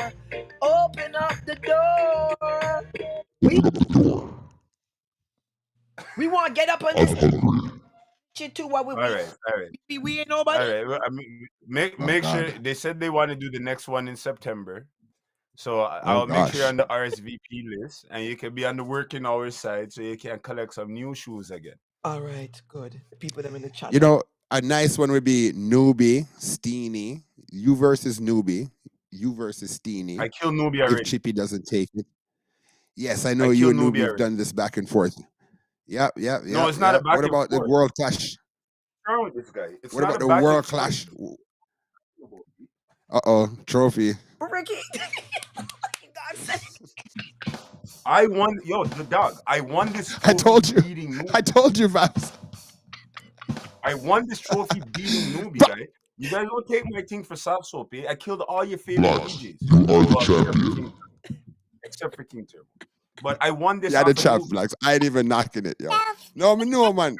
S1: open up the door. We want to get up on this shit too. What we
S3: all right.
S1: We ain't nobody.
S3: All right. I mean, make sure they said they want to do the next one in September. So I'll make sure you're on the RSVP list, and you can be on the working hours side, so you can collect some new shoes again.
S1: All right, good. People them in the chat.
S5: You know, a nice one would be Newbie, Steenie. You versus Newbie. You versus Steenie.
S3: I kill Newbie already.
S5: If Chippy doesn't take it. Yes, I know you and Newbie have done this back and forth. Yeah.
S3: No, it's not a back and forth.
S5: What about the world clash?
S3: What's wrong with this guy?
S5: What about the world clash? Trophy.
S1: Ricky.
S3: I won, the dog. I won this trophy.
S5: I told you, Babs.
S3: I won this trophy beating Newbie, guy. You guys don't take my thing for soft soap, eh? I killed all your favorite DJs.
S5: You are the champion.
S3: Except for King Turbo. But I won this.
S5: Yeah, the champ, Blaxx. I ain't even knocking it, yo. No, man.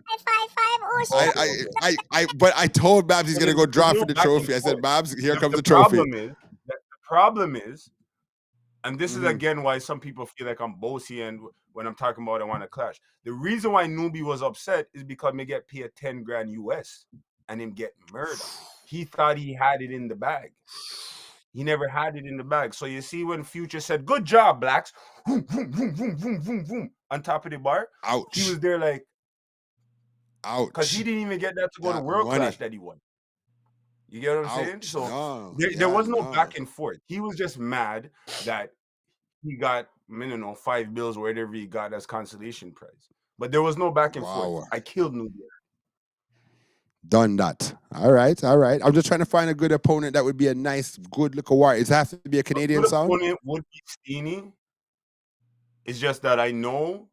S5: But I told Babs he's gonna go drop for the trophy. I said, Babs, here comes the trophy.
S3: The problem is, and this is again why some people feel like I'm bossy, and when I'm talking about I want to clash. The reason why Newbie was upset is because me get paid 10 grand US and him get murdered. He thought he had it in the bag. He never had it in the bag. So you see when Future said, good job, Blaxx, boom, boom, boom, boom, boom, boom, boom, on top of the bar,
S5: ouch.
S3: He was there like, Because he
S5: Ouch.
S3: didn't even get that to go to
S5: That
S3: World Clash
S5: money.
S3: that he won. You get what I'm saying?
S5: Ouch.
S3: So
S5: No.
S3: there
S5: Yeah,
S3: was no
S5: no.
S3: back and forth. He was just mad that he got, I don't know, 5 bills or whatever he got as consolation prize. But there was no back and forth.
S5: Wow.
S3: I killed New Year.
S5: Done that. All right. I'm just trying to find a good opponent that would be a nice, good look war. It has to be a Canadian
S3: good
S5: sound.
S3: opponent would be Steenie. It's just that I know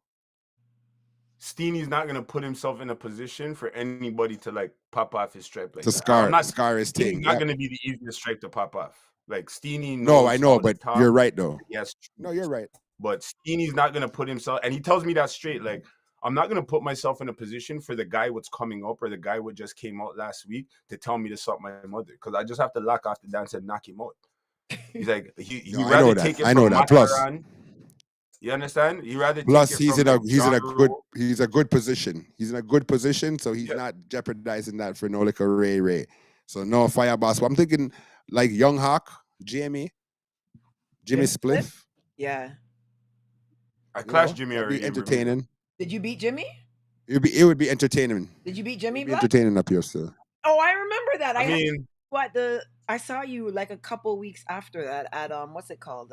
S3: Steenie's not gonna put himself in a position for anybody to like pop off his stripe like
S5: To
S3: that.
S5: scar his
S3: Steenie's
S5: thing.
S3: not
S5: Yep.
S3: gonna be the easiest stripe to pop off. Like Steenie knows
S5: No, I know,
S3: how to
S5: but
S3: talk.
S5: you're right though.
S3: Yes.
S5: No, you're right.
S3: But Steenie's not gonna put himself, and he tells me that straight. Like, I'm not gonna put myself in a position for the guy what's coming up or the guy what just came out last week to tell me to suck my mother, because I just have to lock off the dance and knock him out. He's like he
S5: No,
S3: rather take it
S5: I know
S3: from
S5: that. Plus,
S3: Mataran. You understand? He rather
S5: plus
S3: take it
S5: he's
S3: from
S5: in a
S3: like
S5: he's a good position. He's in a good position, so he's not jeopardizing that for no like a Ray. So no fire boss. But I'm thinking like Young Hawk, Jimmy Spliff.
S1: Yeah.
S3: I clashed Jimmy
S5: That'd
S3: already.
S5: be entertaining.
S1: Did you beat Jimmy?
S5: It would be entertaining.
S1: Did you beat Jimmy?
S5: Be entertaining up here still.
S1: Oh, I remember that.
S3: I mean,
S1: I saw you like a couple weeks after that at what's it called?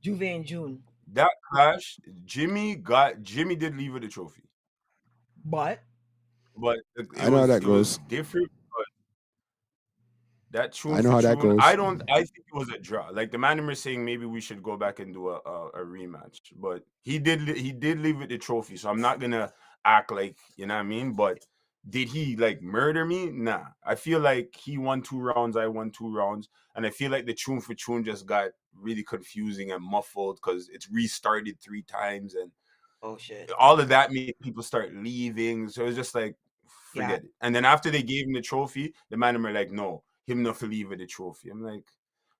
S1: Juve in June.
S3: That clash, Jimmy did leave with a trophy.
S1: But
S5: I know how that goes.
S3: Different. But that tune,
S5: I know how that goes.
S3: I think it was a draw. Like the man was saying, maybe we should go back and do a rematch. But he did leave with the trophy, so I'm not gonna act like, you know what I mean. But did he like murder me? Nah. I feel like he won 2 rounds, I won 2 rounds, and I feel like the tune for tune just got really confusing and muffled because it's restarted 3 times, and
S1: oh shit,
S3: all of that made people start leaving. So it was just like, forget it. And then after they gave him the trophy, the man were like, no, him not to leave with the trophy. I'm like,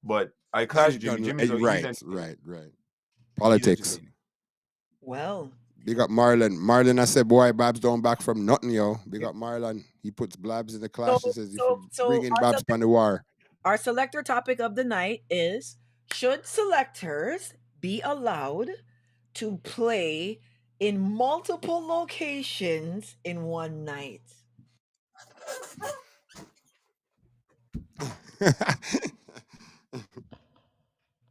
S3: but I clashed Jimmy. Jimmy's
S5: right. Politics.
S1: Well,
S5: big up Marlon, I said, boy, Babs don't back from nothing, yo. Big up Marlon. He puts Blabs in the clash. He says, bring in Babs on the war.
S1: Our selector topic of the night is, should selectors be allowed to play in multiple locations in one night?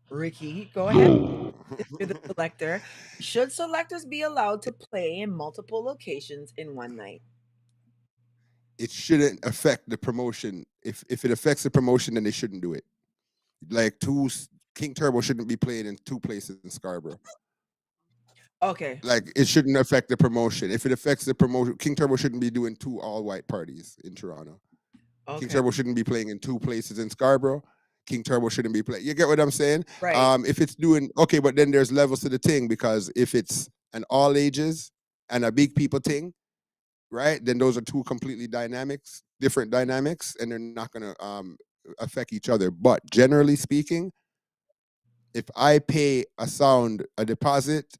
S1: Ricky, go ahead. You're the selector. Should selectors be allowed to play in multiple locations in one night?
S5: It shouldn't affect the promotion. If it affects the promotion, then they shouldn't do it. Like King Turbo shouldn't be playing in 2 places in Scarborough.
S1: Okay.
S5: Like it shouldn't affect the promotion. If it affects the promotion, King Turbo shouldn't be doing 2 all-white parties in Toronto. Okay. King Turbo shouldn't be playing in 2 places in Scarborough. King Turbo shouldn't be playing. You get what I'm saying?
S1: Right.
S5: If it's doing okay, but then there's levels to the thing, because if it's an all ages and a big people thing, right? Then those are 2 completely different dynamics, and they're not gonna affect each other. But generally speaking, if I pay a sound a deposit,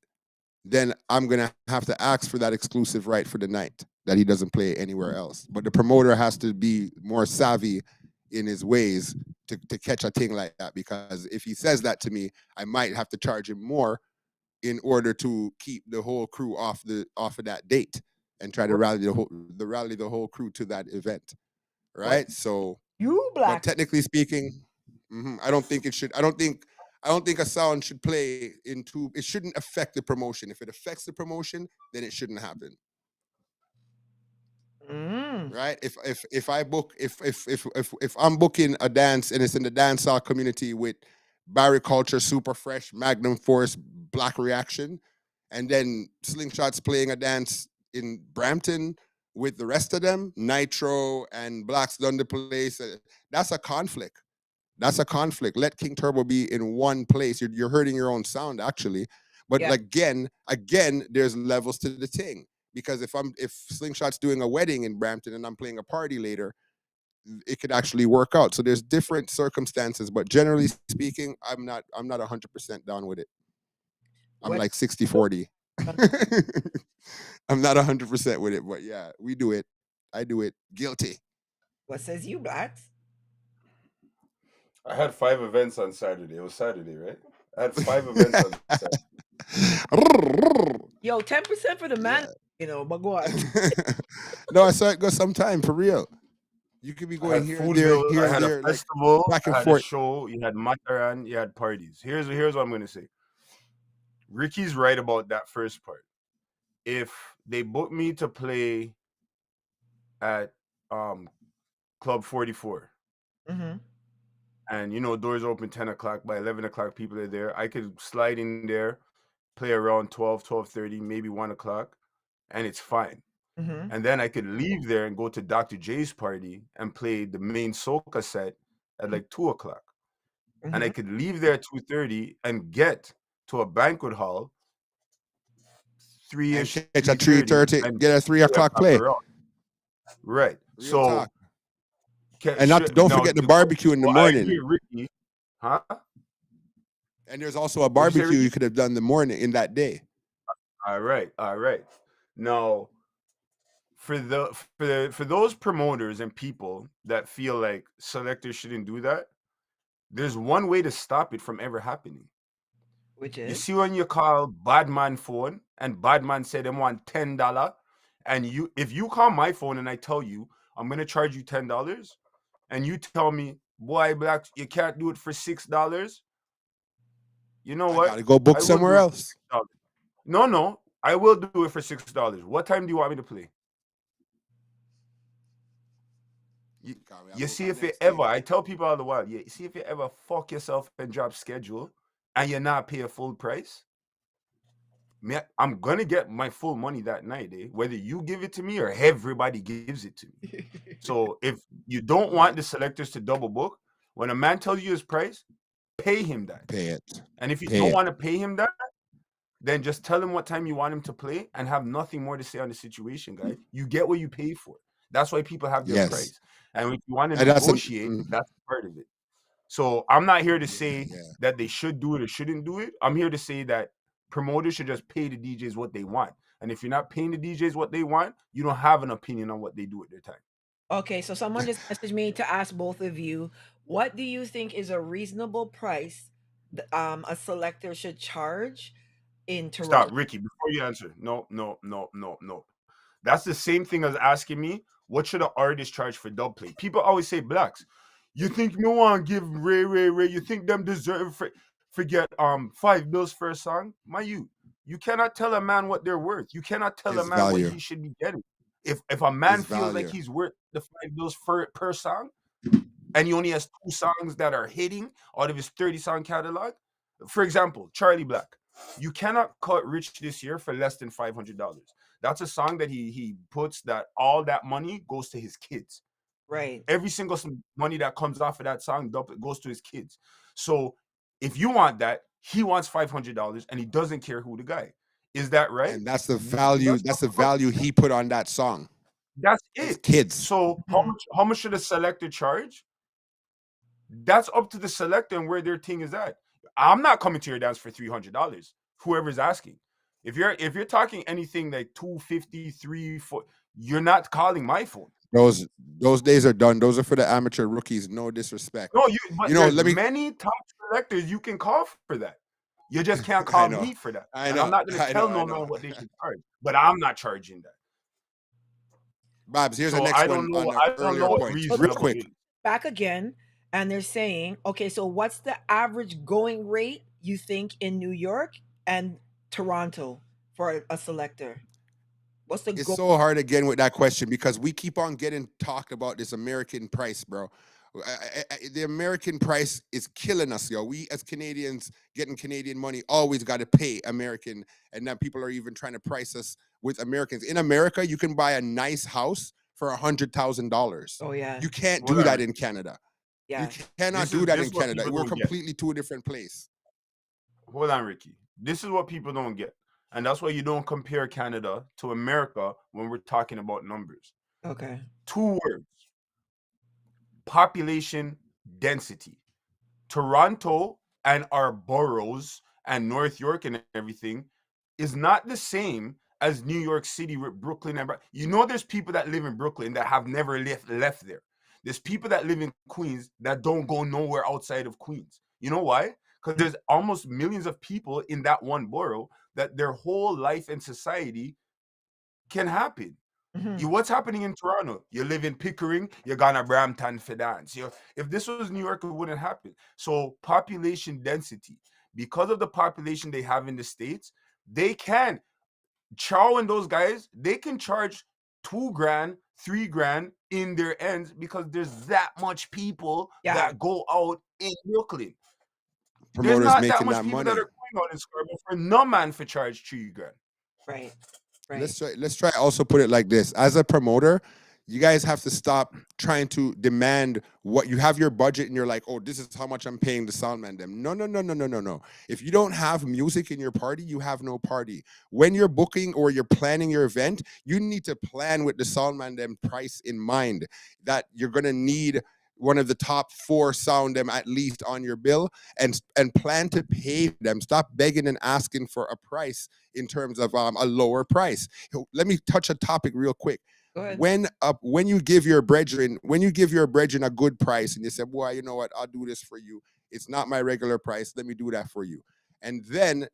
S5: then I'm gonna have to ask for that exclusive right for the night that he doesn't play anywhere else. But the promoter has to be more savvy in his ways to catch a thing like that, because if he says that to me, I might have to charge him more in order to keep the whole crew off of that date and try to rally the whole crew to that event, right? What? So but technically speaking, I don't think it should. I don't think a sound should play in 2. It shouldn't affect the promotion. If it affects the promotion, then it shouldn't happen. Right? If I book if I'm booking a dance and it's in the dancehall community with Barry Culture, Super Fresh, Magnum Force, Black Reaction, and then Slingshot's playing a dance in Brampton with the rest of them, Nitro and Blaxx done the place, that's a conflict. Let King Turbo be in one place. You're hurting your own sound, actually. But again, there's levels to the thing. Because if Slingshot's doing a wedding in Brampton and I'm playing a party later, it could actually work out. So there's different circumstances, but generally speaking, I'm not 100% down with it. I'm like 60-40. I'm not 100% with it, but yeah, we do it. I do it. Guilty.
S1: What says you, Blaxx?
S3: I had 5 events on Saturday. It was Saturday, right? I had 5 events on Saturday.
S1: Yo, 10% for the man But go on.
S5: No, I saw it go sometime for real. You could be
S3: I
S5: going
S3: had
S5: here and there,
S3: Foodville,
S5: here
S3: I
S5: and
S3: had a
S5: there, like
S3: festival,
S5: back
S3: I
S5: and
S3: had a
S5: forth.
S3: show, you had Mataran, you had parties. Here's what I'm gonna say. Ricky's right about that first part. If they book me to play at Club 44,
S1: Mm-hmm.
S3: and doors open 10 o'clock, by 11 o'clock people are there, I could slide in there, play around 12:30, maybe 1 o'clock, and it's fine.
S1: Mm-hmm.
S3: And then I could leave there and go to Dr. J's party and play the main soca set at like 2 o'clock. And I
S1: Mm-hmm.
S3: could leave there at 2:30 and get to a banquet hall
S5: And
S3: 3-ish,
S5: catch at
S3: 3:30,
S5: 3:30,
S3: and
S5: get a 3 o'clock play.
S3: around. Right.
S5: Real talk.
S3: So
S5: And don't
S3: now
S5: forget the barbecue in the
S3: I
S5: morning.
S3: agree, Ricky. Huh?
S5: And there's also a
S3: What'd you say,
S5: barbecue you
S3: Ricky?
S5: could have done the morning in that day.
S3: All right. Now, for those promoters and people that feel like selectors shouldn't do that, there's one way to stop it from ever happening.
S1: Which
S3: You
S1: is?
S3: see when you call Badman phone and Badman said they want $10, and if you call my phone and I tell you I'm gonna charge you $10, and you tell me, boy, Blaxx, you can't do it for $6, you know
S5: I
S3: what?
S5: gotta go book
S3: I will
S5: somewhere
S3: do it
S5: else.
S3: for $6. No, I will do it for $6. What time do you want me to play? You see if you ever, I tell people all the while, you see if you ever fuck yourself and drop schedule and you're not pay a full price, I'm gonna get my full money that night, whether you give it to me or everybody gives it to me. So if you don't want the selectors to double book, when a man tells you his price, pay him that.
S5: Pay it.
S3: And if you
S5: Pay
S3: don't
S5: it.
S3: want to pay him that, then just tell him what time you want him to play and have nothing more to say on the situation, guy. You get what you pay for. That's why people have their
S5: Yes.
S3: price. And if you want to
S5: And that's
S3: negotiate, that's part of it. So I'm not here to say
S5: yeah.
S3: that they should do it or shouldn't do it. I'm here to say that promoters should just pay the DJs what they want. And if you're not paying the DJs what they want, you don't have an opinion on what they do with their time.
S1: Okay, so someone just messaged me to ask both of you, what do you think is a reasonable price a selector should charge in Toronto?
S3: Stop, Ricky, before you answer. No. That's the same thing as asking me, what should an artist charge for dub play? People always say, Blaxx, you think no one give Ray, you think them deserve forget $5 for a song? You cannot tell a man what they're worth. You cannot tell a
S5: His
S3: man
S5: value.
S3: what he should be getting. If a man
S5: His
S3: feels like
S5: value.
S3: he's worth the $5 per song, and he only has 2 songs that are hitting out of his 30-song catalog, for example, Charlie Black, you cannot cut Rich this year for less than $500. That's a song that he puts that all that money goes to his kids.
S1: Right.
S3: Every single money that comes off of that song goes to his kids. So if you want that, he wants $500 and he doesn't care who the guy. Is that right?
S5: And that's the value. That's the value he put on that song.
S3: That's
S5: His
S3: it.
S5: kids.
S3: So how much should a selector charge? That's up to the selector and where their thing is at. I'm not coming to your dance for $300. Whoever's asking. If you're talking anything like 250, 3, 4, you're not calling my phone.
S5: Those days are done. Those are for the amateur rookies. No disrespect.
S3: No, there's
S5: let me.
S3: many top selectors you can call for that. You just can't call me for that. And I'm not going to tell no man what they should charge. But I'm not charging that.
S5: Babs, here's
S3: So
S5: the next
S3: I
S5: one
S3: don't know.
S5: on
S3: I
S5: the
S3: don't
S5: earlier
S3: know what
S5: point.
S3: reasonable
S5: Real quick.
S3: is.
S1: Back again, and they're saying, okay, so what's the average going rate you think in New York and Toronto for a selector? What's the
S5: It's so hard again with that question because we keep on getting talked about this American price, bro. The American price is killing us, yo. We as Canadians getting Canadian money always got to pay American, and now people are even trying to price us with Americans. In America, you can buy a nice house for $100,000.
S1: Oh yeah.
S5: You can't do that in Canada.
S1: Yeah.
S5: You cannot do that in Canada. We're completely two different place.
S3: Hold on, Ricky. This is what people don't get. And that's why you don't compare Canada to America when we're talking about numbers.
S1: Okay.
S3: 2 words. Population density. Toronto and our boroughs and North York and everything is not the same as New York City with Brooklyn. And there's people that live in Brooklyn that have never left there. There's people that live in Queens that don't go nowhere outside of Queens. You know why? Because there's almost millions of people in that one borough that their whole life and society can happen.
S1: Mhm.
S3: What's happening in Toronto? You live in Pickering, you're gonna Brampton for dance. If this was New York, it wouldn't happen. So population density, because of the population they have in the States, they can Chow and those guys, they can charge $2,000, $3,000 in their ends because there's that much people
S1: Yeah.
S3: that go out in Brooklyn. There's
S5: Promoters
S3: not that
S5: making
S3: much
S5: that
S3: people that
S5: money.
S3: are going out in Scarborough for no man for charge $3,000.
S1: Right. Right.
S5: Let's try also put it like this. As a promoter, you guys have to stop trying to demand what you have your budget and you're like, oh, this is how much I'm paying the soundman them. No. If you don't have music in your party, you have no party. When you're booking or you're planning your event, you need to plan with the soundman them price in mind, that you're gonna need one of the top 4 sound them at least on your bill, and plan to pay them. Stop begging and asking for a price in terms of a lower price. Let me touch a topic real quick.
S1: Go ahead.
S5: When you give your brethren a good price and you say, boy, you know what, I'll do this for you. It's not my regular price. Let me do that for you. And then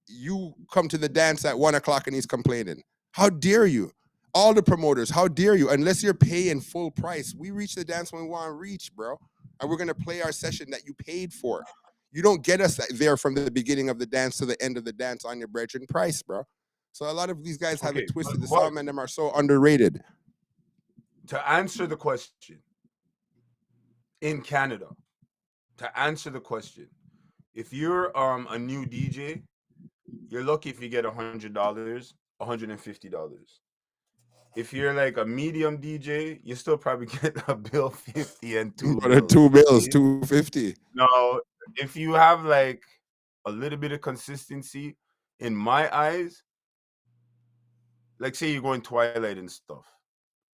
S5: you come to the dance at 1:00 and he's complaining. How dare you? All the promoters, how dare you? Unless you're paying full price, we reach the dance when we want to reach, bro. And we're gonna play our session that you paid for. You don't get us there from the beginning of the dance to the end of the dance on your brethren price, bro. So a lot of these guys have it
S3: Okay,
S5: twisted. The
S3: but
S5: soundmen them are so underrated.
S3: to answer the question, in Canada, to answer the question, if you're a new DJ, you're lucky if you get $100, $150. If you're like a medium DJ, you still probably get a bill 50 and two
S5: But the
S3: bills.
S5: 2 bills, 250.
S3: Now, if you have like a little bit of consistency, in my eyes, like say you're going Twilight and stuff,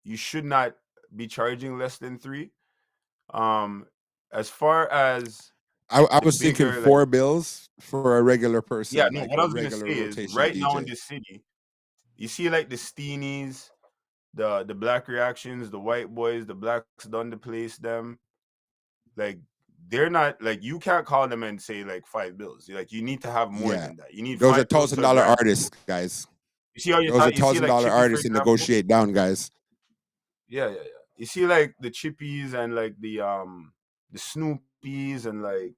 S3: you should not be charging less than 3. Um, as far as
S5: I
S3: the
S5: was thinking
S3: bigger, like,
S5: 4 bills for a regular
S3: yeah,
S5: person,
S3: no,
S5: like
S3: what I
S5: a
S3: was gonna
S5: regular
S3: say is
S5: rotation
S3: right now in
S5: DJ.
S3: the city, you see like the Steenies, the Black Reactions, the White Boys, the Blacks done the place them. Like they're not like, you can't call them and say like 5 bills. Like you need to have more
S5: Yeah.
S3: than that. You need
S5: Those are
S3: 5 bills to a
S5: $1,000
S3: grand.
S5: artists, guys.
S3: You see how
S5: Those are
S3: you see like
S5: $1,000
S3: Chippy, for
S5: artists and
S3: example?
S5: negotiate down, guys.
S3: Yeah. You see like the Chippies and like the Snoopies and like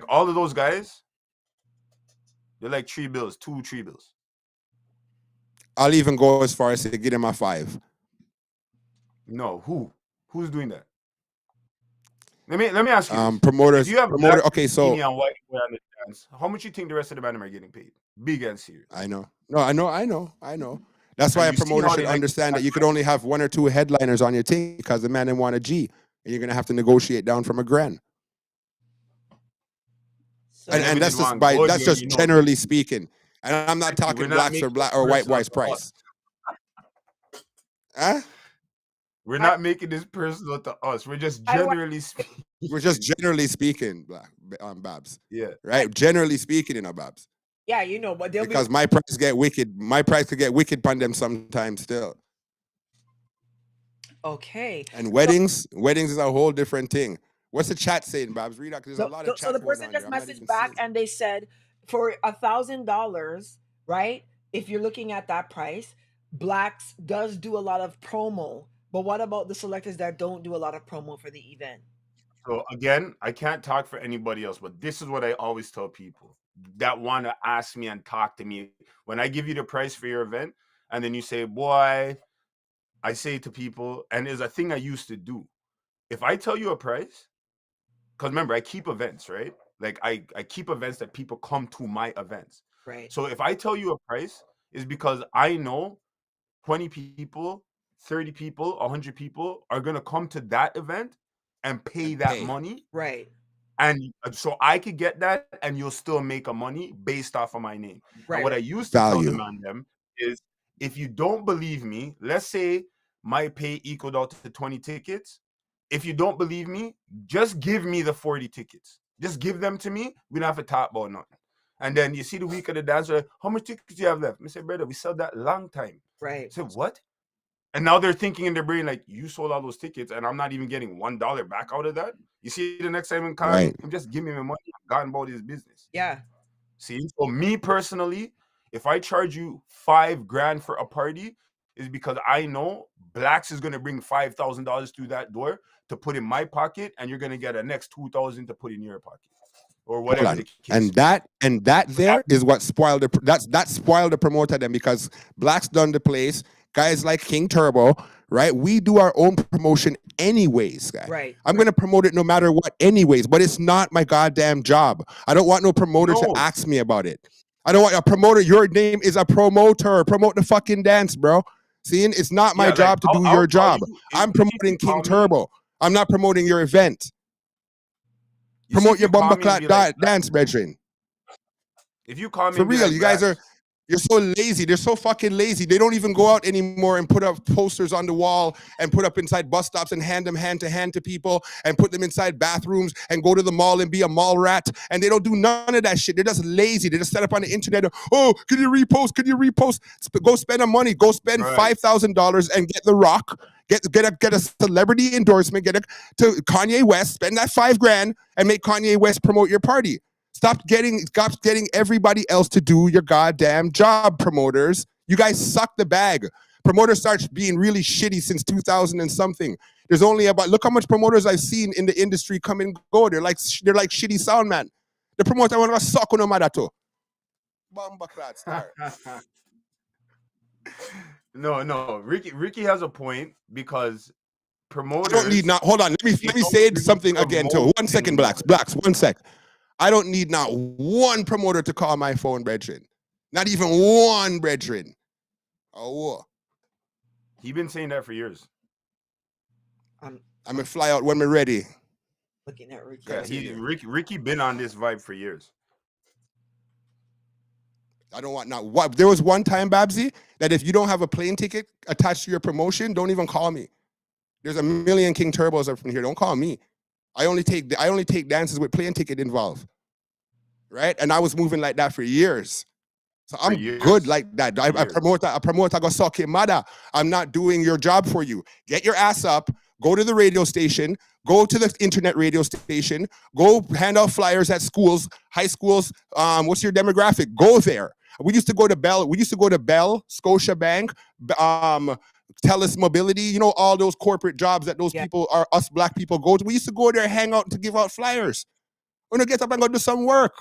S3: all of those guys, they're like 3 bills, 3 bills.
S5: I'll even go as far as to get him a 5.
S3: No, who's doing that? Let me ask you this. If
S5: Promoters,
S3: you have Black,
S5: okay, so
S3: Steenie, and White Boy on the dance, how much you think the rest of the band are getting paid? Big and serious.
S5: I know. No, I know. That's why
S3: And
S5: a
S3: you see
S5: promoter
S3: how
S5: should
S3: they like
S5: understand that you could only have 1 or 2 headliners on your team because the man didn't want a G, and you're gonna have to negotiate down from a grand.
S1: So
S3: I never
S5: And
S3: did
S5: that's just
S3: one good,
S5: that's just generally speaking. And I'm not
S3: we're
S5: talking
S3: not
S5: blacks
S3: making
S5: or black
S3: this
S5: or white
S3: personal
S5: boys
S3: to
S5: price.
S3: us.
S5: Huh?
S3: We're not making this personal to us. We're just generally speaking.
S5: We're just generally speaking, Babs.
S3: Yeah.
S5: Right? Generally speaking, Babs.
S1: yeah, you know, but they'll
S5: Because
S1: be
S5: my price get wicked. My price could get wicked on them sometimes still.
S1: okay.
S5: And weddings is a whole different thing. What's the chat saying, Babs? Read out, because there's a lot of
S1: So
S5: chat
S1: the
S5: going
S1: person
S5: on
S1: just
S5: there. I'm not
S1: messaged
S5: even
S1: back
S5: seeing.
S1: and they said for $1,000, right? If you're looking at that price, Blaxx does do a lot of promo. But what about the selectors that don't do a lot of promo for the event?
S3: So again, I can't talk for anybody else, but this is what I always tell people that want to ask me and talk to me. When I give you the price for your event, and then you say, boy, I say to people, and there's a thing I used to do. If I tell you a price, because remember, I keep events, right? Like I keep events that people come to my events.
S1: Right.
S3: So if I tell you a price, is because I know 20 people, 30 people, 100 people are going to come to that event and pay that money.
S1: Right.
S3: And so I could get that and you'll still make a money based off of my name.
S1: Right.
S3: And what I used to tell them on them is, if you don't believe me, let's say my pay equaled out to 20 tickets. If you don't believe me, just give me the 40 tickets. Just give them to me. We don't have to talk about nothing. And then you see the week of the dance, how much tickets do you have left? I say, brother, we sold that long time.
S1: Right.
S3: I said, what? And now they're thinking in their brain, like, you sold all those tickets and I'm not even getting $1 back out of that. You see, the next time in Kyle, him just give me my money. I'm gone about his business.
S1: Yeah.
S3: See, so me personally, If I charge you $5,000 for a party, is because I know Blaxx is gonna bring $5,000 through that door to put in my pocket, and you're gonna get a next $2,000 to put in your pocket, or whatever the case.
S5: And that there is what spoiled that spoiled the promoter then, because Blaxx done the place. Guys like King Turbo, right? We do our own promotion anyways, guys.
S1: Right.
S5: I'm gonna promote it no matter what, anyways. But it's not my goddamn job. I don't want no promoter to ask me about it. I don't want a promoter. Your name is a promoter. Promote the fucking dance, bro. Seeing it's not my job to do your job. I'm promoting King Turbo. I'm not promoting your event. Promote your bumper clout dance, brethren.
S3: If you call me
S5: for real, you guys you're so lazy. They're so fucking lazy. They don't even go out anymore and put up posters on the wall and put up inside bus stops and hand them hand to hand to people and put them inside bathrooms and go to the mall and be a mall rat. And they don't do none of that shit. They're just lazy. They just set up on the internet. Oh, can you repost? Can you repost? Go spend the money. Go spend $5,000 and get The Rock. Get a celebrity endorsement. To Kanye West. Spend that $5,000 and make Kanye West promote your party. Stop getting everybody else to do your goddamn job, promoters. You guys suck the bag. Promoters start being really shitty since 2000 and something. There's only look how much promoters I've seen in the industry come and go. They're like shitty sound man. The promoter want to suck on Mavado. Bomba clad star.
S3: No. Ricky has a point, because promoters.
S5: I don't need hold on. Let me say something again too. 1 second, Blaxx. 1 sec. I don't need not one promoter to call my phone, brethren. Not even one, brethren. Oh,
S3: He been saying that for years.
S5: I'm gonna fly out when we're ready.
S1: Looking at Ricky.
S3: Yeah, Ricky been on this vibe for years.
S5: I don't want not what. There was one time, Babbzy, that if you don't have a plane ticket attached to your promotion, don't even call me. There's a million King Turbos up from here. Don't call me. I only take dances with plane ticket involved, right? And I was moving like that for years, so I'm good like that. A promoter go suck your mother. I'm not doing your job for you. Get your ass up. Go to the radio station. Go to the internet radio station. Go hand out flyers at schools, high schools. What's your demographic? Go there. We used to go to Bell, Scotia Bank, Telus Mobility, you know, all those corporate jobs that those people are us black people go to. We used to go there, hang out to give out flyers. We're gonna get up and go do some work.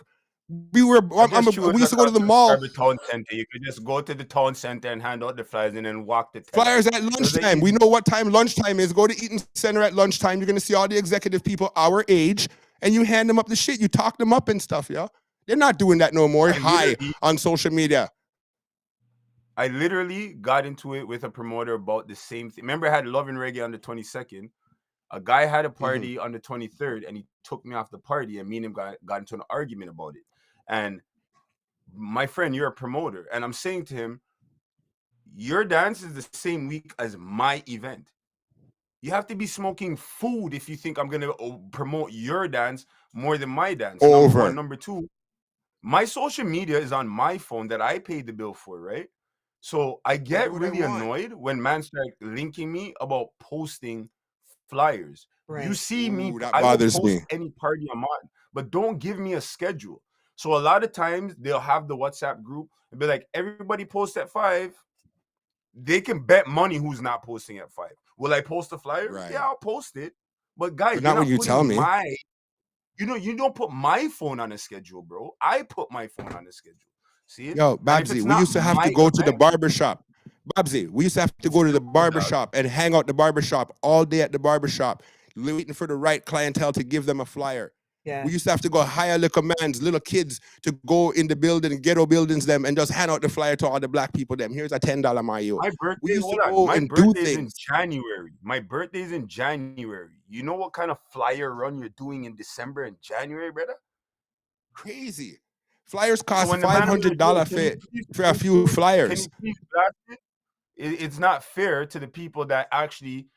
S5: We used to go to the mall.
S3: Town center. You could just go to the town center and hand out the flyers and then walk the
S5: flyers at lunchtime. We know what time lunchtime is. Go to Eaton Center at lunchtime. You're gonna see all the executive people our age, and you hand them up the shit. You talk them up and stuff, yo. They're not doing that no more. On social media.
S3: I literally got into it with a promoter about the same thing. Remember, I had Love and Reggae on the 22nd. A guy had a party on the 23rd, and he took me off the party, and me and him got into an argument about it. And my friend, you're a promoter, and I'm saying to him, your dance is the same week as my event. You have to be smoking food if you think I'm going to promote your dance more than my dance. Number one. Number two, my social media is on my phone that I paid the bill for, right? So I get really annoyed when man start linking me about posting flyers. Right. You see me, I will post any party I'm on, but don't give me a schedule. So a lot of times they'll have the WhatsApp group and be like, everybody post at 5. They can bet money who's not posting at 5. Will I post a flyer? Right. Yeah, I'll post it. But guys,
S5: not when you tell me.
S3: You don't put my phone on a schedule, bro. I put my phone on a schedule. See it?
S5: Yo, Babbzy, we used to have to go to the barbershop. Babbzy, we used to have to go to the barbershop and hang out the barbershop all day at the barbershop, waiting for the right clientele to give them a flyer. Yeah. We used to have to go hire little mans, little kids to go in the building, ghetto buildings them, and just hand out the flyer to all the black people them. Here's a $10 Mayo.
S3: My birthday, my birthday's in January. My birthday's in January. You know what kind of flyer run you're doing in December and January, brother?
S5: Crazy. Flyers cost $500 for a few flyers.
S3: It's not fair to the people that actually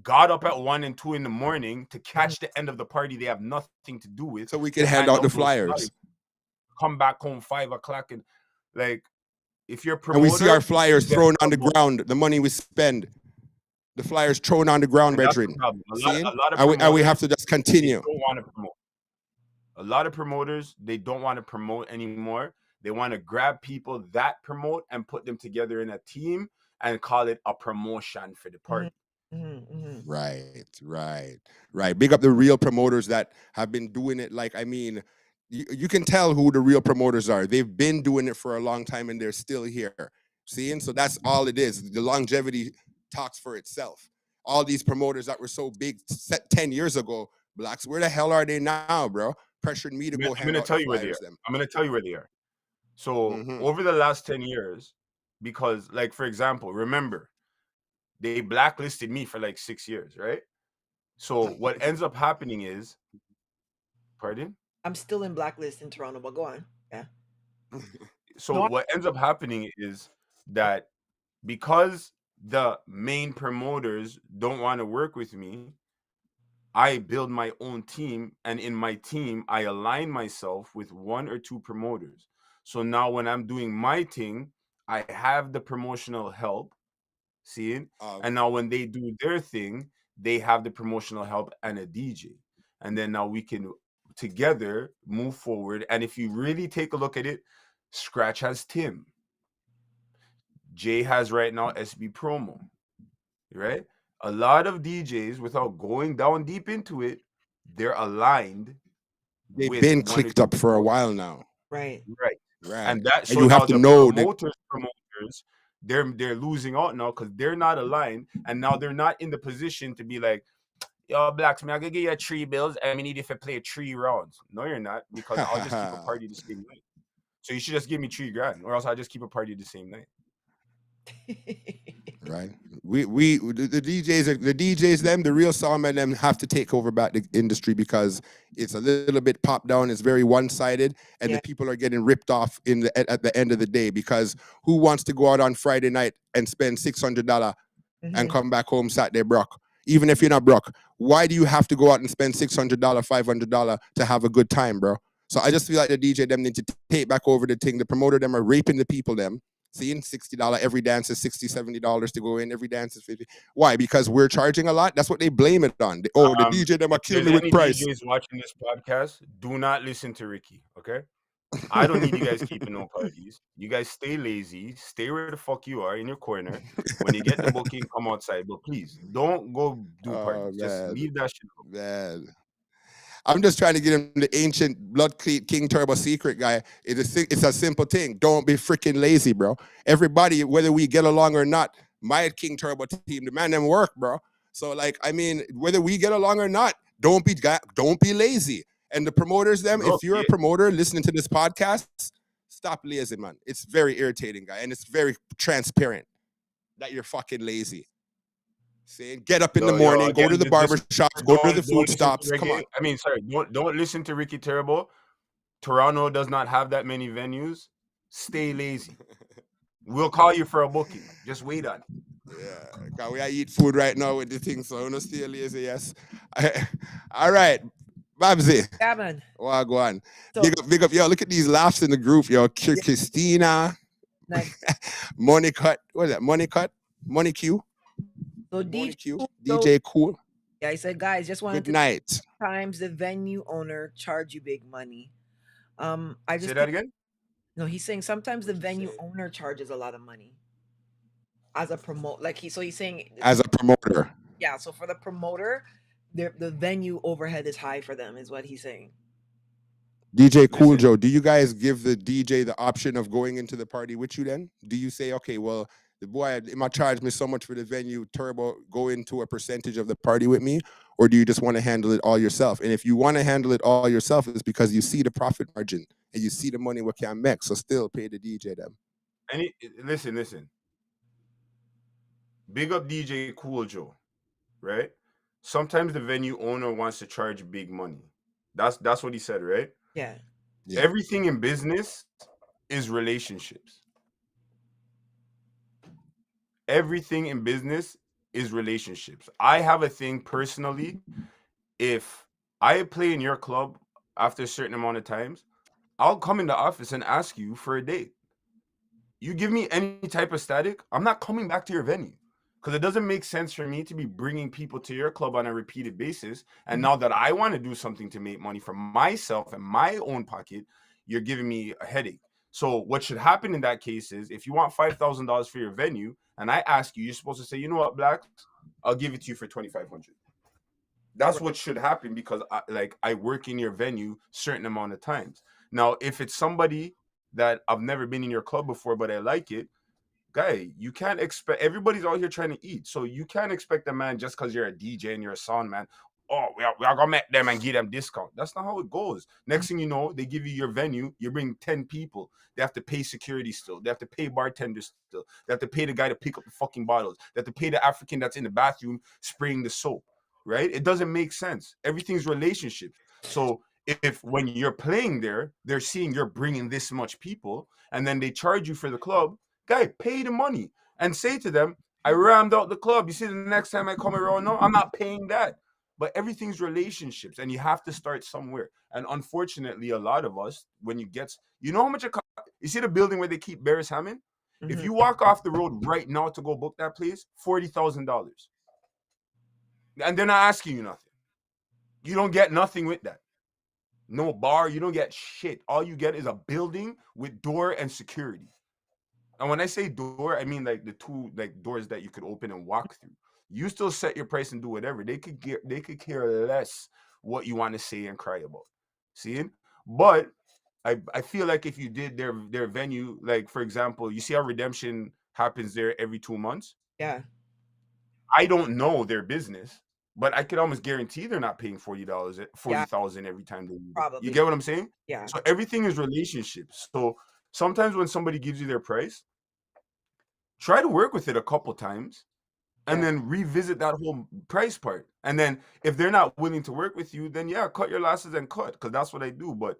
S3: got up at 1 and 2 in the morning to catch the end of the party they have nothing to do with.
S5: So we can hand out the flyers.
S3: Come back home 5 o'clock and like if you're promoter,
S5: and we see our flyers thrown on the ground, the money we spend. The flyers thrown on the ground, brethren. And we have to just continue.
S3: Don't want to promote. A lot of promoters, they don't want to promote anymore. They want to grab people that promote and put them together in a team and call it a promotion for the party.
S5: Right. Big up the real promoters that have been doing it. Like, I mean, you can tell who the real promoters are. They've been doing it for a long time and they're still here. Seeing? So that's all it is. The longevity talks for itself. All these promoters that were so big 10 years ago, Blaxx, where the hell are they now, bro? Pressured me to go
S3: I'm
S5: hand
S3: going to
S5: out
S3: tell
S5: the
S3: you where they are.
S5: flyers them.
S3: I'm going to tell you where they are. So over the last 10 years, because like, for example, remember, they blacklisted me for like 6 years, right? So what ends up happening is, pardon?
S1: I'm still in blacklist in Toronto, but go on. Yeah.
S3: So
S1: No,
S3: what ends up happening is that because the main promoters don't want to work with me, I build my own team, and in my team, I align myself with 1 or 2 promoters. So now when I'm doing my thing, I have the promotional help, seeing, and now when they do their thing, they have the promotional help and a DJ. And then now we can together move forward. And if you really take a look at it, Scratch has Tim. Jay has right now SB Promo, right? A lot of DJs, without going down deep into it, they're aligned
S5: They've
S3: with
S5: been
S3: 1 or
S5: clicked
S3: 2
S5: up for a
S3: promoters.
S5: while now.
S1: right.
S3: Right. And that,
S5: And
S3: so
S5: you
S3: now
S5: have to
S3: the
S5: know that
S3: promoters, they're losing out now because they're not aligned, and now they're not in the position to be like, yo, Blaxx, me I gonna give you 3 bills and we need you to play 3 rounds. No, you're not, because I'll just keep a party the same night. So you should just give me $3,000, or else I'll just keep a party the same night.
S5: Right. The DJs them, the real songmen them have to take over back the industry because it's a little bit popped down, it's very one-sided, and
S1: Yeah.
S5: the people are getting ripped off at the end of the day, because who wants to go out on Friday night and spend $600 and come back home Saturday broke? Even if you're not broke, why do you have to go out and spend $600, $500 to have a good time, bro? So I just feel like the DJ them need to take back over the thing. The promoter them are raping the people them. Seeing $60 every dance is $60, $70 to go in. Every dance is $50. Why? Because we're charging a lot. That's what they blame it on. The DJ them are
S3: If
S5: killing
S3: there's
S5: me with
S3: any
S5: price.
S3: DJs watching this podcast, do not listen to Ricky, okay? I don't need you guys keeping no parties. You guys stay lazy. Stay where the fuck you are in your corner. When you get the booking, come outside. But please, don't go do parties. Just leave that shit alone.
S5: Man. I'm just trying to get him the ancient blood King Turbo secret guy. It's a simple thing. Don't be freaking lazy, bro. Everybody, whether we get along or not, my King Turbo team, the man them work, bro. So like, I mean, whether we get along or not, don't be lazy. And the promoters, them, if you're a promoter listening to this podcast, stop lazy, man. It's very irritating, guy, and it's very transparent that you're fucking lazy. Saying get up in the morning, go to the barber shops, go to the food stops. Come on.
S3: I mean, sorry, don't listen to Ricky Turbo. Toronto does not have that many venues. Stay lazy. We'll call you for a booking. Just wait on it.
S5: Yeah, because we are eat food right now with the thing, so we're not stay lazy, yes. All right, Babbzy.
S1: Yeah, man.
S5: Well, go on.
S1: So,
S5: big up, yo, look at these laughs in the group, yo. Christina.
S1: Nice.
S5: Money Cut. What is that? Money Cut? Money Q?
S1: So
S5: DJ Cool.
S1: Yeah, I said, guys, just wanted
S5: Good night.
S1: Sometimes the venue owner charge you big money. I just
S3: say that again.
S1: No, he's saying sometimes the venue owner charges a lot of money as a promote. Like he's saying
S5: as a promoter.
S1: Yeah, so for the promoter, the venue overhead is high for them, is what he's saying.
S5: DJ Cool Joe, do you guys give the DJ the option of going into the party with you then? Do you say, okay, well, the boy, it might charge me so much for the venue, Turbo, go into a percentage of the party with me? Or do you just want to handle it all yourself? And if you want to handle it all yourself, it's because you see the profit margin and you see the money we can make. So still pay the DJ them.
S3: And listen. Big up DJ Cool Joe, right? Sometimes the venue owner wants to charge big money. That's what he said, right?
S1: Yeah.
S3: Everything in business is relationships. Everything in business is relationships. I have a thing personally. If I play in your club after a certain amount of times, I'll come in the office and ask you for a date. You give me any type of static, I'm not coming back to your venue. Because it doesn't make sense for me to be bringing people to your club on a repeated basis. And now that I want to do something to make money for myself and my own pocket, you're giving me a headache. So what should happen in that case is, if you want $5,000 for your venue, and I ask you, you're supposed to say, you know what, Blaxx, I'll give it to you for 2,500. That's what should happen, because I work in your venue certain amount of times. Now, if it's somebody that I've never been in your club before, but I like it, guy, you can't expect, everybody's out here trying to eat. So you can't expect a man, just because you're a DJ and you're a sound man, oh, we are gonna make them and give them discount. That's not how it goes. Next thing you know, they give you your venue, you bring 10 people. They have to pay security still. They have to pay bartenders still. They have to pay the guy to pick up the fucking bottles. They have to pay the African that's in the bathroom spraying the soap. Right? It doesn't make sense. Everything's relationships. So if when you're playing there, they're seeing you're bringing this much people, and then they charge you for the club, guy, pay the money and say to them, I rammed out the club. You see, the next time I come around, no, I'm not paying that. But everything's relationships, and you have to start somewhere. And unfortunately, a lot of us, when you get, you know how much it costs? You see the building where they keep Beres Hammond? If you walk off the road right now to go book that place, $40,000. And they're not asking you nothing. You don't get nothing with that. No bar, you don't get shit. All you get is a building with door and security. And when I say door, I mean like the two like doors that you could open and walk through. You still set your price and do whatever. They could care less what you want to say and cry about. See? But I feel like if you did their venue, like for example, you see how redemption happens there every 2 months?
S1: Yeah.
S3: I don't know their business, but I could almost guarantee they're not paying $40,000 every time they leave.
S1: Probably.
S3: You get what I'm saying?
S1: Yeah.
S3: So everything is relationships. So sometimes when somebody gives you their price, try to work with it a couple times, and then revisit that whole price part. And then if they're not willing to work with you, then yeah, cut your losses and cut, because that's what I do. But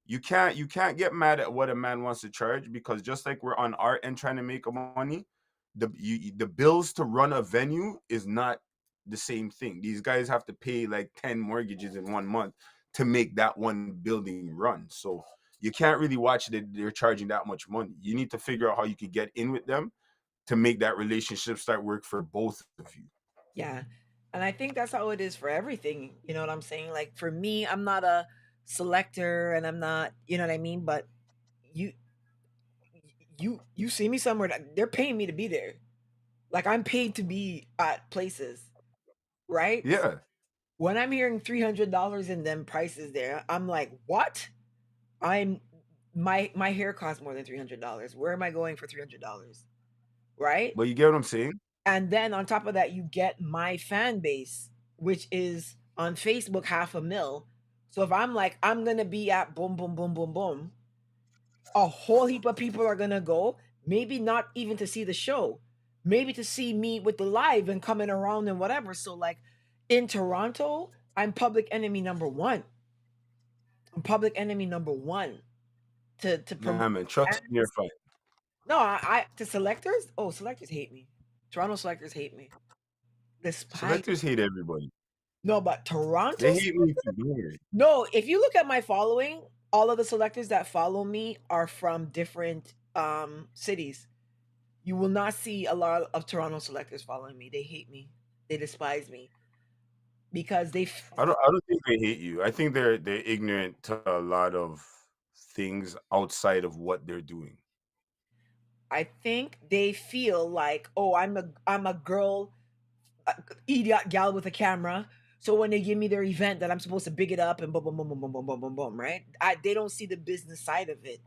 S3: you can't get mad at what a man wants to charge, because just like we're on our end trying to make money, the bills to run a venue is not the same thing. These guys have to pay like 10 mortgages in 1 month to make that one building run. So you can't really watch that they're charging that much money. You need to figure out how you could get in with them to make that relationship start work for both of you.
S1: Yeah. And I think that's how it is for everything. You know what I'm saying? Like for me, I'm not a selector, and I'm not, you know what I mean? But you see me somewhere that they're paying me to be there. Like I'm paid to be at places, right?
S3: Yeah.
S1: When I'm hearing $300 in them prices there, I'm like, what? I'm my hair costs more than $300. Where am I going for $300? Right?
S3: But you get what I'm saying?
S1: And then on top of that, you get my fan base, which is on Facebook 500,000. So if I'm like, I'm gonna be at boom, boom, boom, boom, boom, a whole heap of people are gonna go, maybe not even to see the show, maybe to see me with the live and coming around and whatever. So like in Toronto, I'm public enemy number one. I'm public enemy number one to promote.
S3: Nah, man, trust me, you're fine.
S1: No, I to selectors. Oh, selectors hate me. Toronto selectors hate me.
S3: Selectors hate everybody.
S1: No, but Toronto.
S3: They hate me too. Don't worry.
S1: No, if you look at my following, all of the selectors that follow me are from different cities. You will not see a lot of Toronto selectors following me. They hate me. They despise me because
S3: I don't think they hate you. I think they're ignorant to a lot of things outside of what they're doing.
S1: I think they feel like, oh, I'm a girl, idiot gal with a camera. So when they give me their event, that I'm supposed to big it up and boom, boom, boom, boom, boom, boom, boom, boom, boom, right? They don't see the business side of it.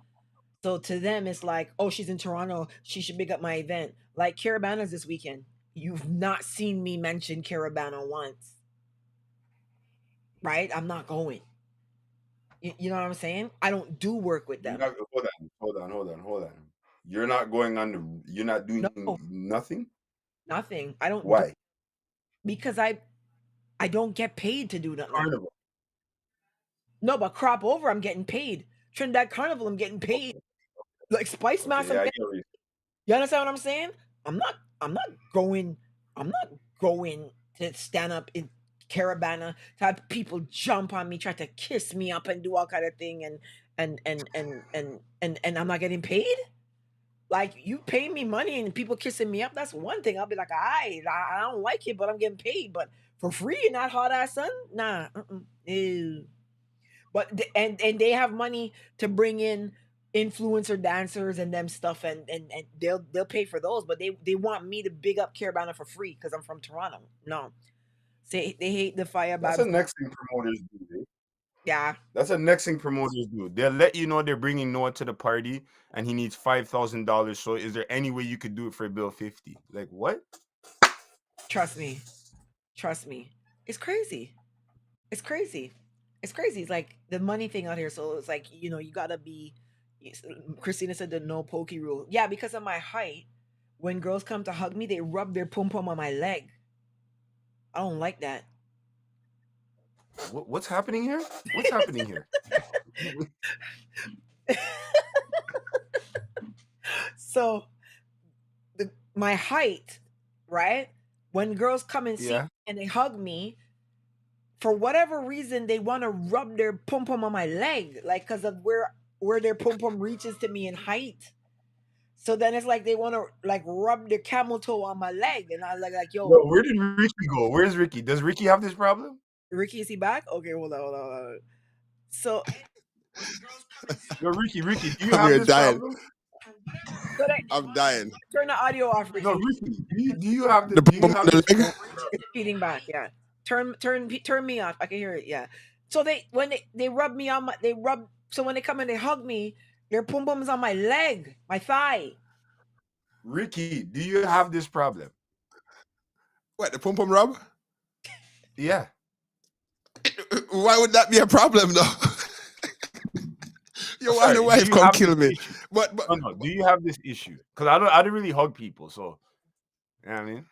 S1: So to them, it's like, oh, she's in Toronto, she should big up my event. Like Caribana's this weekend. You've not seen me mention Caribana once, right? I'm not going. You know what I'm saying? I don't do work with them.
S3: Hold on. You're not going on the. You're not doing nothing.
S1: Nothing. I don't.
S3: Why?
S1: Because I don't get paid to do nothing.
S3: Carnival.
S1: No, but crop over, I'm getting paid. Trinidad Carnival, I'm getting paid. Like Spice Mass, I'm getting. You understand what I'm saying? I'm not going to stand up in Caribana to have people jump on me, try to kiss me up and do all kind of thing, and I'm not getting paid. Like you pay me money and people kissing me up, that's one thing. I'll be like, I don't like it, but I'm getting paid. But for free in that hot ass sun, nah. Ew. But and they have money to bring in influencer dancers and them stuff, and they'll pay for those, but they want me to big up Caribana for free because I'm from Toronto. No, they hate the fire
S3: That's
S1: Babs.
S3: the next thing promoters do.
S1: Yeah,
S3: That's the next thing promoters do. They'll let you know they're bringing Noah to the party, and he needs $5,000. So, is there any way you could do it for bill 50? Like what?
S1: trust me, it's crazy. It's crazy. It's crazy. It's like the money thing out here. So it's like, you gotta be. Christina said the no pokey rule. Yeah, because of my height, when girls come to hug me, they rub their pom pom on my leg. I don't like that.
S3: What's happening here? What's happening here?
S1: So, my height, right? When girls come and see me and they hug me, for whatever reason, they want to rub their pom pom on my leg, like because of where their pom pom reaches to me in height. So then it's like they want to like rub their camel toe on my leg, and I like yo.
S3: Where did Ricky go? Where's Ricky? Does Ricky have this problem?
S1: Ricky, is he back? Okay, hold on. So,
S3: yo, Ricky, do you have this problem?
S5: I'm dying.
S1: Turn the audio off, Ricky.
S3: No, Ricky, do you have this?
S1: It's feeding back. Yeah. Turn me off. I can hear it. Yeah. So when they rub me on so when they come and they hug me, their pom pom's on my leg, my thigh.
S3: Ricky, do you have this problem?
S5: What, the pom pom rub?
S3: Yeah.
S5: Why would that be a problem though? Your wife come kill me. But
S3: no, do you have this issue? Because I don't really hug people, so you know what I mean?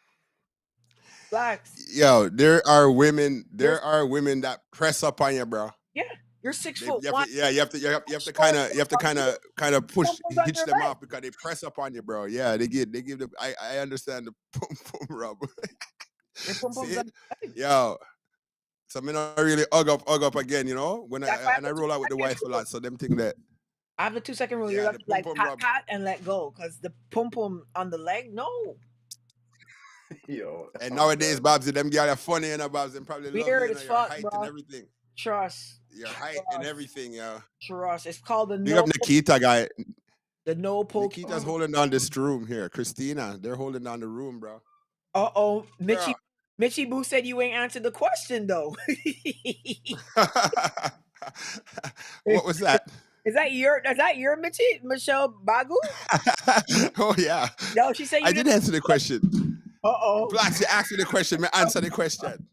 S1: Blaxx.
S5: Yo, there are women that press up on you, bro.
S1: Yeah, you're 6'1".
S5: You have to kind of push, hitch them off because they press up on you, bro. Yeah, they give them. I understand the pom pom rub. Yo, so I'm not really hug up again, when I roll out with the wife a lot. So them think that
S1: I have the 2-second rule. You have to like pat and let go, because the pom pom on the leg, no.
S3: Yo,
S5: and nowadays, Babbzy, them guys are funny, and Babbzy, and probably love
S1: weird
S5: you,
S1: as
S5: your
S1: fuck,
S5: height
S1: bro.
S5: and everything.
S1: Trust.
S5: Your height and everything, yo.
S1: Trust. It's called the
S5: Big up Nikita guy.
S1: The no poke.
S5: Nikita's holding down this room here. Christina, they're holding down the room, bro.
S1: Mitchie Boo said you ain't answered the question though.
S5: What was that?
S1: Is that your Mitchie Michelle Bagu?
S5: Oh yeah.
S1: No, she said you
S5: I didn't answer the question. Blaxx, you asked me the question. Me answer the question.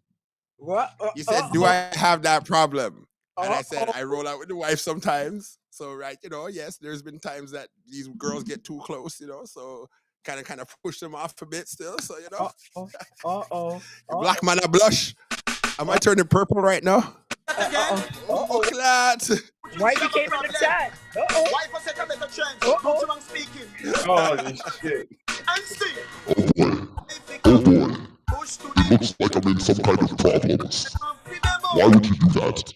S1: What?
S5: You said, do I have that problem? And I said, I roll out with the wife sometimes. So, right, yes, there's been times that these girls get too close, so kind of push them off a bit still. So, Black man, I blush. Am I turning purple right now? Clout.
S1: Wifey came in the chat.
S8: Wife said a better chance. Don't you speaking?
S3: Holy shit.
S8: And see.
S9: Oh boy. Looks like I'm in some kind of problems. Why would you do that?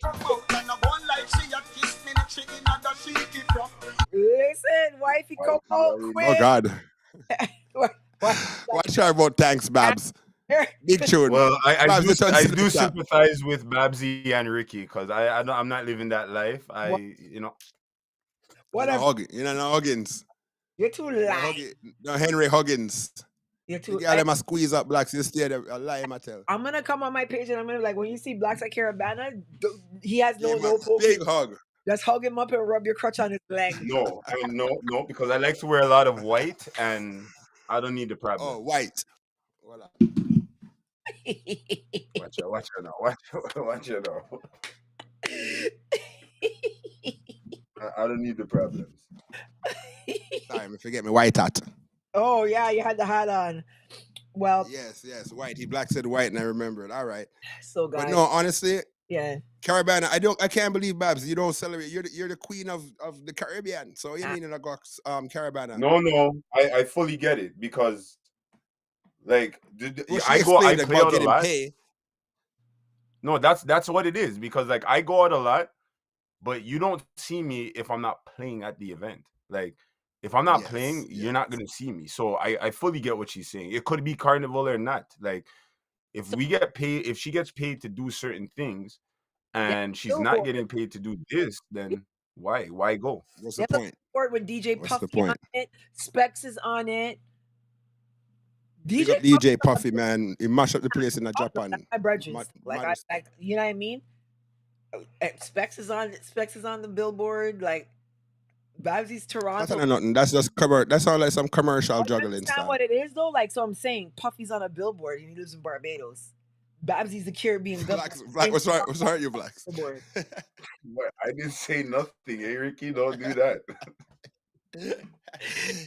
S1: Listen, wifey, come on quick.
S5: Oh God. Watch out about thanks, Babs. Big tune.
S3: Well, I do sympathize with Babbzy and Ricky, because I'm not living that life.
S1: Whatever.
S5: You're not Huggins.
S1: You're too light.
S5: No Henry Huggins.
S1: You're too.
S5: You gotta squeeze up Blaxx. You stay there. I lie, I tell.
S1: I'm gonna come on my page and I'm gonna when you see Blaxx at Caribana, he has no
S5: big hug.
S1: Just hug him up and rub your crutch on his leg.
S3: No, because I like to wear a lot of white and I don't need the problem.
S5: Oh, white.
S3: Voila. Watch out now. I don't need the problems.
S5: Sorry, I forget me white hat.
S1: Oh yeah, you had the hat on. Well,
S5: yes, white. Blaxx said white, and I remember it. All right.
S1: So guys,
S5: but no, honestly,
S1: yeah,
S5: Caribana. I can't believe, Babs, you don't celebrate. You're the queen of the Caribbean. So you mean I got Caribana?
S3: No, I fully get it, because like I play out a lot. Pay. No, that's what it is, because like I go out a lot, but you don't see me if I'm not playing at the event. Like if I'm not playing, you're not gonna see me. So I fully get what she's saying. It could be carnival or not. Like if she gets paid to do certain things and she's not getting paid to do this, then why go?
S5: What's the point?
S1: Billboard with DJ
S5: What's the
S1: Puffy on
S5: point?
S1: it. Specs is on it.
S5: Big up DJ Puffy, man. He mashed up the place in Japan.
S1: My brethren,
S5: Maddest.
S1: like you know what I mean. Specs is on the Billboard. Like Babbzy's Toronto.
S5: That's not nothing. That's just That's all like some commercial juggling
S1: Understand
S5: stuff.
S1: what it is though? Like so, I'm saying Puffy's on a Billboard and he lives in Barbados. Babbzy's the Caribbean governor.
S5: Black, what's right? What's right, you Blaxx?
S3: What? I didn't say nothing, hey Ricky. Don't do that.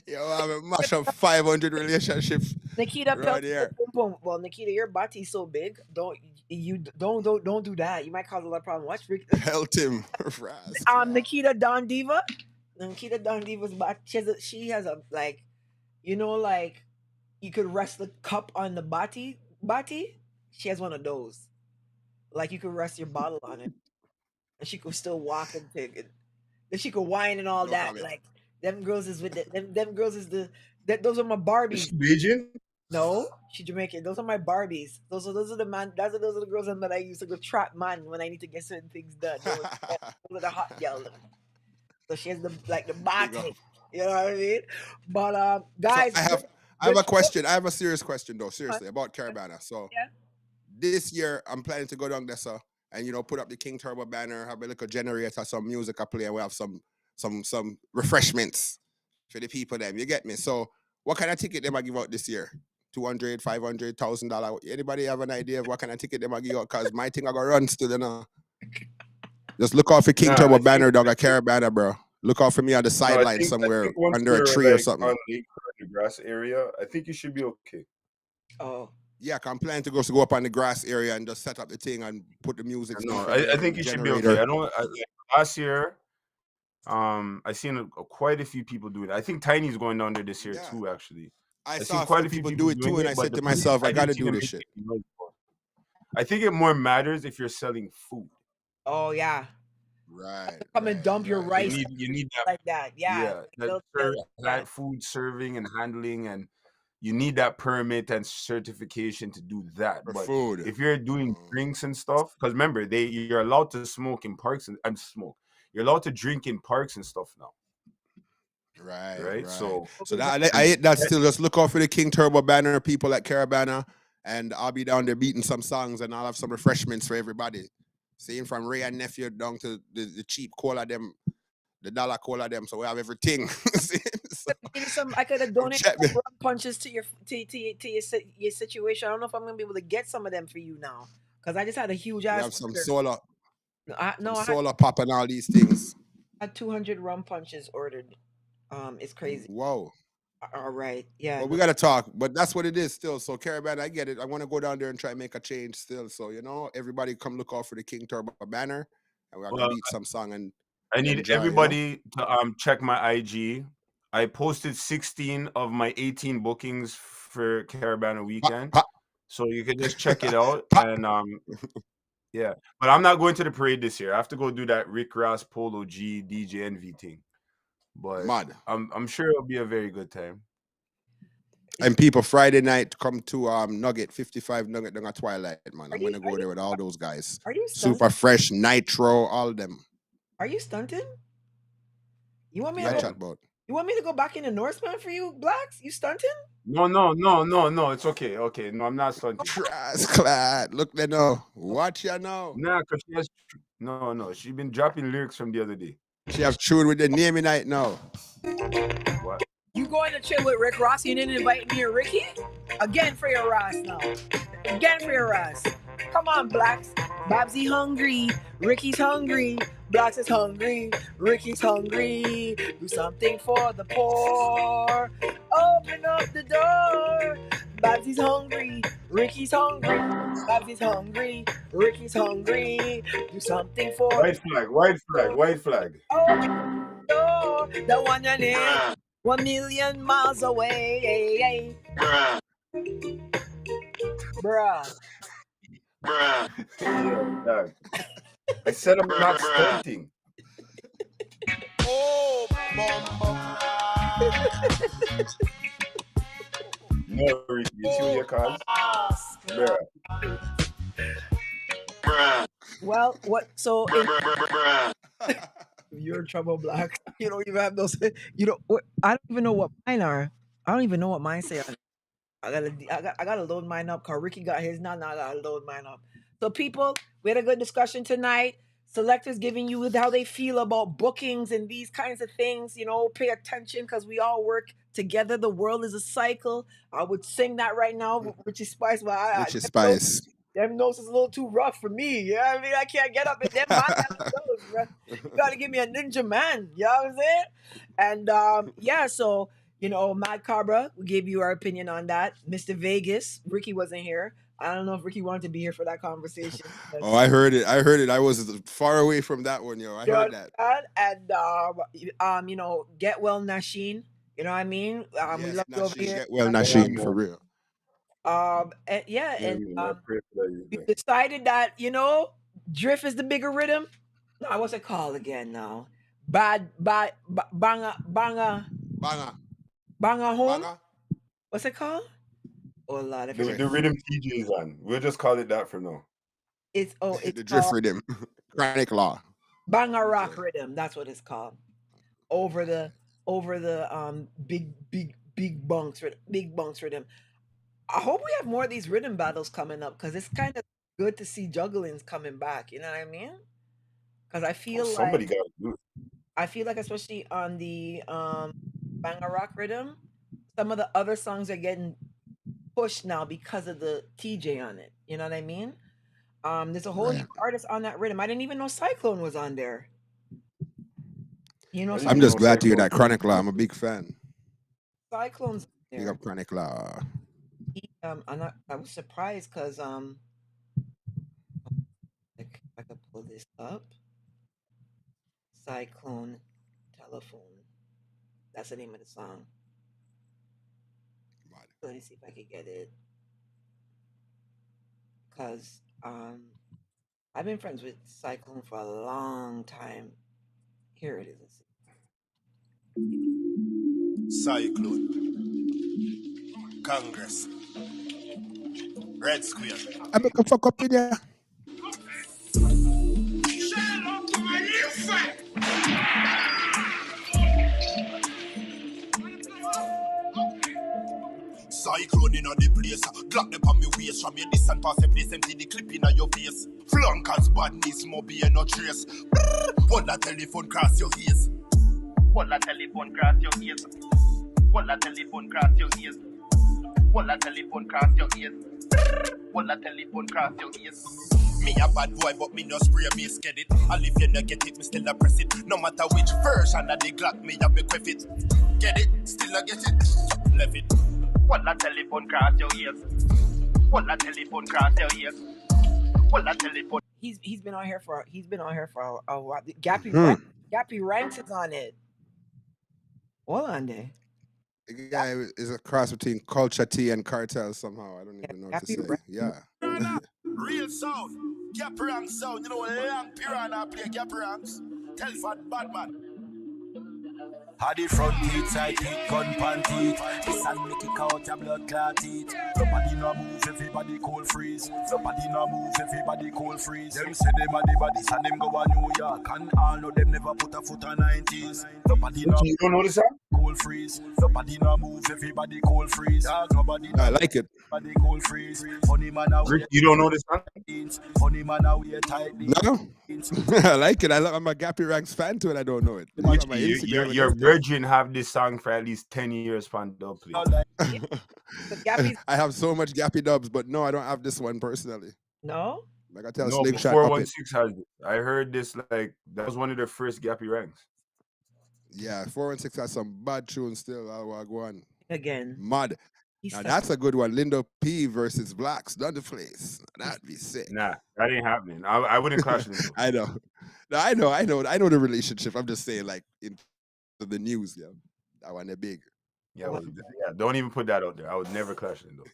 S5: Yo, I mash up 500 relationships.
S1: Nikita
S5: right here.
S1: Well, Nikita, your body's so big. Don't do that. You might cause a lot of problems. Watch Ricky.
S5: Held him.
S1: Nikita Don Diva. Nikita Don Diva's body. She has a like, you know, like you could rest the cup on the body. She has one of those. Like you could rest your bottle on it, and she could still walk and take it. Then she could whine and all that. Comment. Like them girls is with them girls is those are my Barbies.
S3: Beijing?
S1: No, she Jamaican. Those are my Barbies. Those are the girls that I used to go trap man when I need to get certain things done. Those are the hot girls. So she has the body. You know what I mean? But guys,
S5: so I have a question. I have a serious question though. Seriously about Caribana. So this year I'm planning to go down there, so and put up the King Turbo banner, have a little generator, some music I play, and we have some refreshments for the people them. You get me? So what kind of ticket them I give out this year? $200, $500, $1,000. Anybody have an idea of what kind of ticket them I give out? Cause my thing I got run still, Just look out for King Turbo banner, dog. A Caribana, bro. Look out for me on the sideline somewhere under a tree or something.
S3: On the grass area, I think you should be okay.
S1: Oh.
S5: Yeah, I'm planning to go up on the grass area and just set up the thing and put the music.
S3: No, I think you should be okay. Last year, I seen quite a few people do it. I think Tiny's going down there this year too. Actually,
S5: I saw quite a few people do it too, and I said to myself, I got to do this shit.
S3: I think it more matters if you're selling food.
S1: Oh yeah.
S5: Right.
S1: Come and dump your rice.
S3: You need that
S1: like that. Yeah.
S3: That food serving and handling, and you need that permit and certification to do that.
S5: For
S3: but
S5: food.
S3: If you're doing drinks and stuff, because remember, you're allowed to smoke in parks and smoke. You're allowed to drink in parks and stuff now. Right. So
S5: that's still just look out for the King Turbo banner people at Caribana, and I'll be down there beating some songs, and I'll have some refreshments for everybody. Seeing from Ray and Nephew down to the cheap cola them, the dollar cola them, so we have everything.
S1: I could have donated some rum punches to your situation. I don't know if I'm gonna be able to get some of them for you now, because I just had a huge ass.
S5: We have some solar.
S1: Solar
S5: pop and all these things.
S1: I had 200 rum punches ordered. It's crazy.
S5: Whoa.
S1: All right. Yeah.
S5: Well, we gotta talk, but that's what it is still. So Caribana, I get it. I want to go down there and try and make a change still. So everybody come look out for the King Turbo banner, and we're gonna beat some song. And
S3: I need everybody to check my IG. I posted 16 of my 18 bookings for Caribana weekend, so you can just check it out. And yeah, but I'm not going to the parade this year. I have to go do that Rick Ross Polo G DJ Envy thing. But I'm sure it'll be a very good time.
S5: And people, Friday night, come to Nugget 55 Nugget down at Twilight, man. I'm gonna go there with all those guys.
S1: Are you
S5: Super Fresh, Nitro, all of them?
S1: Are you stunting? You want me
S5: to
S1: chat about? You want me to go back in the Norseman for you, Blaxx? You stunting?
S3: No. It's okay. Okay, no, I'm not stunting.
S5: Clad. Look, they know. Watch ya know.
S3: Nah, cause she has no. She been dropping lyrics from the other day.
S5: She have chewed with the name night now.
S3: What?
S1: You going to chill with Rick Ross? You didn't invite me or Ricky? Again for your Ross now. Again for your Ross. Come on, Blaxx. Babbzy hungry. Ricky's hungry. Blaxx is hungry. Ricky's hungry. Do something for the poor. Open up the door. Babbzy's hungry. Ricky's hungry. Babbzy's hungry. Ricky's hungry. Do something for
S3: white flag.
S1: Open the door. The one you need. 1 million miles away. Bruh.
S3: Yeah, I said I'm not stunting.
S8: Oh,
S3: No, Ricky, you see what your cause?
S1: Well, what? So You're in trouble, Black. You don't even have those. You don't. I don't even know what mine are. I don't even know what mine say. I gotta load mine up. Cause Ricky got his now. Now I gotta load mine up. So people, we had a good discussion tonight. Selectors giving you how they feel about bookings and these kinds of things. You know, pay attention because we all work together. The world is a cycle. I would sing that right now, Richie Spice. But
S5: Richie Spice.
S1: them notes is a little too rough for me. You know what I mean? I can't get up in them notes, bro. You gotta give me a ninja man. You know what I'm saying? And yeah, so you know, Mad Cobra, we gave you our opinion on that. Mr. Vegas, Ricky wasn't here. I don't know if Ricky wanted to be here for that conversation.
S5: Oh, I heard it. I heard it. I was far away from that one, yo. I heard that.
S1: And you know, get well, Nasheen. You know what I mean?
S5: Yes,
S1: we love you over here.
S5: Get well, Nasheen, for real.
S1: And we decided that, you know, drift is the bigger rhythm. No, what's it called again now? Banga home. What's it called? Oh, a lot of
S3: the rhythm TJ is on. We'll just call it that for now.
S1: It's
S5: the drift rhythm. Chronic Law.
S1: Banga rock rhythm. That's what it's called. Over the big bunks rhythm. I hope we have more of these rhythm battles coming up because it's kind of good to see jugglings coming back. You know what I mean? Because I feel like
S3: somebody got to do it.
S1: I feel like especially on the Banga rock rhythm, some of the other songs are getting pushed now because of the TJ on it. You know what I mean? There's a whole new artist on that rhythm. I didn't even know Cyclone was on there. You know,
S5: I'm just glad to hear that. Chronic Law. I'm a big fan.
S1: Cyclone's there.
S5: Big up Chronic Law.
S1: I was surprised because if I could pull this up. Cyclone Telephone. That's the name of the song. Let me see if I can get it. Because I've been friends with Cyclone for a long time. Here it is.
S8: Cyclone. Congress. Red Square.
S5: I make a fuck up in there.
S8: Cyclone in the place, Glock them on me waist. From your distance past the place, empty the clip in your face. Flunkers, badness, mobile no trace. Hold that telephone cross your ears. Hold that telephone cross your ears. Hold that telephone cross your ears. Hold that telephone cross your ears. Hold that telephone cross your ears. Me a bad boy, but me no spray me get it. And if you no get it, me still a press it. No matter which version of the Glock, me a be quiff it. Get it, still a get it, left it. Hold that telephone cross your ears. Hold that telephone cross your ears. Hold that telephone.
S1: He's been on here for a while. Gappy Ranks is on it. Hold on there.
S5: The guy is a cross between Culture T and Cartel somehow. I don't even know what to say. Yeah.
S8: Real sound. Gap rank sound. You know, long piranha play gap ranks. Tell fat bad man.
S2: Had the front teeth, side teeth, gun pan teeth. This and make it out your blood clot teeth. Nobody no move, everybody cold freeze. Nobody no move, everybody cold freeze. Them say them a the bodies and them go a New York. And all know them never put a foot on 90s. Nobody no
S3: You don't know this song?
S2: cold freeze. Nobody no move, everybody cold freeze. Nobody
S5: I like it.
S2: Everybody cold freeze. Funny man out
S3: Rick, you don't know this song?
S2: Funny man out here tight.
S5: No. I like it. I'm a Gappy Ranks fan too, and I don't know it.
S3: Rich, your virgin have this song for at least 10 years, fan dub, please.
S5: I have so much Gappy dubs, but no, I don't have this one personally.
S1: No?
S5: Like I tell
S3: No,
S5: Slingshot
S3: 416 has it. I heard this, like, that was one of their first Gappy ranks.
S5: Yeah, 416 has some bad tunes still. I'll go on.
S1: Again.
S5: Mud. Now that's a good one. Lindo P versus Blaxx. Not the place. That'd be sick.
S3: Nah, that ain't happening. I wouldn't clash Lindo.
S5: I know. No, I know the relationship. I'm just saying, like, in the news, yeah. That one, they're big.
S3: Yeah, don't even put that out there. I would never clash Lindo.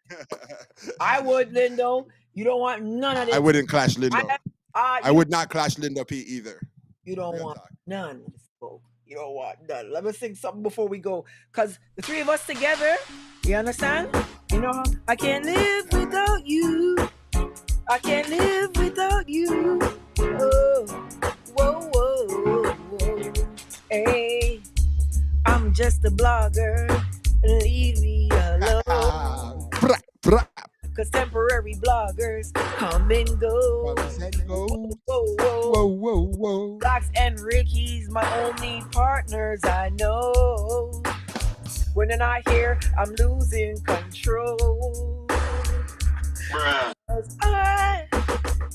S1: I would, Lindo. You don't want none of this.
S5: I wouldn't clash Lindo. I would not clash Lindo P either.
S1: You don't want none. You don't want none. Let me sing something before we go. Because the three of us together, you understand? You know, I can't live without you. I can't live without you. Oh, whoa, whoa, whoa. just a blogger. Leave me alone.
S5: Brah, brah.
S1: Cause temporary bloggers come and go.
S5: Comes and goes.
S1: Whoa, whoa.
S5: Whoa, whoa, whoa.
S1: Blaxx and Ricky's my only partners I know. When they're not here, I'm losing control. Cause I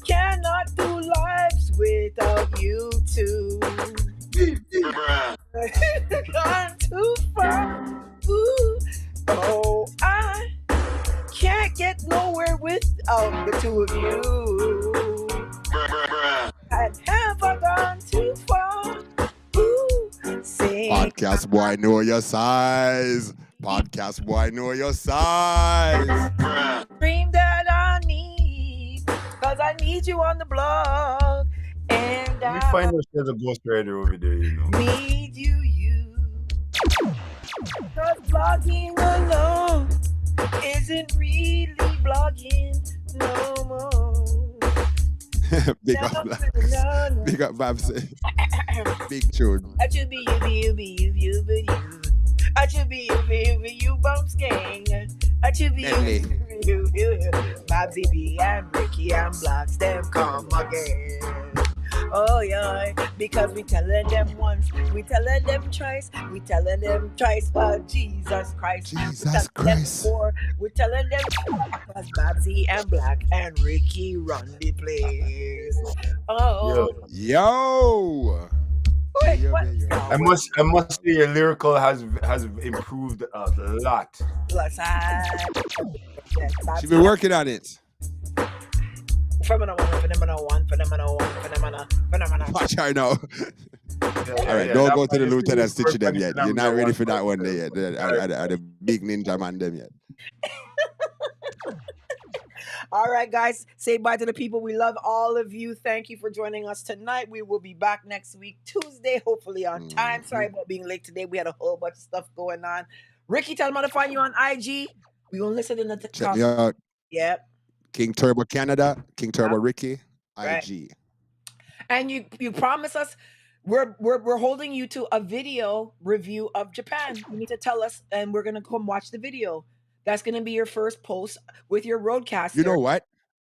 S1: cannot do lives without you two. Gone too far. Ooh. Oh, I can't get nowhere without the two of you. And have I gone too far? Ooh, sing.
S5: Podcast boy, know your size. Podcast boy, know your size.
S1: Dream that I need, cause I need you on the blog. And
S3: Let me
S1: I
S3: find out if there's a ghostwriter over there, you know.
S1: need you. Cause blogging alone isn't really blogging no more.
S5: Big up Blaxx. Big up Babbzy. Big tune.
S1: I should be you, but you. I should be you, bumps gang. I should be you. Babbzy B and Ricky and Blaxx, them come again. Oh yeah, because we telling them once, we telling them twice, we telling them twice, but Jesus Christ.
S5: Jesus Christ.
S1: We telling them because Babbzy and Blaxx and Ricky run the place. Oh,
S5: Yo.
S1: wait,
S5: Yo,
S1: what?
S5: yo, yo.
S3: I must say your lyrical has improved a lot.
S5: She been working on it.
S1: Phenomenal one.
S5: Watch her now. All right, don't go to the lieutenant stitch them yet. You're not ready for that one there yet. The big ninja man them yet.
S1: All right, guys, say bye to the people. We love all of you. Thank you for joining us tonight. We will be back next week, Tuesday, hopefully on time. Sorry about being late today. We had a whole bunch of stuff going on. Ricky, tell them how to find you on IG. We gonna listen in the
S5: Check me out.
S1: Yep.
S5: King Turbo Canada, King Turbo Ricky,
S1: Right.
S5: IG.
S1: And you promise us we're holding you to a video review of Japan. You need to tell us, and we're gonna come watch the video. That's gonna be your first post with your roadcaster.
S5: You know what?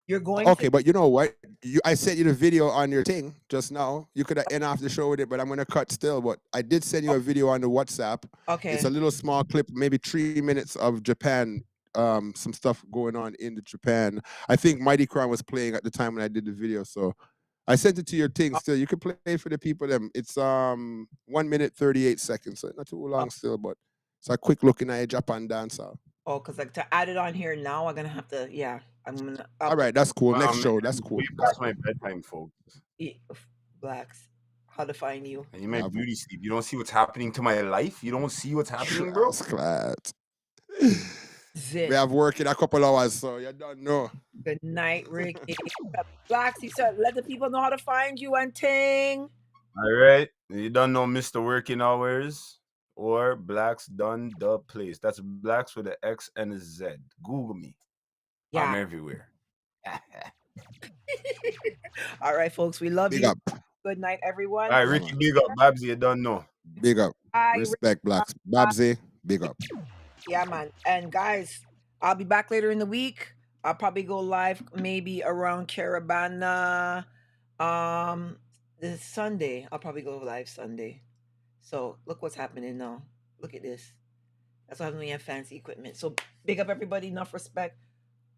S1: You're going
S5: Okay, but you know what? I sent you the video on your thing just now. You could have end off the show with it, but I'm gonna cut still. But I did send you a video on the WhatsApp.
S1: Okay.
S5: It's a little small clip, maybe 3 minutes of Japan. Some stuff going on in the Japan. I think Mighty Crown was playing at the time when I did the video, so I sent it to your thing still. You can play for the people them. It's 1 minute 38 seconds, so not too long still, but it's a quick looking at Japan dancehall.
S1: Oh, because like to add it on here now, I'm gonna have to. Yeah, I'm gonna.
S5: All right, that's cool. Next show, that's cool.
S3: That's my bedtime, folks.
S1: Blaxx, how to find you?
S3: And you my beauty sleep. You don't see what's happening to my life. You don't see what's happening, bro.
S1: Zit.
S5: We have work in a couple hours, so you don't know.
S1: Good night, Ricky. Blaxx, you said let the people know how to find you and ting.
S3: All right. You don't know Mr. Working Hours or Blaxx Done the Place. That's Blaxx with an X and a Z. Google me.
S1: Yeah.
S3: I'm everywhere.
S1: All right, folks. We love
S5: Big
S1: you.
S5: up.
S1: Good night, everyone.
S3: All right, Ricky, big up. Babbzy, you don't know.
S5: Big up.
S1: Bye,
S5: Respect, Blaxx. Babbzy, big up.
S1: Yeah, man. And guys, I'll be back later in the week. I'll probably go live maybe around Caribana. This Sunday. I'll probably go live Sunday. So look what's happening now. Look at this. That's why we have fancy equipment. So big up everybody, enough respect.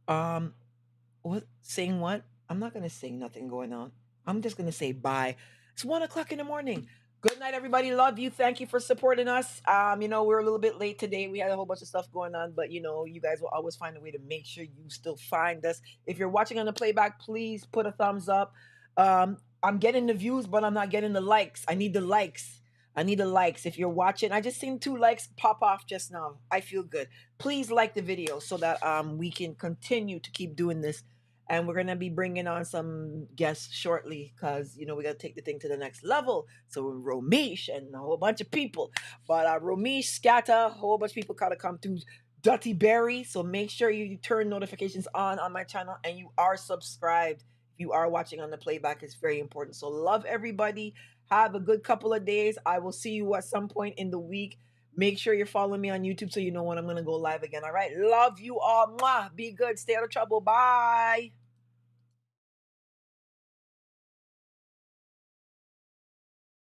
S1: What sing what? I'm not gonna sing nothing going on. I'm just gonna say bye. It's 1 o'clock in the morning. Good night, everybody. Love you. Thank you for supporting us. We're a little bit late today. We had a whole bunch of stuff going on, but you guys will always find a way to make sure you still find us. If you're watching on the playback, please put a thumbs up. I'm getting the views, but I'm not getting the likes. I need the likes. If you're watching, I just seen 2 likes pop off just now. I feel good. Please like the video so that we can continue to keep doing this. And we're going to be bringing on some guests shortly because, we got to take the thing to the next level. So Romesh and a whole bunch of people. But Romesh, Scatter, a whole bunch of people got to come through. Dutty Berry. So make sure you turn notifications on my channel and you are subscribed. If you are watching on the playback, it's very important. So love everybody. Have a good couple of days. I will see you at some point in the week. Make sure you're following me on YouTube so you know when I'm going to go live again. All right. Love you all. Mwah. Be good. Stay out of trouble. Bye.